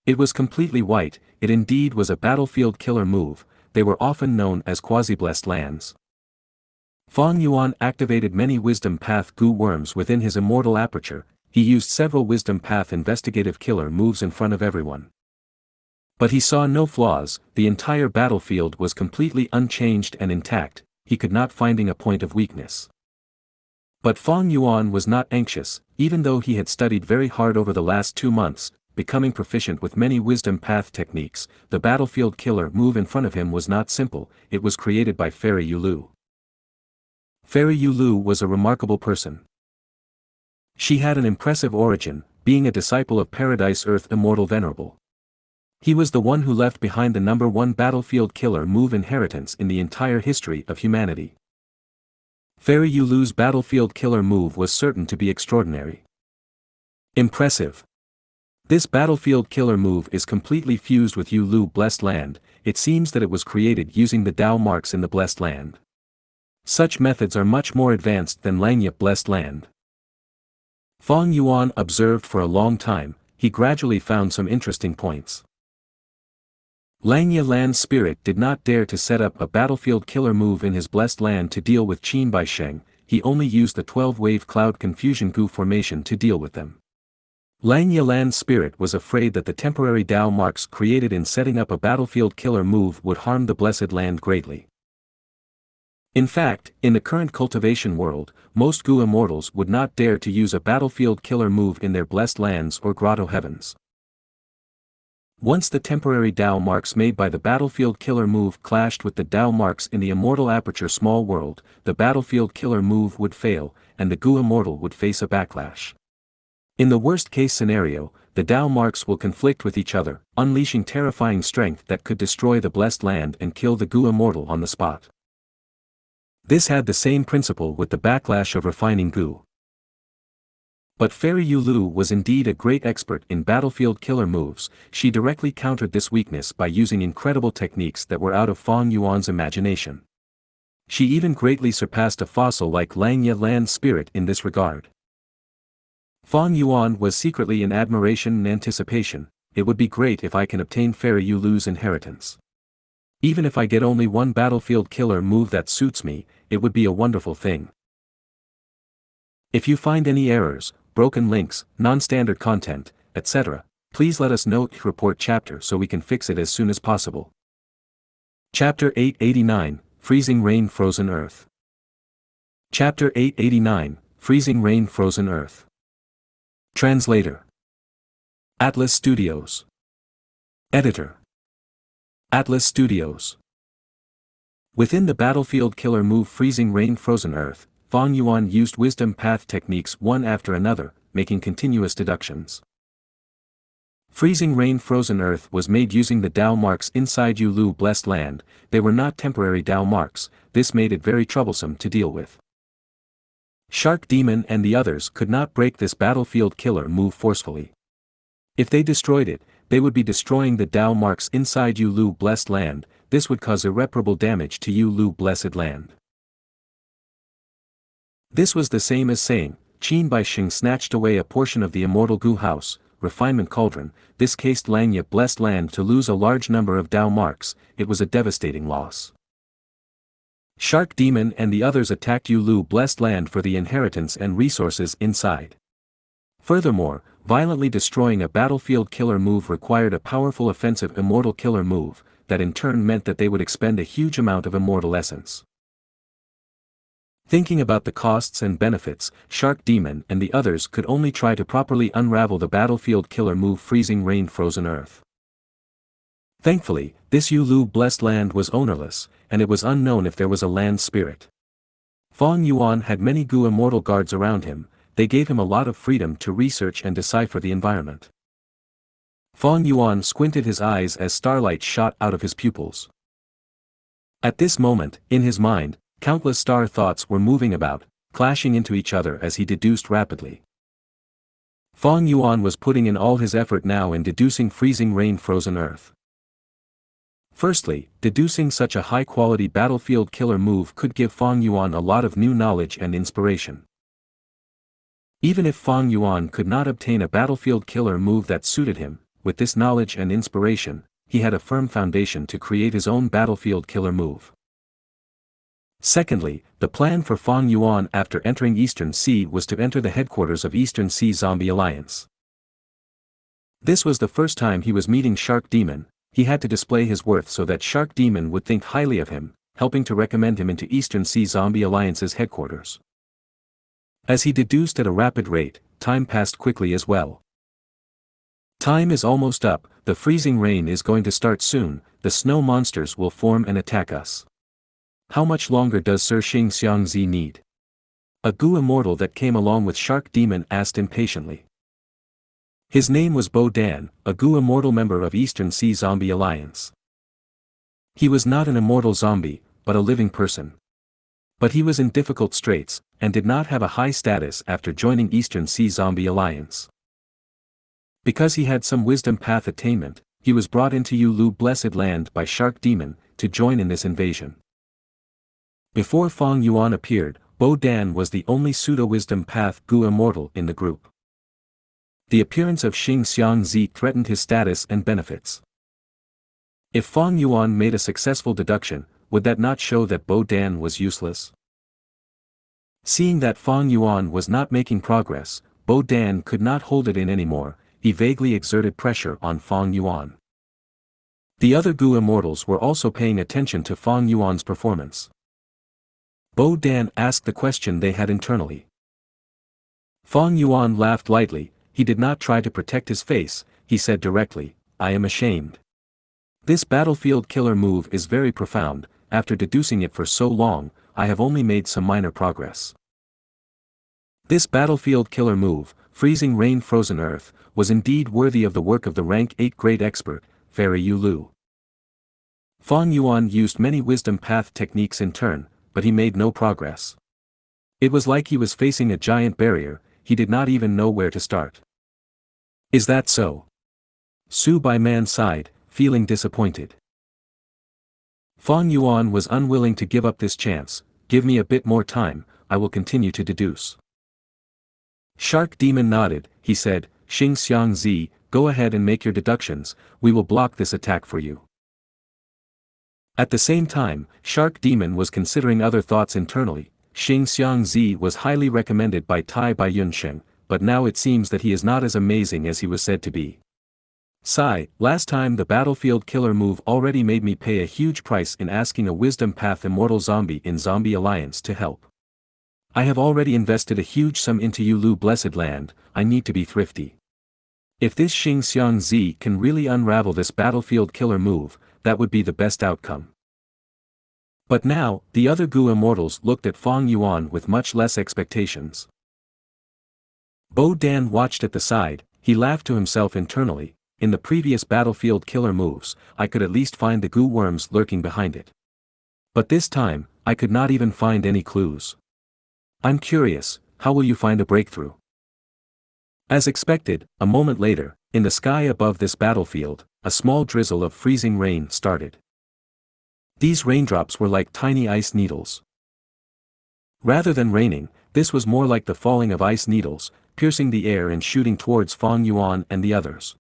It was completely white. It indeed was a battlefield killer move. They were often known as quasi-blessed lands. Fang Yuan activated many Wisdom Path Gu worms within his immortal aperture. He used several Wisdom Path investigative killer moves in front of everyone. But he saw no flaws. The entire battlefield was completely unchanged and intact. He could not finding a point of weakness. But Fang Yuan was not anxious, even though he had studied very hard over the last 2 months, becoming proficient with many Wisdom Path techniques. The battlefield killer move in front of him was not simple. It was created by Fairy Yulu. Fairy Yulu was a remarkable person. She had an impressive origin, being a disciple of Paradise Earth Immortal Venerable. He was the one who left behind the #1 battlefield killer move inheritance in the entire history of humanity. Fairy Yulu's battlefield killer move was certain to be extraordinary. Impressive. This battlefield killer move is completely fused with Yulu Blessed Land. It seems that it was created using the Dao marks in the Blessed Land. Such methods are much more advanced than Langya Blessed Land. Fang Yuan observed for a long time. He gradually found some interesting points. Langya Land Spirit did not dare to set up a battlefield killer move in his Blessed Land to deal with Qin Baisheng. He only used the 12-wave cloud confusion Gu formation to deal with them. Langya Land Spirit was afraid that the temporary Dao marks created in setting up a battlefield killer move would harm the Blessed Land greatly. In fact, in the current cultivation world, most Gu immortals would not dare to use a battlefield killer move in their Blessed Lands or Grotto Heavens. Once the temporary Dao marks made by the battlefield killer move clashed with the Dao marks in the immortal aperture small world, the battlefield killer move would fail, and the Gu immortal would face a backlash. In the worst-case scenario, the Dao marks will conflict with each other, unleashing terrifying strength that could destroy the Blessed Land and kill the Gu immortal on the spot. This had the same principle with the backlash of refining Gu. But Fairy Yulu was indeed a great expert in battlefield killer moves. She directly countered this weakness by using incredible techniques that were out of Fang Yuan's imagination. She even greatly surpassed a fossil like Langya Land Spirit in this regard. Fang Yuan was secretly in admiration and anticipation. It would be great if I can obtain Fairy Yulu's inheritance. Even if I get only one battlefield killer move that suits me, it would be a wonderful thing. If you find any errors, broken links, non-standard content, etc., please let us know in report chapter so we can fix it as soon as possible. Chapter 889, Freezing Rain Frozen Earth. Chapter 889, Freezing Rain Frozen Earth. Translator. Atlas Studios. Editor. Atlas Studios. Within the battlefield killer move Freezing Rain Frozen Earth, Fang Yuan used wisdom path techniques one after another, making continuous deductions. Freezing Rain Frozen Earth was made using the Dao marks inside Yulu Blessed Land. They were not temporary Dao marks. This made it very troublesome to deal with. Shark Demon and the others could not break this battlefield killer move forcefully. If they destroyed it, they would be destroying the Dao marks inside Yulu Blessed Land. This would cause irreparable damage to Yulu Blessed Land. This was the same as saying, Qin Baisheng snatched away a portion of the immortal Gu house, refinement cauldron. This cased Langya Blessed Land to lose a large number of Dao marks. It was a devastating loss. Shark Demon and the others attacked Yulu Blessed Land for the inheritance and resources inside. Furthermore, violently destroying a battlefield killer move required a powerful offensive immortal killer move, that in turn meant that they would expend a huge amount of immortal essence. Thinking about the costs and benefits, Shark Demon and the others could only try to properly unravel the battlefield killer move Freezing Rain Frozen Earth. Thankfully, this Yulu Blessed Land was ownerless, and it was unknown if there was a land spirit. Fang Yuan had many Gu immortal guards around him. They gave him a lot of freedom to research and decipher the environment. Fang Yuan squinted his eyes as starlight shot out of his pupils. At this moment, in his mind, countless star thoughts were moving about, clashing into each other as he deduced rapidly. Fang Yuan was putting in all his effort now in deducing Freezing Rain Frozen Earth. Firstly, deducing such a high-quality battlefield killer move could give Fang Yuan a lot of new knowledge and inspiration. Even if Fang Yuan could not obtain a battlefield killer move that suited him, with this knowledge and inspiration, he had a firm foundation to create his own battlefield killer move. Secondly, the plan for Fang Yuan after entering Eastern Sea was to enter the headquarters of Eastern Sea Zombie Alliance. This was the first time he was meeting Shark Demon. He had to display his worth so that Shark Demon would think highly of him, helping to recommend him into Eastern Sea Zombie Alliance's headquarters. As he deduced at a rapid rate, time passed quickly as well. Time is almost up, the freezing rain is going to start soon, the snow monsters will form and attack us. How much longer does Sir Xianxia need? A Gu immortal that came along with Shark Demon asked impatiently. His name was Bo Dan, a Gu immortal member of Eastern Sea Zombie Alliance. He was not an immortal zombie, but a living person. But he was in difficult straits, and did not have a high status after joining Eastern Sea Zombie Alliance. Because he had some wisdom path attainment, he was brought into Yulu Blessed Land by Shark Demon, to join in this invasion. Before Fong Yuan appeared, Bo Dan was the only pseudo-wisdom path Gu immortal in the group. The appearance of Xianxia threatened his status and benefits. If Fong Yuan made a successful deduction, would that not show that Bo Dan was useless? Seeing that Fong Yuan was not making progress, Bo Dan could not hold it in anymore. He vaguely exerted pressure on Fong Yuan. The other Gu immortals were also paying attention to Fong Yuan's performance. Bo Dan asked the question they had internally. Fong Yuan laughed lightly. He did not try to protect his face. He said directly, "I am ashamed. This battlefield killer move is very profound. After deducing it for so long, I have only made some minor progress." This battlefield killer move, freezing rain frozen earth, was indeed worthy of the work of the rank 8 great expert, Fairy Yulu. Fong Yuan used many wisdom path techniques in turn, but he made no progress. It was like he was facing a giant barrier. He did not even know where to start. "Is that so?" Su Bai Man sighed, feeling disappointed. Fong Yuan was unwilling to give up this chance. "Give me a bit more time, I will continue to deduce." Shark Demon nodded. He said, "Xianxia, go ahead and make your deductions, we will block this attack for you." At the same time, Shark Demon was considering other thoughts internally. Xianxia was highly recommended by Tai Bai Yunsheng, but now it seems that he is not as amazing as he was said to be. Sigh, last time the battlefield killer move already made me pay a huge price in asking a wisdom path immortal zombie in Zombie Alliance to help. I have already invested a huge sum into Yulu Blessed Land. I need to be thrifty. If this Xianxia can really unravel this battlefield killer move, that would be the best outcome. But now, the other Gu immortals looked at Fong Yuan with much less expectations. Bo Dan watched at the side. He laughed to himself internally. In the previous battlefield killer moves, I could at least find the Gu worms lurking behind it. But this time, I could not even find any clues. I'm curious, how will you find a breakthrough? As expected, a moment later, in the sky above this battlefield, a small drizzle of freezing rain started. These raindrops were like tiny ice needles. Rather than raining, this was more like the falling of ice needles, piercing the air and shooting towards Fong Yuan and the others.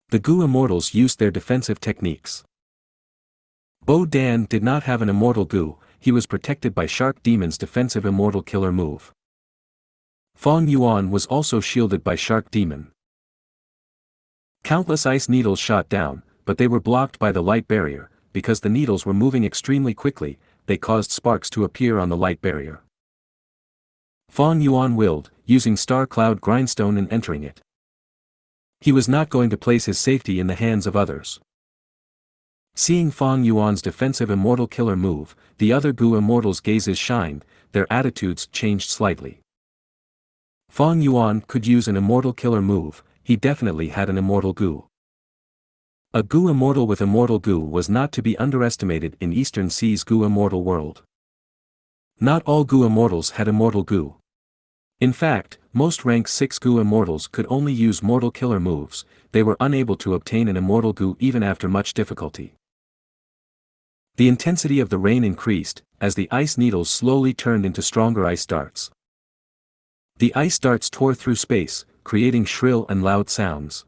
The Gu immortals used their defensive techniques. Bo Dan did not have an immortal Gu. He was protected by Shark Demon's defensive immortal killer move. Fong Yuan was also shielded by Shark Demon. Countless ice needles shot down, but they were blocked by the light barrier. Because the needles were moving extremely quickly, they caused sparks to appear on the light barrier. Fong Yuan willed, using Star Cloud Grindstone and entering it. He was not going to place his safety in the hands of others. Seeing Fong Yuan's defensive immortal killer move, the other Gu immortals' gazes shined. Their attitudes changed slightly. Fong Yuan could use an immortal killer move. He definitely had an immortal Gu. A Gu immortal with immortal Gu was not to be underestimated in Eastern Sea's Gu immortal world. Not all Gu immortals had immortal Gu. In fact, most rank 6 Gu immortals could only use mortal killer moves. They were unable to obtain an immortal Gu even after much difficulty. The intensity of the rain increased, as the ice needles slowly turned into stronger ice darts. The ice darts tore through space, creating shrill and loud sounds.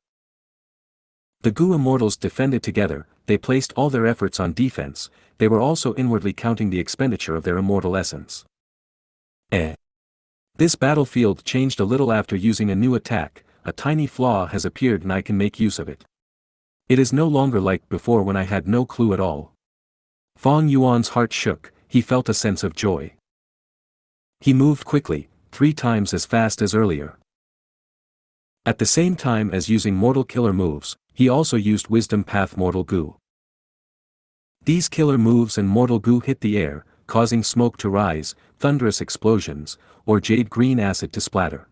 The Gu immortals defended together. They placed all their efforts on defense. They were also inwardly counting the expenditure of their immortal essence. This battlefield changed a little after using a new attack. A tiny flaw has appeared and I can make use of it. It is no longer like before when I had no clue at all. Fong Yuan's heart shook. He felt a sense of joy. He moved quickly, 3 times as fast as earlier. At the same time as using mortal killer moves, he also used Wisdom Path Mortal Gu. These killer moves and Mortal Gu hit the air, causing smoke to rise, thunderous explosions, or jade green acid to splatter.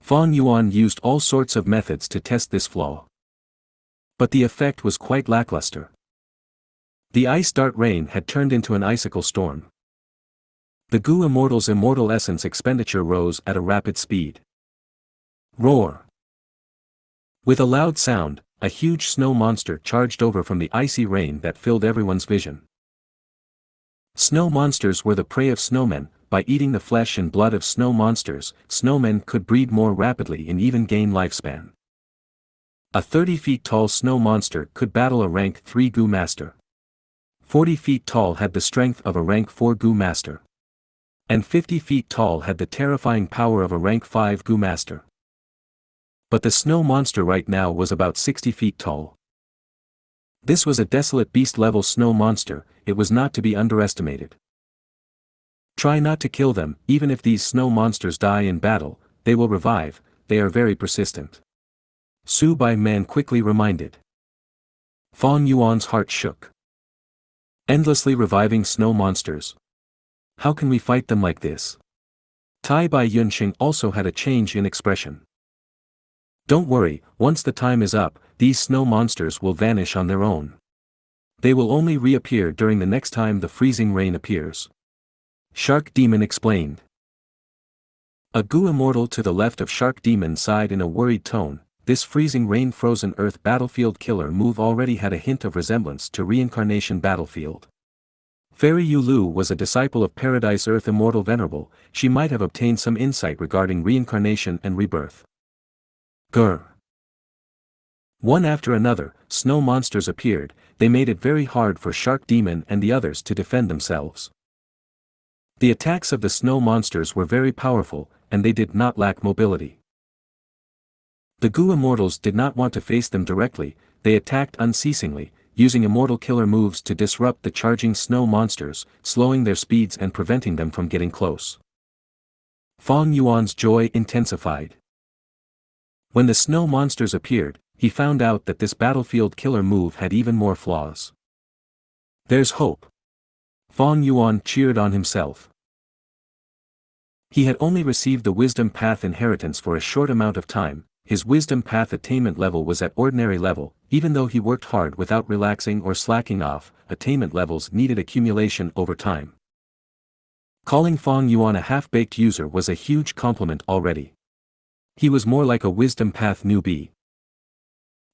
Fong Yuan used all sorts of methods to test this flaw. But the effect was quite lackluster. The ice dart rain had turned into an icicle storm. The Gu Immortal's immortal essence expenditure rose at a rapid speed. Roar! With a loud sound, a huge snow monster charged over from the icy rain that filled everyone's vision. Snow monsters were the prey of snowmen. By eating the flesh and blood of snow monsters, snowmen could breed more rapidly and even gain lifespan. A 30 feet tall snow monster could battle a rank 3 Gu master. 40 feet tall had the strength of a rank 4 Gu master. And 50 feet tall had the terrifying power of a rank 5 Gu master. But the snow monster right now was about 60 feet tall. This was a desolate beast-level snow monster, it was not to be underestimated. Try not to kill them, even if these snow monsters die in battle, they will revive, they are very persistent. Su Bai Man quickly reminded. Fang Yuan's heart shook. Endlessly reviving snow monsters. How can we fight them like this? Tai Bai Yunxing also had a change in expression. Don't worry, once the time is up, these snow monsters will vanish on their own. They will only reappear during the next time the freezing rain appears. Shark Demon explained. A Gu Immortal to the left of Shark Demon sighed in a worried tone. This freezing rain frozen earth battlefield killer move already had a hint of resemblance to reincarnation battlefield. Fairy Yulu was a disciple of Paradise Earth Immortal Venerable, she might have obtained some insight regarding reincarnation and rebirth. Grr. One after another, snow monsters appeared, they made it very hard for Shark Demon and the others to defend themselves. The attacks of the snow monsters were very powerful, and they did not lack mobility. The Gu Immortals did not want to face them directly, they attacked unceasingly, using immortal killer moves to disrupt the charging snow monsters, slowing their speeds and preventing them from getting close. Fang Yuan's joy intensified. When the snow monsters appeared, he found out that this battlefield killer move had even more flaws. There's hope. Fang Yuan cheered on himself. He had only received the Wisdom Path inheritance for a short amount of time, his Wisdom Path attainment level was at ordinary level, even though he worked hard without relaxing or slacking off, attainment levels needed accumulation over time. Calling Fang Yuan a half-baked user was a huge compliment already. He was more like a Wisdom Path newbie.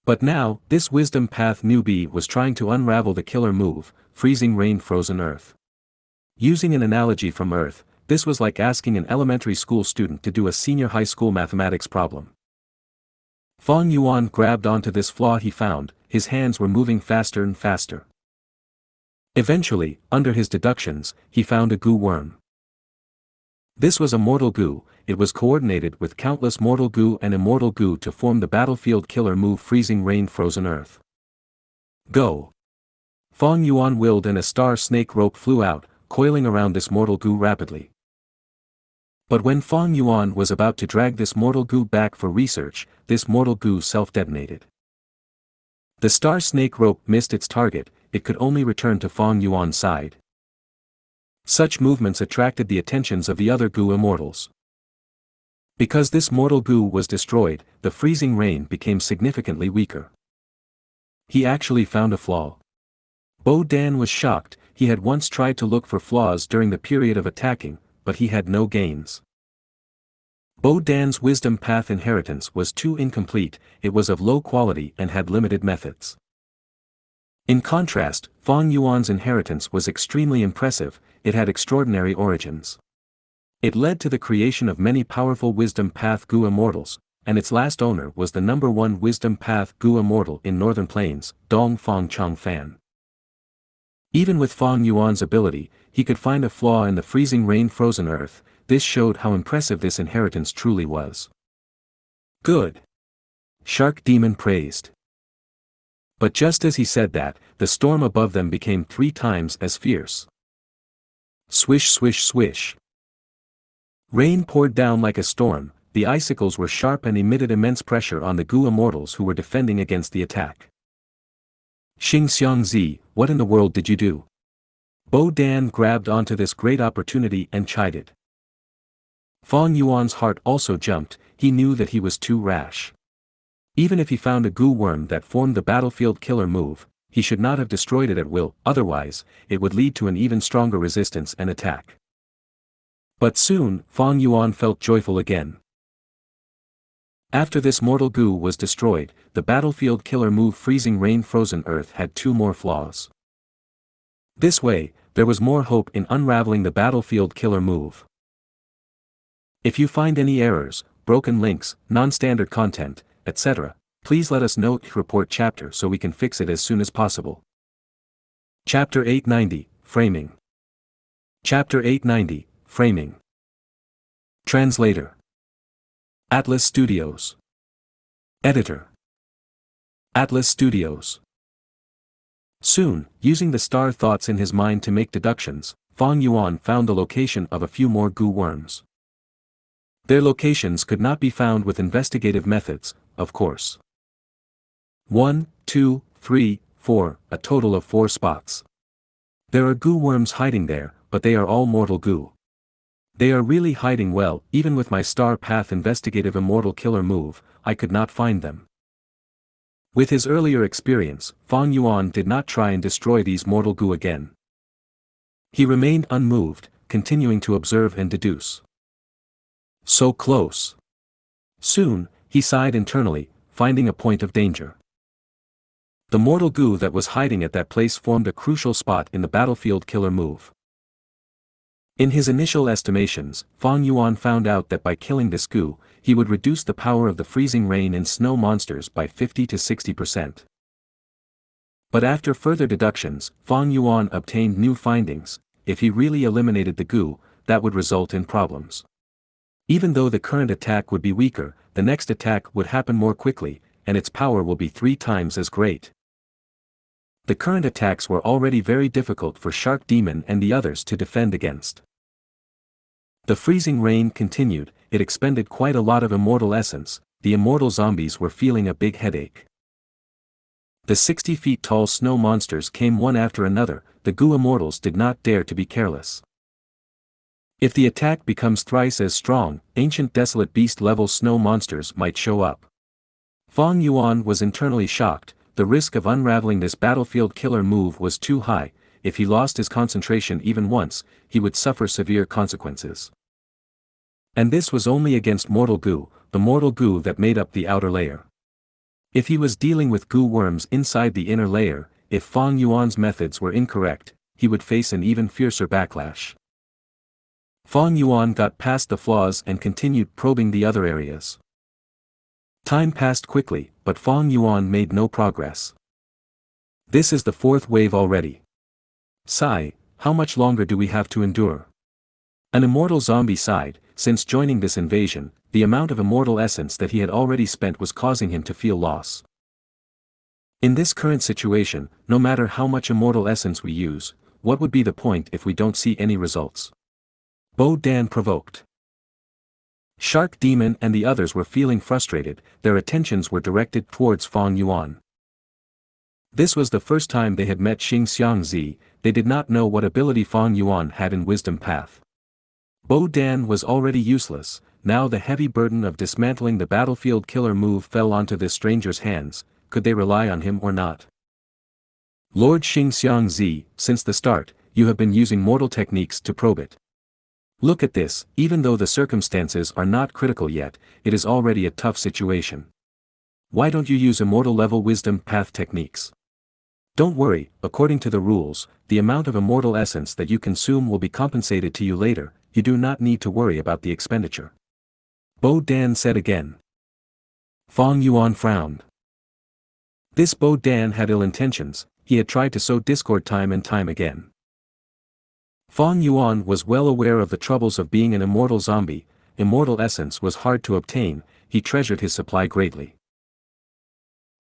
But now, this Wisdom Path newbie was trying to unravel the killer move, freezing rain frozen earth. Using an analogy from Earth, this was like asking an elementary school student to do a senior high school mathematics problem. Fang Yuan grabbed onto this flaw he found, his hands were moving faster and faster. Eventually, under his deductions, he found a Gu worm. This was a mortal Gu, it was coordinated with countless mortal Gu and immortal Gu to form the battlefield killer move freezing rain frozen earth. Go! Fang Yuan willed and a star snake rope flew out, coiling around this mortal Gu rapidly. But when Fang Yuan was about to drag this mortal Gu back for research, this mortal Gu self-detonated. The star snake rope missed its target, it could only return to Fang Yuan's side. Such movements attracted the attentions of the other Gu immortals. Because this mortal Gu was destroyed, the freezing rain became significantly weaker. He actually found a flaw. Bo Dan was shocked, he had once tried to look for flaws during the period of attacking, but he had no gains. Bo Dan's Wisdom Path inheritance was too incomplete, it was of low quality and had limited methods. In contrast, Fang Yuan's inheritance was extremely impressive, it had extraordinary origins. It led to the creation of many powerful Wisdom Path Gu immortals, and its last owner was the #1 Wisdom Path Gu immortal in Northern Plains, Dong Fang Chang Fan. Even with Fang Yuan's ability, he could find a flaw in the freezing rain frozen earth, this showed how impressive this inheritance truly was. Good! Shark Demon praised. But just as he said that, the storm above them became 3 times as fierce. Swish swish swish. Rain poured down like a storm, the icicles were sharp and emitted immense pressure on the Gu immortals who were defending against the attack. Xianxia, what in the world did you do? Bo Dan grabbed onto this great opportunity and chided. Fang Yuan's heart also jumped, he knew that he was too rash. Even if he found a Gu worm that formed the battlefield killer move, he should not have destroyed it at will, otherwise, it would lead to an even stronger resistance and attack. But soon, Fang Yuan felt joyful again. After this mortal Gu was destroyed, the battlefield killer move Freezing Rain Frozen Earth had two more flaws. This way, there was more hope in unraveling the battlefield killer move. If you find any errors, broken links, non-standard content, etc., please let us know in report chapter so we can fix it as soon as possible. Chapter 890, Framing. Chapter 890, Framing. Translator. Atlas Studios. Editor. Atlas Studios. Soon, using the star thoughts in his mind to make deductions, Fang Yuan found the location of a few more Gu worms. Their locations could not be found with investigative methods, of course. 1, 2, 3, 4, a total of 4 spots. There are Gu worms hiding there, but they are all mortal Gu. They are really hiding well. Even with my Star Path investigative immortal killer move, I could not find them. With his earlier experience, Fang Yuan did not try and destroy these mortal Gu again. He remained unmoved, continuing to observe and deduce. So close. Soon, he sighed internally, finding a point of danger. The mortal Gu that was hiding at that place formed a crucial spot in the battlefield killer move. In his initial estimations, Fang Yuan found out that by killing this Gu, he would reduce the power of the freezing rain and snow monsters by 50 to 60%. But after further deductions, Fang Yuan obtained new findings. If he really eliminated the Gu, that would result in problems. Even though the current attack would be weaker, the next attack would happen more quickly, and its power will be 3 times as great. The current attacks were already very difficult for Shark Demon and the others to defend against. The freezing rain continued, it expended quite a lot of immortal essence. The immortal zombies were feeling a big headache. The 60 feet tall snow monsters came one after another. The Gu immortals did not dare to be careless. If the attack becomes thrice as strong, ancient desolate beast level snow monsters might show up. Fang Yuan was internally shocked. The risk of unraveling this battlefield killer move was too high. If he lost his concentration even once, he would suffer severe consequences. And this was only against mortal Gu, the mortal Gu that made up the outer layer. If he was dealing with Gu worms inside the inner layer, if Fang Yuan's methods were incorrect, he would face an even fiercer backlash. Fang Yuan got past the flaws and continued probing the other areas. Time passed quickly, but Fang Yuan made no progress. This is the 4th wave already. Sigh, how much longer do we have to endure? An immortal zombie sighed. Since joining this invasion, the amount of immortal essence that he had already spent was causing him to feel loss. In this current situation, no matter how much immortal essence we use, what would be the point if we don't see any results? Bo Dan provoked. Shark Demon and the others were feeling frustrated. Their attentions were directed towards Fang Yuan. This was the first time they had met Xianxia. They did not know what ability Fang Yuan had in Wisdom Path. Bo Dan was already useless. Now the heavy burden of dismantling the battlefield killer move fell onto this stranger's hands. Could they rely on him or not? Lord Xianxia, since the start, you have been using mortal techniques to probe it. Look at this. Even though the circumstances are not critical yet, it is already a tough situation. Why don't you use immortal level Wisdom Path techniques? Don't worry, according to the rules, the amount of immortal essence that you consume will be compensated to you later. You do not need to worry about the expenditure. Bo Dan said again. Fang Yuan frowned. This Bo Dan had ill intentions. He had tried to sow discord time and time again. Fang Yuan was well aware of the troubles of being an immortal zombie. Immortal essence was hard to obtain. He treasured his supply greatly.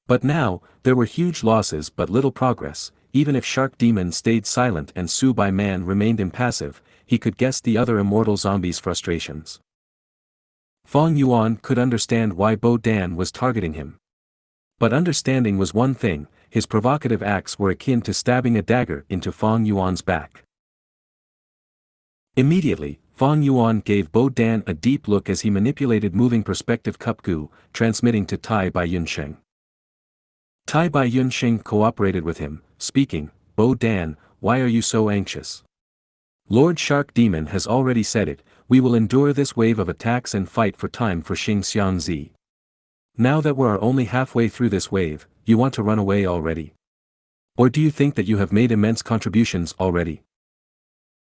But now, there were huge losses but little progress. Even if Shark Demon stayed silent and Su Bai Man remained impassive, he could guess the other immortal zombies' frustrations. Fang Yuan could understand why Bo Dan was targeting him. But understanding was one thing. His provocative acts were akin to stabbing a dagger into Fang Yuan's back. Immediately, Fang Yuan gave Bo Dan a deep look as he manipulated moving perspective cup Gu, transmitting to Tai by Yunsheng. Tai Bai Yunxing cooperated with him, speaking, Bo Dan, why are you so anxious? Lord Shark Demon has already said it, we will endure this wave of attacks and fight for time for Xianxia. Now that we are only halfway through this wave, you want to run away already? Or do you think that you have made immense contributions already?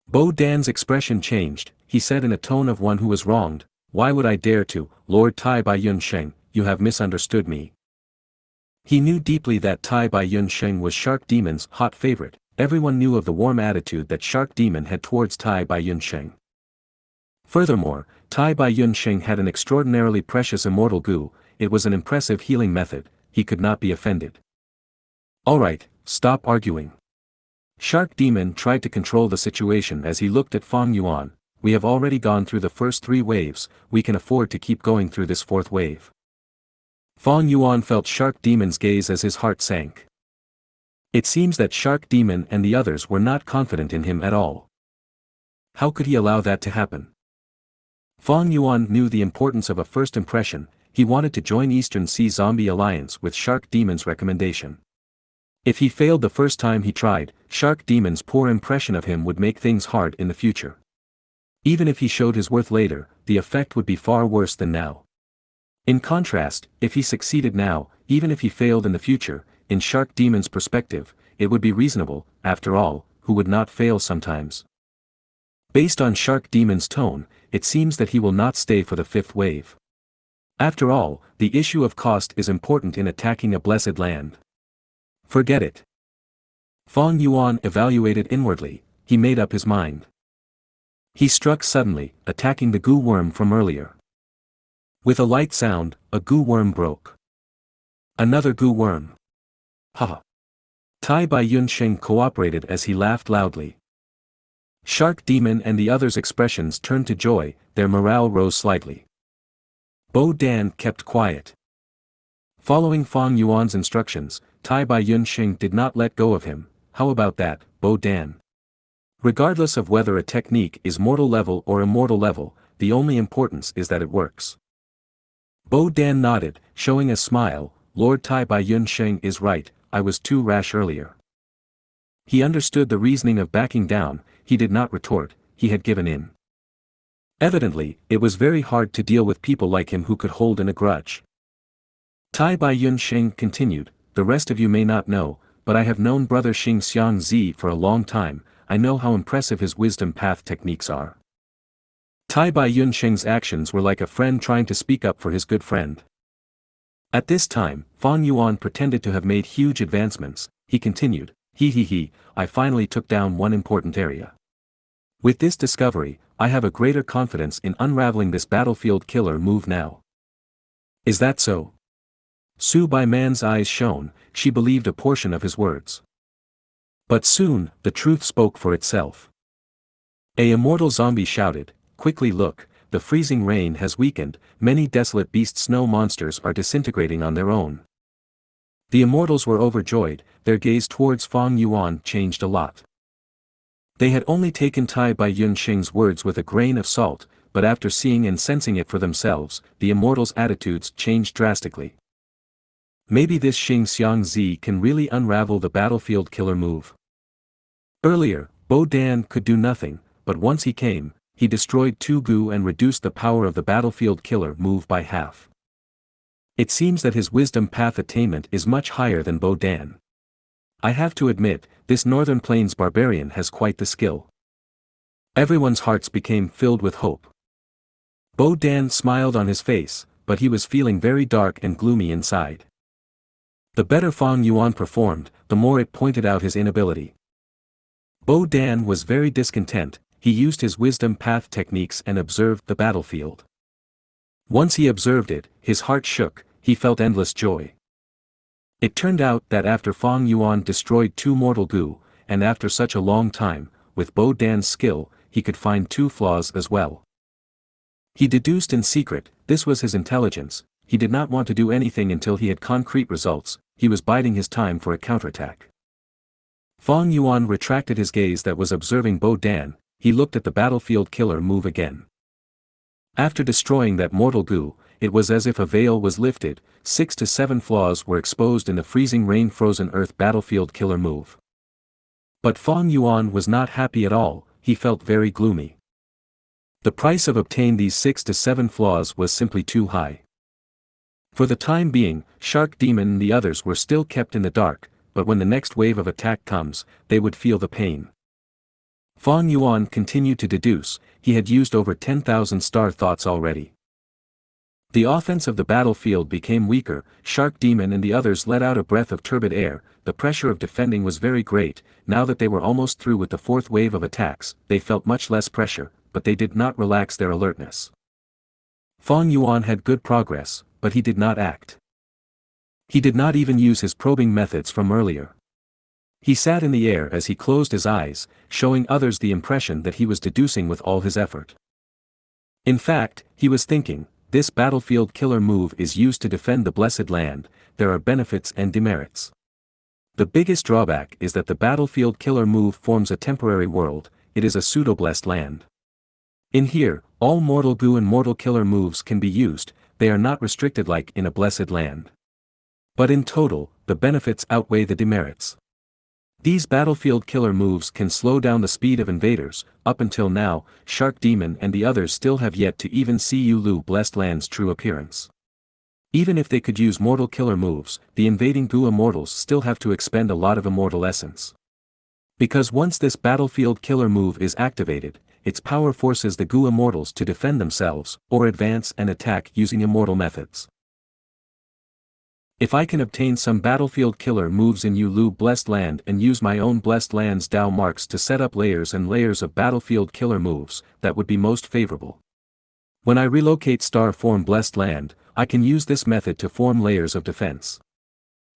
Bo Dan's expression changed, he said in a tone of one who was wronged, why would I dare to, Lord Tai Bai Yunxing, you have misunderstood me. He knew deeply that Tai Bai Yunxing was Shark Demon's hot favorite, everyone knew of the warm attitude that Shark Demon had towards Tai Bai Yunxing. Furthermore, Tai Bai Yunxing had an extraordinarily precious immortal Gu, it was an impressive healing method, he could not be offended. Alright, stop arguing. Shark Demon tried to control the situation as he looked at Fang Yuan, we have already gone through the first 3 waves, we can afford to keep going through this 4th wave. Fang Yuan felt Shark Demon's gaze as his heart sank. It seems that Shark Demon and the others were not confident in him at all. How could he allow that to happen? Fang Yuan knew the importance of a first impression, he wanted to join Eastern Sea Zombie Alliance with Shark Demon's recommendation. If he failed the first time he tried, Shark Demon's poor impression of him would make things hard in the future. Even if he showed his worth later, the effect would be far worse than now. In contrast, if he succeeded now, even if he failed in the future, in Shark Demon's perspective, it would be reasonable, after all, who would not fail sometimes. Based on Shark Demon's tone, it seems that he will not stay for the 5th wave. After all, the issue of cost is important in attacking a blessed land. Forget it. Fang Yuan evaluated inwardly, he made up his mind. He struck suddenly, attacking the Gu worm from earlier. With a light sound, a Gu worm broke. Another Gu worm. Ha! Tai Bai Yunxing cooperated as he laughed loudly. Shark Demon and the others' expressions turned to joy, their morale rose slightly. Bo Dan kept quiet. Following Fang Yuan's instructions, Tai Bai Yunxing did not let go of him, how about that, Bo Dan? Regardless of whether a technique is mortal level or immortal level, the only importance is that it works. Bo Dan nodded, showing a smile, Lord Tai Bai Yunxing is right, I was too rash earlier. He understood the reasoning of backing down, he did not retort, he had given in. Evidently, it was very hard to deal with people like him who could hold in a grudge. Tai Bai Yunxing continued, the rest of you may not know, but I have known brother Xianxia for a long time, I know how impressive his wisdom path techniques are. Tai Bai Yunxing's actions were like a friend trying to speak up for his good friend. At this time, Fang Yuan pretended to have made huge advancements, he continued, I finally took down one important area. With this discovery, I have a greater confidence in unraveling this battlefield killer move now. Is that so? Su Bai Man's eyes shone, she believed a portion of his words. But soon, the truth spoke for itself. A immortal zombie shouted, quickly look, the freezing rain has weakened, many desolate beast snow monsters are disintegrating on their own. The immortals were overjoyed, their gaze towards Fang Yuan changed a lot. They had only taken Tai Bai Yunxing's words with a grain of salt, but after seeing and sensing it for themselves, the immortals' attitudes changed drastically. Maybe this Xianxia can really unravel the battlefield killer move. Earlier, Bo Dan could do nothing, but once he came, he destroyed 2 Gu and reduced the power of the battlefield killer move by half. It seems that his wisdom path attainment is much higher than Bo Dan. I have to admit, this Northern Plains barbarian has quite the skill. Everyone's hearts became filled with hope. Bo Dan smiled on his face, but he was feeling very dark and gloomy inside. The better Fang Yuan performed, the more it pointed out his inability. Bo Dan was very discontent, he used his wisdom path techniques and observed the battlefield. Once he observed it, his heart shook, he felt endless joy. It turned out that after Fang Yuan destroyed 2 mortal Gu, and after such a long time, with Bo Dan's skill, he could find 2 flaws as well. He deduced in secret, this was his intelligence, he did not want to do anything until he had concrete results, he was biding his time for a counterattack. Fang Yuan retracted his gaze that was observing Bo Dan, he looked at the battlefield killer move again. After destroying that mortal Gu, it was as if a veil was lifted, 6 to 7 flaws were exposed in the freezing rain frozen earth battlefield killer move. But Fang Yuan was not happy at all, he felt very gloomy. The price of obtaining these 6 to 7 flaws was simply too high. For the time being, Shark Demon and the others were still kept in the dark, but when the next wave of attack comes, they would feel the pain. Fang Yuan continued to deduce, he had used over 10,000 star thoughts already. The offense of the battlefield became weaker, Shark Demon and the others let out a breath of turbid air, the pressure of defending was very great, now that they were almost through with the fourth wave of attacks, they felt much less pressure, but they did not relax their alertness. Fang Yuan had good progress, but he did not act. He did not even use his probing methods from earlier. He sat in the air as he closed his eyes, showing others the impression that he was deducing with all his effort. In fact, he was thinking, this battlefield killer move is used to defend the blessed land, there are benefits and demerits. The biggest drawback is that the battlefield killer move forms a temporary world, it is a pseudo-blessed land. In here, all mortal Gu and mortal killer moves can be used, they are not restricted like in a blessed land. But in total, the benefits outweigh the demerits. These battlefield killer moves can slow down the speed of invaders, up until now, Shark Demon and the others still have yet to even see Yulu Blessed Land's true appearance. Even if they could use mortal killer moves, the invading Gu immortals still have to expend a lot of immortal essence. Because once this battlefield killer move is activated, its power forces the Gu immortals to defend themselves, or advance and attack using immortal methods. If I can obtain some battlefield killer moves in Yulu Blessed Land and use my own Blessed Land's Dao marks to set up layers and layers of battlefield killer moves, that would be most favorable. When I relocate Star Form Blessed Land, I can use this method to form layers of defense.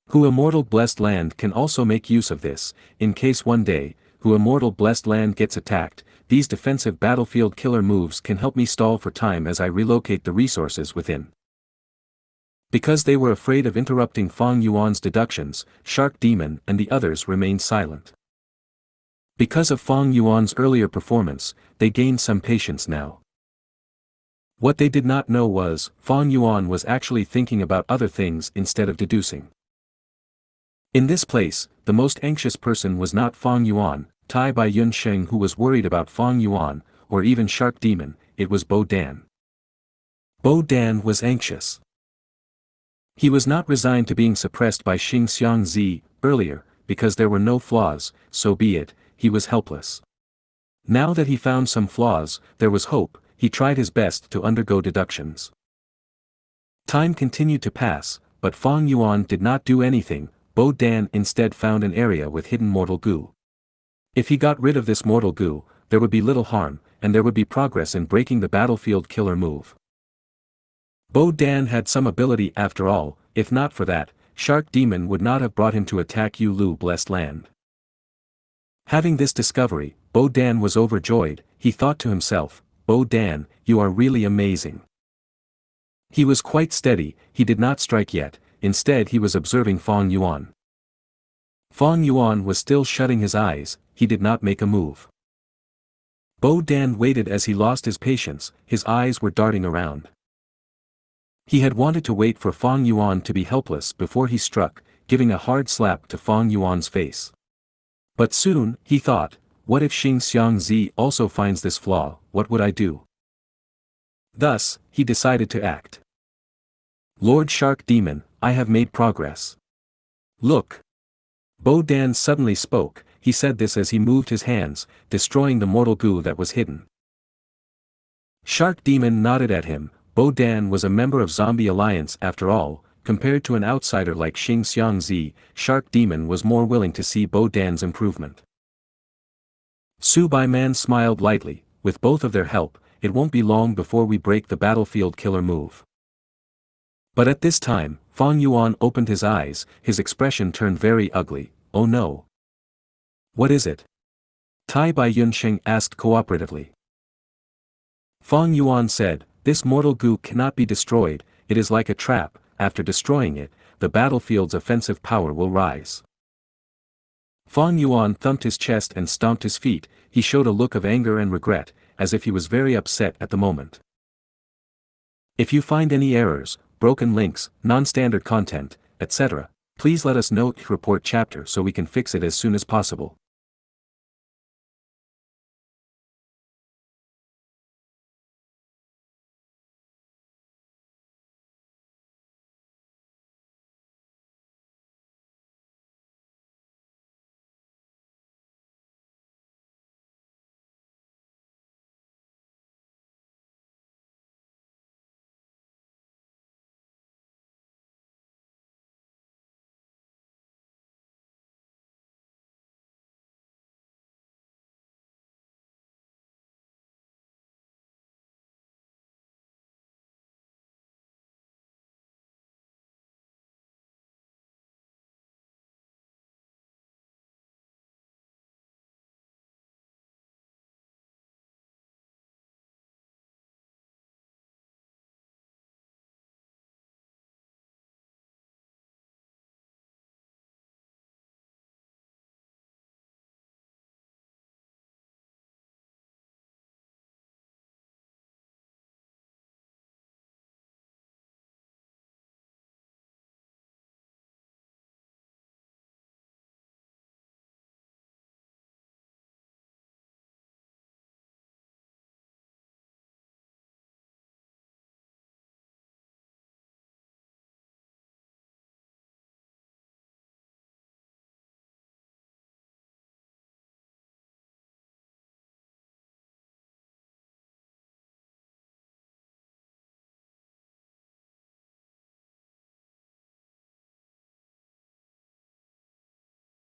Hu Immortal Blessed Land can also make use of this, in case one day, Hu Immortal Blessed Land gets attacked, these defensive battlefield killer moves can help me stall for time as I relocate the resources within. Because they were afraid of interrupting Fang Yuan's deductions, Shark Demon and the others remained silent. Because of Fang Yuan's earlier performance, they gained some patience now. What they did not know was, Fang Yuan was actually thinking about other things instead of deducing. In this place, the most anxious person was not Fang Yuan, Tai Bai Yun Sheng who was worried about Fang Yuan, or even Shark Demon, it was Bo Dan. Bo Dan was anxious. He was not resigned to being suppressed by Xianxia earlier, because there were no flaws, so be it, he was helpless. Now that he found some flaws, there was hope, he tried his best to undergo deductions. Time continued to pass, but Fang Yuan did not do anything, Bo Dan instead found an area with hidden mortal Gu. If he got rid of this mortal Gu, there would be little harm, and there would be progress in breaking the battlefield killer move. Bo Dan had some ability after all, if not for that, Shark Demon would not have brought him to attack Yulu Blessed Land. Having this discovery, Bo Dan was overjoyed, he thought to himself, Bo Dan, you are really amazing. He was quite steady, he did not strike yet, instead he was observing Fang Yuan. Fang Yuan was still shutting his eyes, he did not make a move. Bo Dan waited as he lost his patience, his eyes were darting around. He had wanted to wait for Fang Yuan to be helpless before he struck, giving a hard slap to Fang Yuan's face. But soon, he thought, what if Xianxia also finds this flaw, what would I do? Thus, he decided to act. Lord Shark Demon, I have made progress. Look. Bo Dan suddenly spoke, he said this as he moved his hands, destroying the mortal Gu that was hidden. Shark Demon nodded at him. Bo Dan was a member of Zombie Alliance after all, compared to an outsider like Xianxia, Shark Demon was more willing to see Bo Dan's improvement. Su Bai Man smiled lightly, with both of their help, it won't be long before we break the battlefield killer move. But at this time, Fang Yuan opened his eyes, his expression turned very ugly, oh no. What is it? Tai Bai Yunsheng asked cooperatively. Fang Yuan said, this mortal Gu cannot be destroyed, it is like a trap, after destroying it, the battlefield's offensive power will rise. Fang Yuan thumped his chest and stomped his feet, he showed a look of anger and regret, as if he was very upset at the moment. If you find any errors, broken links, non-standard content, etc., please let us know to report chapter so we can fix it as soon as possible.